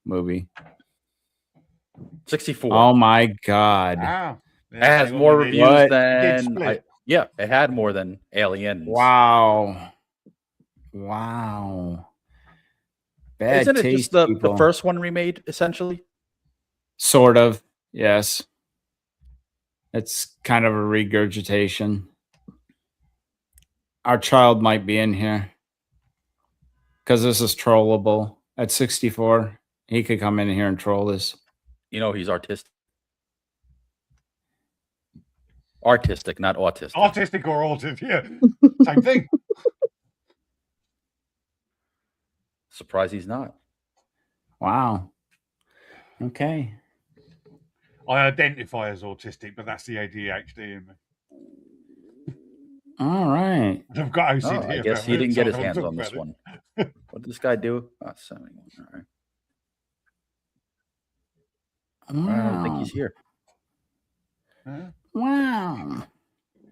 movie. 64. Oh my God! Wow. It has more reviews than it had more than Aliens. Wow. Bad Isn't it taste, just the people. first one remade, essentially? Sort of, yes. It's kind of a regurgitation. Our child might be in here because this is trollable. At 64, he could come in here and troll this. You know, he's artistic. Artistic, not autistic. Artistic or autistic, yeah. Same thing. Surprised he's not. Wow. Okay. I identify as autistic, but that's the ADHD in me. All right. I've got OCD. I guess he didn't get his hands on this one. What did this guy do? Oh, 71. All right. Wow. I don't think he's here. Wow.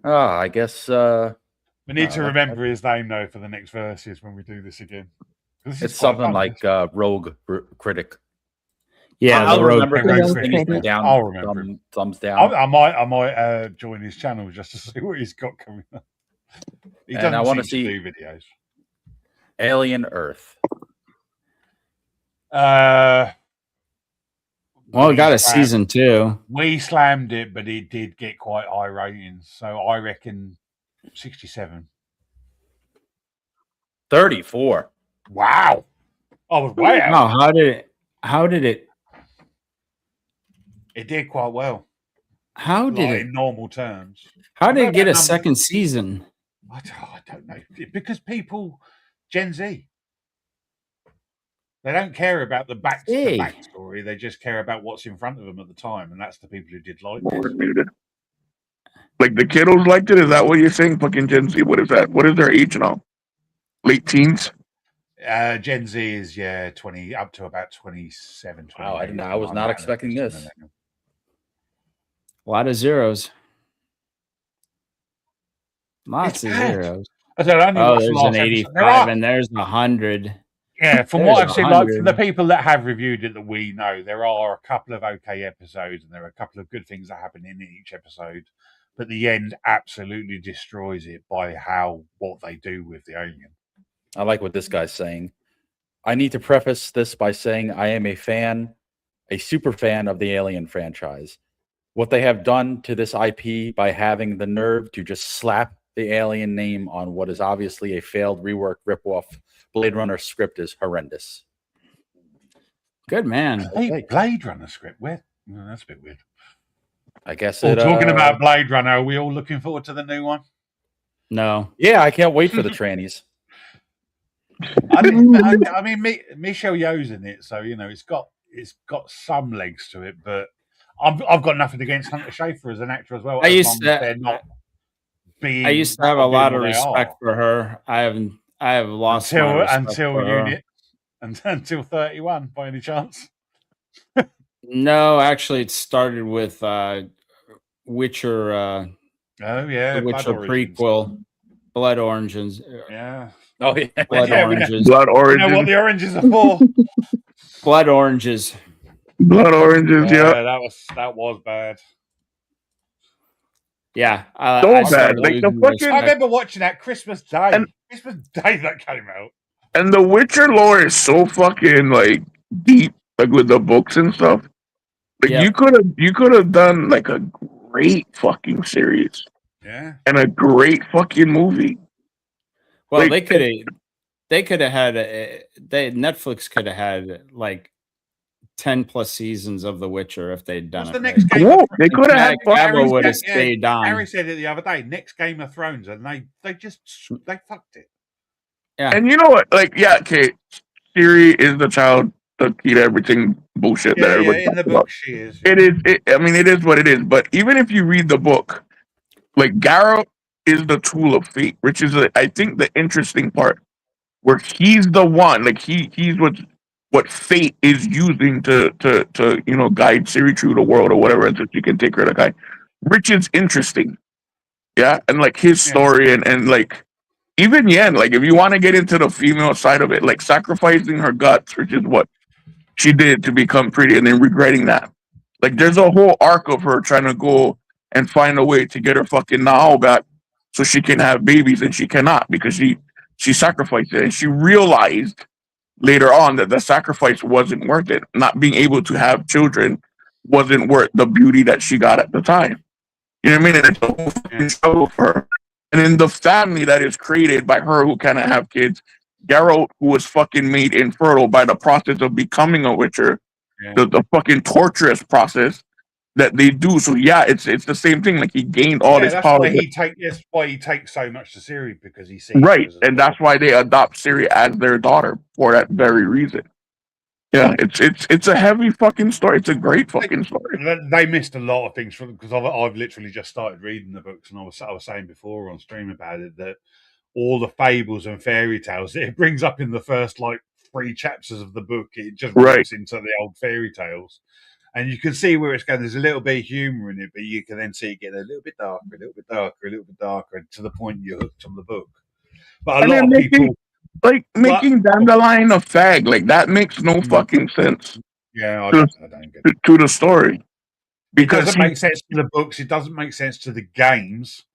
Oh, I guess we need to remember his name though for the next verses when we do this again. It's something like Rogue Critic. Yeah, I'll remember. I'll remember. Thumbs down. I might join his channel just to see what he's got coming up. He doesn't I want to seem see do videos. Alien Earth. Well, it got a season 2. We slammed it, but it did get quite high ratings. So I reckon 67. 34. Wow. I was way out. No, how did it? It did quite well. How did it? In normal terms. How did it get a second season? I don't know. Because people, Gen Z, they don't care about the backstory. They just care about what's in front of them at the time, and that's the people who did like it. Like the kiddos liked it? Is that what you're saying? Fucking Gen Z? What is that? What is their age now? Late teens? Gen Z is 20 up to about 27. Wow, I was not expecting this. A lot of zeros. Lots of zeros. There's an 85 and there's 100. Yeah, from what I've seen, like from the people that have reviewed it that we know, there are a couple of okay episodes and there are a couple of good things that happen in each episode. But the end absolutely destroys it by what they do with the alien. I like what this guy's saying. I need to preface this by saying I am a super fan of the Alien franchise. What they have done to this IP by having the nerve to just slap the Alien name on what is obviously a failed rework ripoff Blade Runner script is horrendous. Good man. Hey, Blade Runner script. Where? Oh, that's a bit weird. I guess talking about Blade Runner, are we all looking forward to the new one? No. Yeah, I can't wait for the trannies. I mean, Michelle Yeoh's in it, so it's got some legs to it. But I've got nothing against Hunter Schafer as an actor as well. I used to have a lot of respect for her. I have lost until 31 by any chance. No, actually, it started with Witcher. Oh yeah, the Witcher prequel, Blood Oranges. Yeah. Oh yeah, Blood Oranges. Blood Oranges. You know what the oranges are for? Blood Oranges. Blood Oranges. Yeah, that was bad. Yeah, bad. Like the fucking. I remember watching that Christmas Day. Christmas Day that came out. And the Witcher lore is so fucking like deep, like with the books and stuff. Like you could have done like a great fucking series. Yeah. And a great fucking movie. Well, like, they could have had Netflix could have had like 10 plus seasons of The Witcher if they'd done it. The next Game they could have had would have stayed on. Harry said it the other day, next Game of Thrones, and they fucked it. Yeah. And you know what? Like, okay, Ciri is the child, the key to everything bullshit that everybody in the book about. She is. It is. It is what it is. But even if you read the book, like Geralt is the tool of fate, which is, I think, the interesting part, where he's the one, like he's what fate is using to guide Ciri through the world or whatever, and so she can take her to guy, which is interesting. Yeah, and like his story and like. Even Yen, like if you want to get into the female side of it, like sacrificing her guts, which is what she did to become pretty, and then regretting that. Like there's a whole arc of her trying to go and find a way to get her fucking Nao back so she can have babies, and she cannot because she sacrificed it, and she realized later on that the sacrifice wasn't worth it. Not being able to have children wasn't worth the beauty that she got at the time. You know what I mean? And it's a whole fucking struggle for her. And in the family that is created by her who cannot have kids, Geralt, who was fucking made infertile by the process of becoming a Witcher, the fucking torturous process that they do. So it's the same thing. Like he gained all this power. That's why he takes so much to Ciri, because he sees right, and that's why they adopt Ciri as their daughter for that very reason. Yeah, it's a heavy fucking story. It's a great fucking story. They missed a lot of things from because I've literally just started reading the books, and I was saying before on stream about it that all the fables and fairy tales that it brings up in the first like 3 chapters of the book, it just rips into the old fairy tales, and you can see where it's going. There's a little bit of humor in it, but you can then see it get a little bit darker, a little bit darker, a little bit darker, to the point you're hooked on the book. But a lot of people. Like making Dandelion a fag, like that makes no fucking sense. Yeah, I don't get it. To the story, because it doesn't make sense to the books. It doesn't make sense to the games,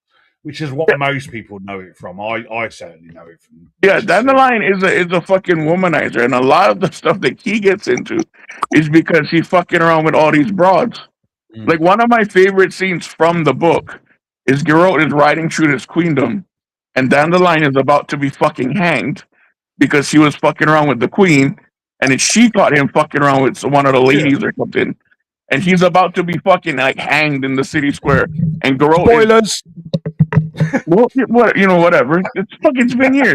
which is what most people know it from. I certainly know it from. Yeah, Dandelion is a fucking womanizer, and a lot of the stuff that he gets into is because he's fucking around with all these broads. Like one of my favorite scenes from the book is Geralt is riding through this queendom, and Dandelion is about to be fucking hanged because he was fucking around with the queen, and then she caught him fucking around with one of the ladies or something, and he's about to be fucking like hanged in the city square. And Geralt, spoilers. Whatever. It's been years.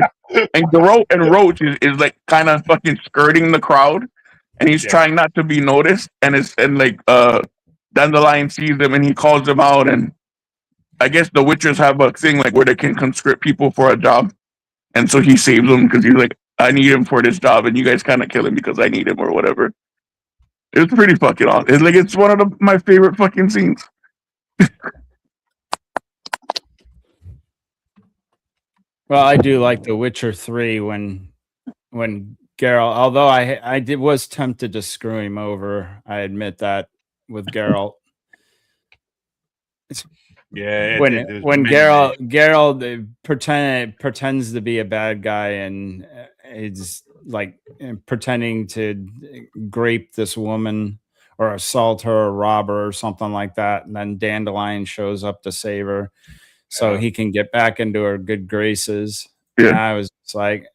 And Geralt and Roach is like kind of fucking skirting the crowd, and he's trying not to be noticed. And Dandelion sees him and he calls him out, and I guess the Witchers have a thing like where they can conscript people for a job. And so he saves them because he's like, I need him for this job, and you guys kind of kill him because I need him or whatever. It's pretty fucking awesome. It's one of my favorite fucking scenes. Well, I do like The Witcher 3 when Geralt, although I was tempted to screw him over. I admit that with Geralt. Yeah, when Geralt pretends to be a bad guy and is like pretending to grape this woman or assault her or rob her or something like that, and then Dandelion shows up to save her so he can get back into her good graces. Yeah. And I was just like,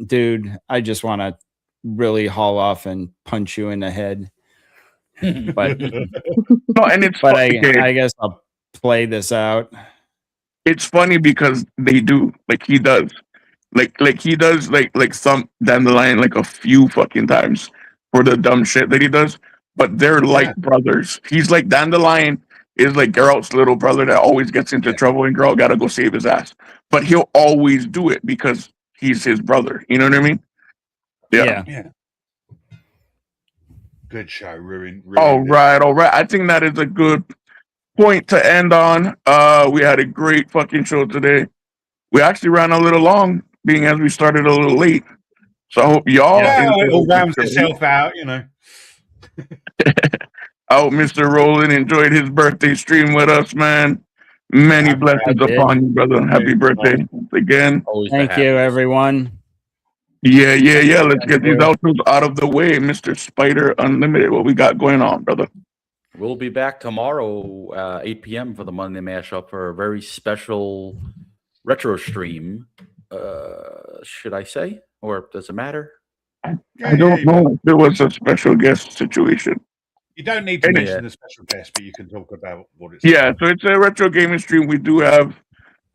dude, I just want to really haul off and punch you in the head. But No, and it's but funny, I guess I'll play this out. it's funny because they do, like he does. Like he does like some Dandelion like a few fucking times for the dumb shit that he does, but they're like brothers. He's like Dandelion is like Geralt's little brother that always gets into trouble and Geralt gotta go save his ass. But he'll always do it because he's his brother. You know what I mean? Yeah. Good show, ruined. All right. I think that is a good point to end on. We had a great fucking show today. We actually ran a little long, being as we started a little late. So I hope y'all. It all rounds itself out, you know. I hope Mr. Rohlin enjoyed his birthday stream with us, man. Many blessings upon you, brother. Happy birthday once again. Thank you, everyone. Yeah. Let's get these outros out of the way, Mr. Spider Unlimited. What we got going on, brother? We'll be back tomorrow, 8 p.m. for the Monday Mashup for a very special retro stream. Should I say? Or does it matter? I don't know if there was a special guest situation. You don't need to mention the special guest, but you can talk about what it's. Yeah, so it's a retro gaming stream. We do have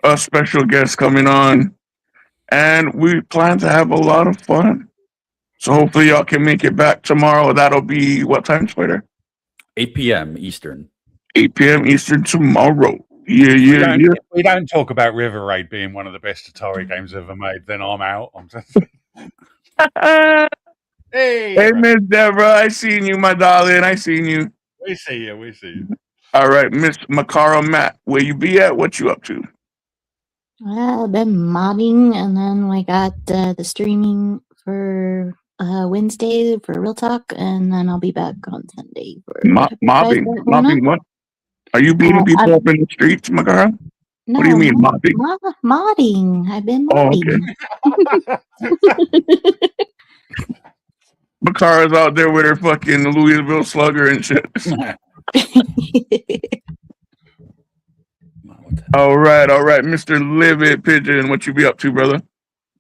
a special guest coming on, and we plan to have a lot of fun. So hopefully y'all can make it back tomorrow. That'll be what time, Spider? 8 p.m. Eastern. 8 p.m. Eastern tomorrow. Yeah. We don't talk about River Raid being one of the best Atari games ever made. Then I'm out. Hey, Miss Deborah, I seen you, my darling. I seen you. We see you. All right, Miss Macarah Matt, where you be at? What you up to? I've been modding, and then we got the streaming for Wednesday for Real Talk, and then I'll be back on Sunday for Mobbing what? Are you beating people up in the streets, Macarah? No, what do you mean mobbing? Modding. I've been modding. Okay. Macarah's out there with her fucking Louisville Slugger and shit. All right, Mr. Livid Pigeon, what you be up to, brother?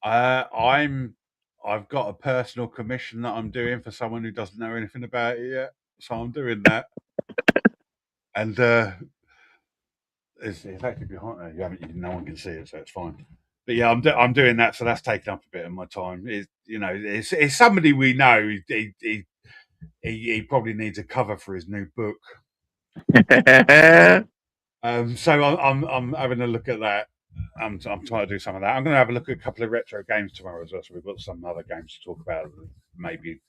I've got a personal commission that I'm doing for someone who doesn't know anything about it yet, so I'm doing that. And it's actually behind there. No one can see it, so it's fine. But yeah, I'm doing that, so that's taking up a bit of my time. It's somebody we know. He probably needs a cover for his new book. So I'm having a look at that. I'm trying to do some of that. I'm going to have a look at a couple of retro games tomorrow as well. So we've got some other games to talk about that maybe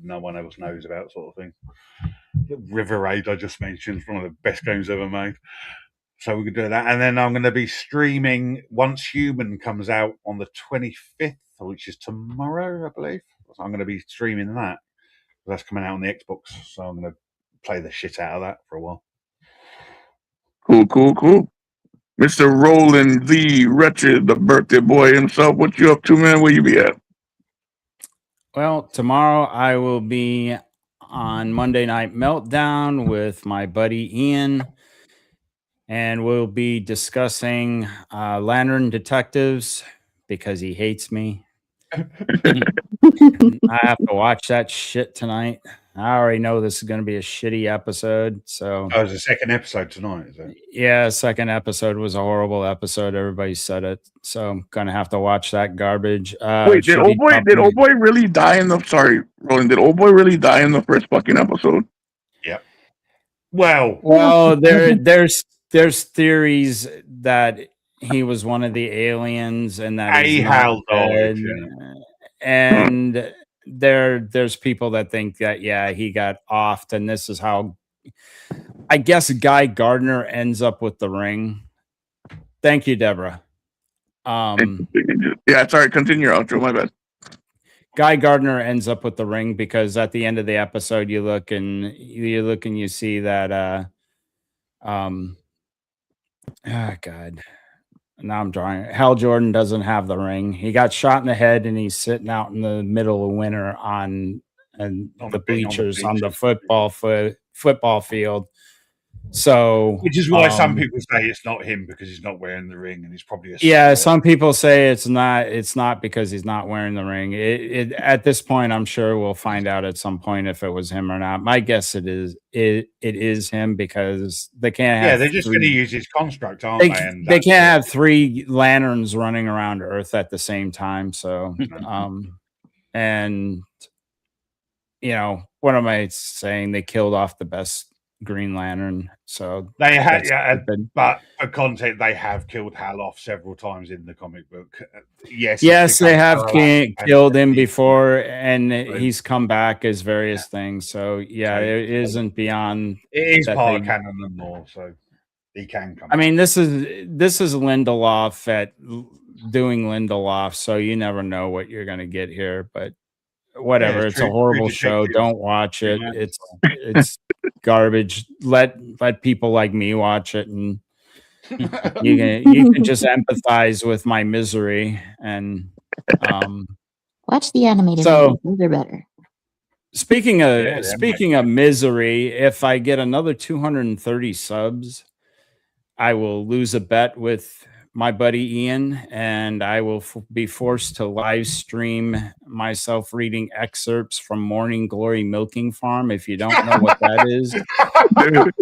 no one else knows about, sort of thing. River Raid, I just mentioned, is one of the best games ever made. So we could do that. And then I'm going to be streaming Once Human comes out on the 25th, which is tomorrow, I believe. So I'm going to be streaming that. That's coming out on the Xbox. So I'm going to play the shit out of that for a while. Cool. Mr. Rohlin the Wretched, the birthday boy himself. What you up to, man? Where you be at? Well, tomorrow I will be on Monday Night Meltdown with my buddy Ian, and we'll be discussing Lantern Detectives because he hates me. I have to watch that shit tonight. I already know this is going to be a shitty episode. So it was the second episode tonight, is it? Yeah, second episode was a horrible episode. Everybody said it. So I'm going to have to watch that garbage. Wait, did Old Boy really die in the... Sorry, Roland. Did Old Boy really die in the first fucking episode? Yep. Well, there's theories that he was one of the aliens and that he's not dead. And there's people that think that he got offed, and this is how I guess Guy Gardner ends up with the ring. Thank you, Deborah. Sorry, continue your outro, my bad. Guy Gardner ends up with the ring because at the end of the episode you look and you see that Oh God. Now I'm drawing. Hal Jordan doesn't have the ring. He got shot in the head, and he's sitting out in the middle of winter on the bleachers on the football field. So, which is why some people say it's not him because he's not wearing the ring, and he's probably some people say it's not because he's not wearing the ring. It at this point, I'm sure we'll find out at some point if it was him or not. My guess it is him because they can't have. Yeah, they're just going to use his construct, aren't they? And they can't have 3 lanterns running around Earth at the same time. So, and what am I saying? They killed off the best Green Lantern, so they had, but for context, they have killed Hal off several times in the comic book. Yes, they have killed him before, and he's come back as various things. So it isn't beyond. It is part of canon and more, so he can come. I mean, this is Lindelof at doing Lindelof, so you never know what you're going to get here, but. Whatever, it's a horrible show. Don't watch it. It's garbage. Let people like me watch it, and you can just empathize with my misery and watch the animated. So they're better. Speaking of misery, if I get another 230 subs, I will lose a bet with my buddy Ian, and I will be forced to live stream myself reading excerpts from Morning Glory Milking Farm. If you don't know what that is, dude.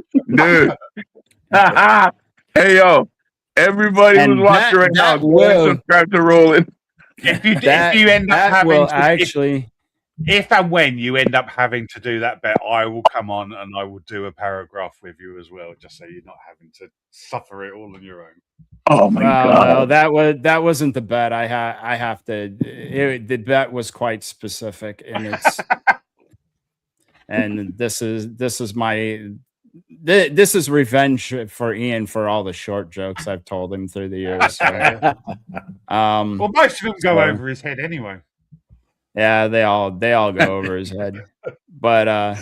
Hey yo, everybody who's watching right now, subscribe to Rohlin. If you end up having if and when you end up having to do that bet, I will come on and I will do a paragraph with you as well, just so you're not having to suffer it all on your own. Oh my God! No, that wasn't the bet. I have to. The bet was quite specific, and it's and this is revenge for Ian for all the short jokes I've told him through the years. So, well, most of them go over his head anyway. Yeah, they all go over his head. But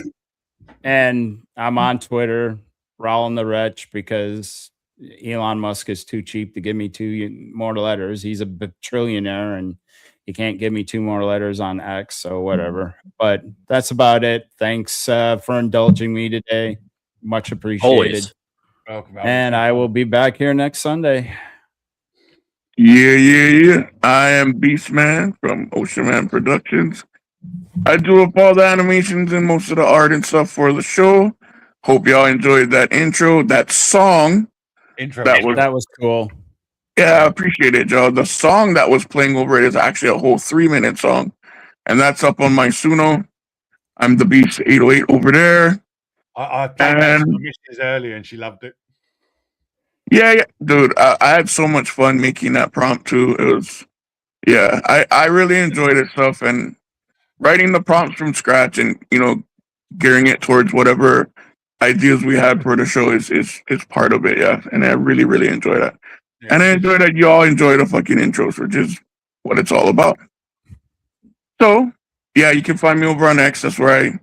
and I'm on Twitter, Rohlin the Wretched, because Elon Musk is too cheap to give me 2 more letters. He's a trillionaire and he can't give me 2 more letters on X, so whatever. But that's about it. Thanks for indulging me today. Much appreciated. Welcome, and I will be back here next Sunday. Yeah. I am Beastman from Ocean Man Productions. I do up all the animations and most of the art and stuff for the show. Hope y'all enjoyed that intro, that song. That was cool. Yeah, I appreciate it, Joe. The song that was playing over it is actually a whole 3-minute song, and that's up on my Suno. I'm the Beast 808 over there. I played that to my missus earlier, and she loved it. Yeah, dude. I had so much fun making that prompt too. It was, I really enjoyed it stuff, and writing the prompts from scratch, and gearing it towards whatever ideas we had for the show is part of it, and I really, really enjoy that. Yeah. And I enjoy that you all enjoy the fucking intros, which is what it's all about. So, you can find me over on X. That's where I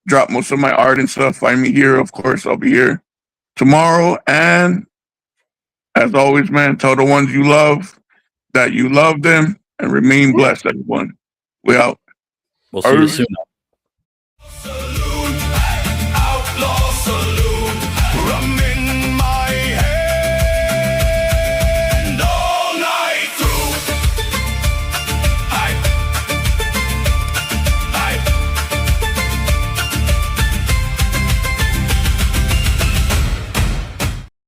drop most of my art and stuff. Find me here, of course. I'll be here tomorrow. And as always, man, tell the ones you love that you love them and remain blessed, everyone. We out. We'll see you soon.